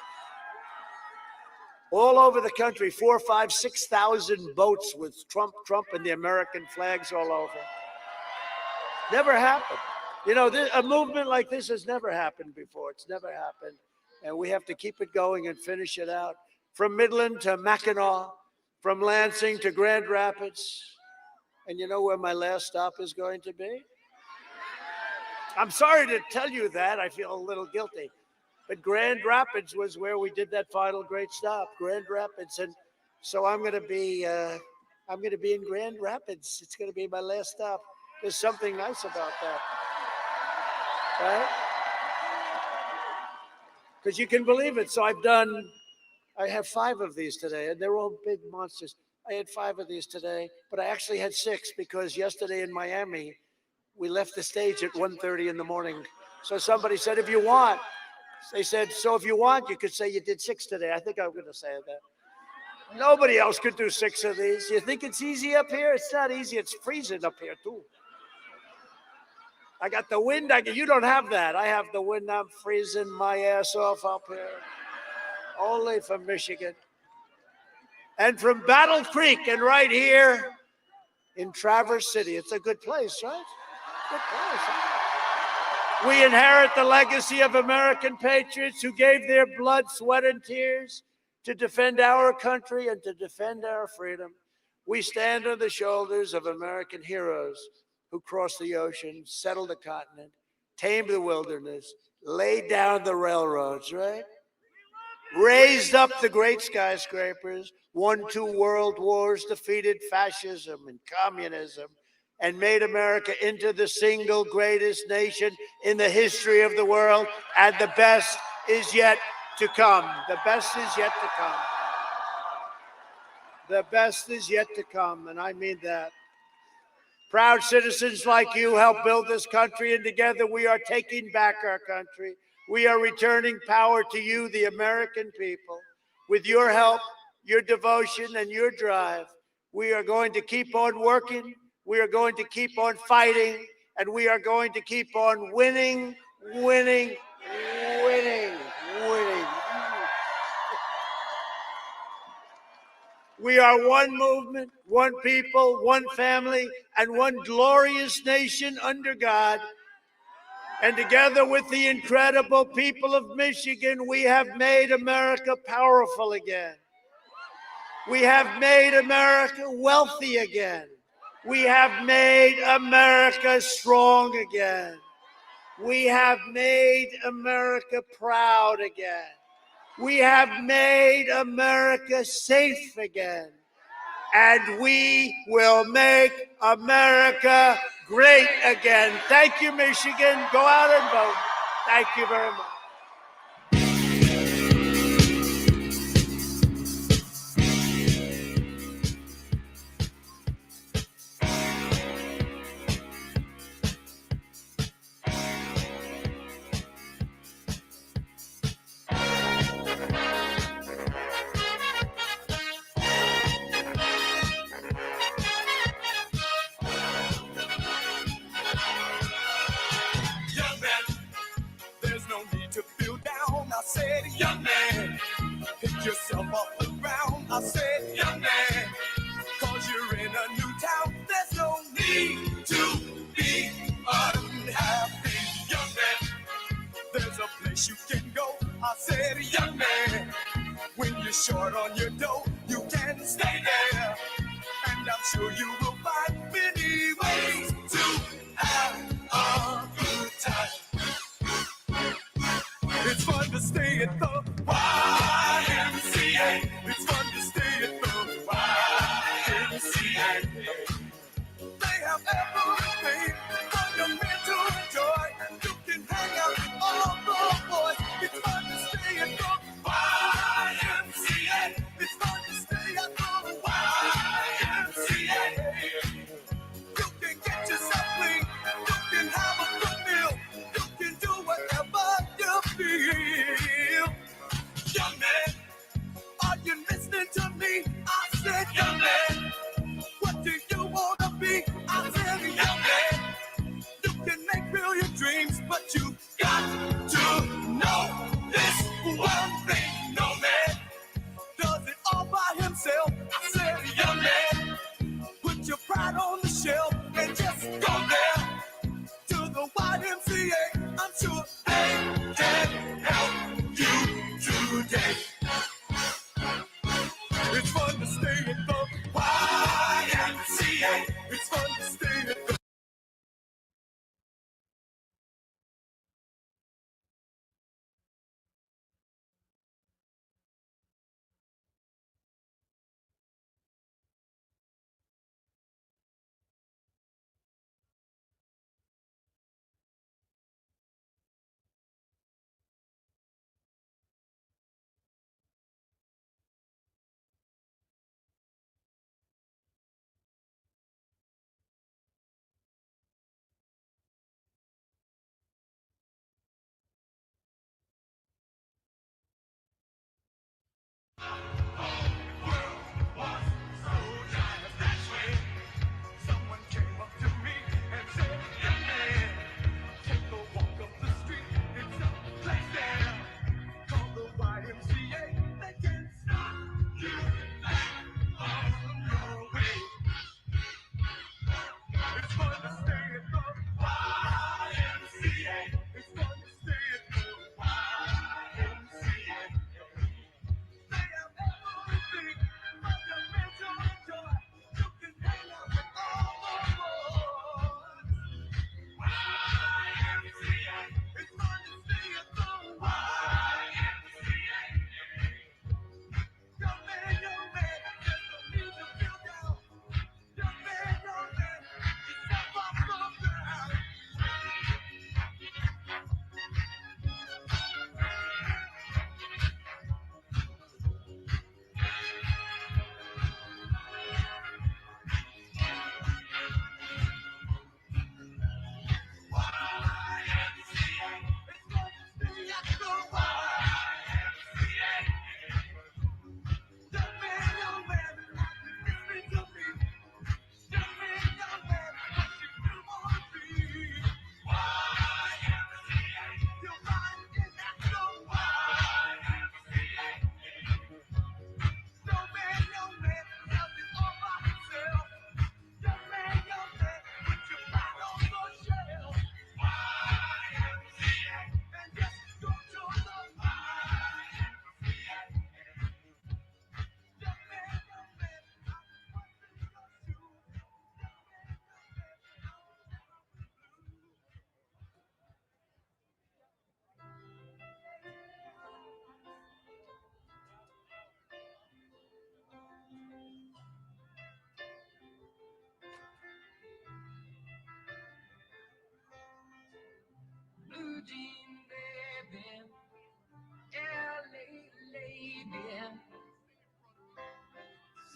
All over the country, 4, 5, 6,000 boats with Trump, and the American flags all over. Never happened. You know, a movement like this has never happened before. It's never happened. And we have to keep it going and finish it out. From Midland to Mackinac, from Lansing to Grand Rapids. And you know where my last stop is going to be? I'm sorry to tell you that. I feel a little guilty. But Grand Rapids was where we did that final great stop, Grand Rapids. And so I'm going to be in Grand Rapids. It's going to be my last stop. There's something nice about that. Right? Because you can believe it. So I have 5 of these today, and they're all big monsters. I had 5 of these today, but I actually had 6 because yesterday in Miami, we left the stage at 1:30 in the morning. So somebody said, if you want, they said, so if you want, you could say you did 6 today. I think I'm going to say that. Nobody else could do 6 of these. You think it's easy up here? It's not easy. It's freezing up here, too. I got the wind. You don't have that. I have the wind. I'm freezing my ass off up here. Only from Michigan. And from Battle Creek and right here in Traverse City. It's a good place, right? Good place, huh? We inherit the legacy of American patriots who gave their blood, sweat, and tears to defend our country and to defend our freedom. We stand on the shoulders of American heroes who crossed the ocean, settled the continent, tamed the wilderness, laid down the railroads, right? Raised up the great skyscrapers, won 2 world wars, defeated fascism and communism, and made America into the single greatest nation in the history of the world. And the best is yet to come. The best is yet to come. The best is yet to come, and I mean that. Proud citizens like you help build this country, and together we are taking back our country. We are returning power to you, the American people. With your help, your devotion, and your drive, we are going to keep on working, we are going to keep on fighting, and we are going to keep on winning, winning, winning, winning. We are one movement, one people, one family, and one glorious nation under God. And together with the incredible people of Michigan, we have made America powerful again. We have made America wealthy again. We have made America strong again. We have made America proud again. We have made America safe again. And we will make America great again. Thank you, Michigan. Go out and vote. Thank you very much. Young man, pick yourself off the ground. I said, young man, cause you're in a new town. There's no need to be unhappy. Young man, there's a place you can go. I said, young man, when you're short on your dough, you can stay there. And I'm sure you will find many ways to have a good time. It's fun to stay at the YMCA. It's fun to stay at the YMCA. They have everything for young men to enjoy. You can hang out with all the boys. It's fun to stay at the YMCA. It's fun to stay at the YMCA. You can get yourself clean. You can have a good meal. You can do whatever you feel.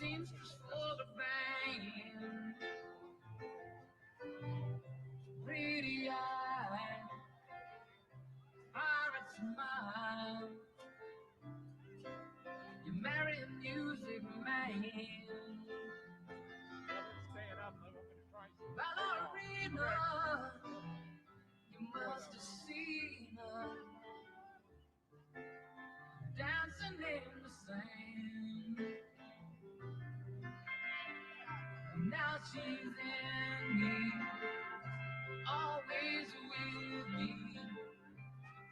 seamstress for the band. Pretty eyed, pirate smile. You marry a music man. Ballerina, you must have seen her dancing in the sand. Now she's in me, always with me,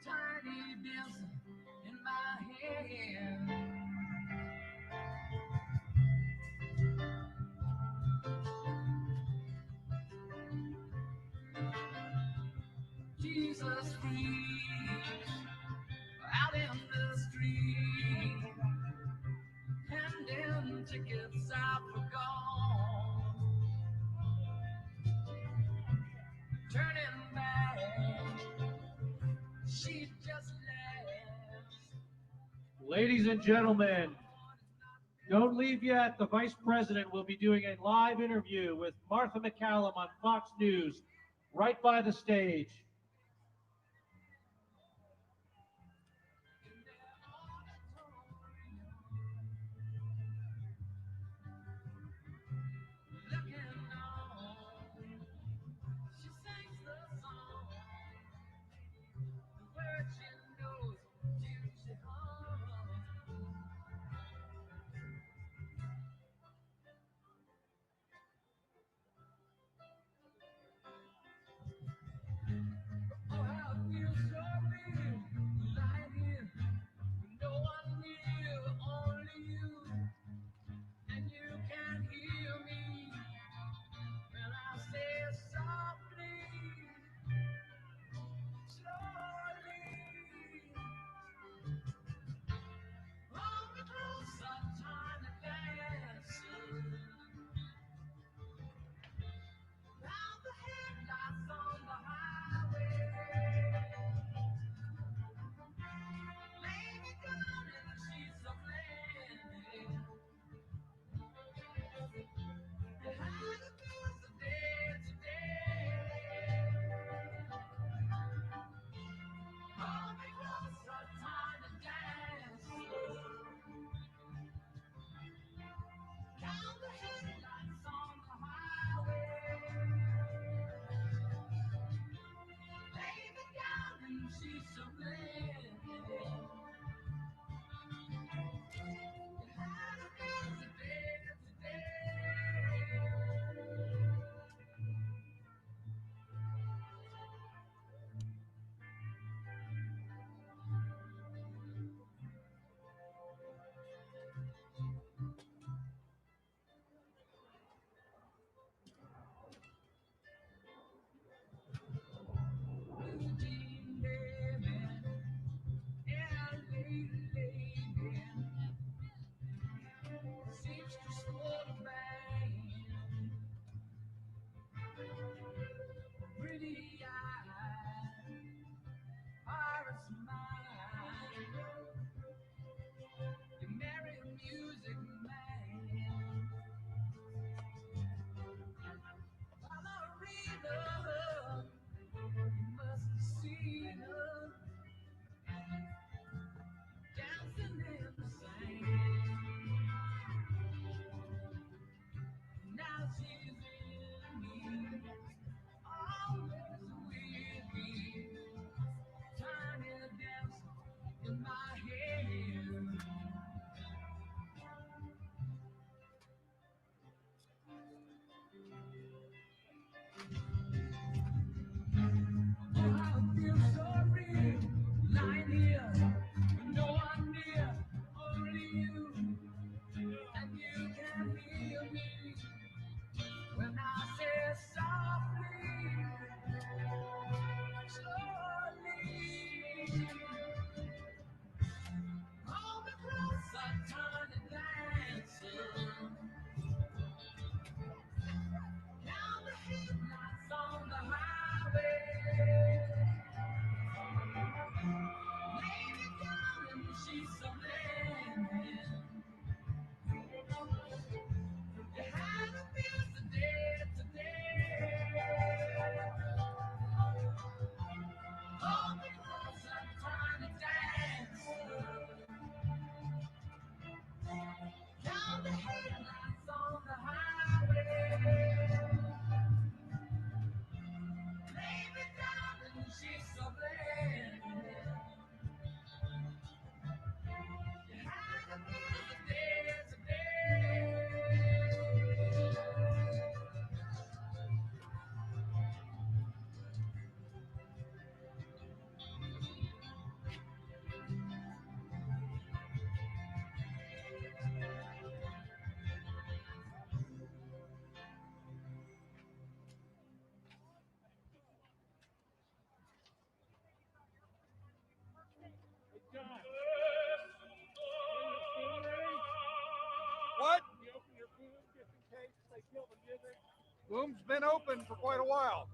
tiny dancer in my hand. Jesus freaks out in the street, handing tickets out for gone, turning back, she just laughs. Ladies and gentlemen, don't leave yet. The Vice President will be doing a live interview with Martha McCallum on Fox News right by the stage. Looking on, she sings the song, the words she knows, she hums. Oh, how it feels so real, lying here with no one near, only you, and you can't hear me when I say softly, slowly, hold me closer, tiny dancer, round the headlights on the highway, lay me down in the sheets of land. How you feel today, today? Hold me closer, tiny dancer. Count the headlights on the highway. Lay me down in the sheets of land. How you feel today, today? Blue jean baby, Bloom's been open for quite a while.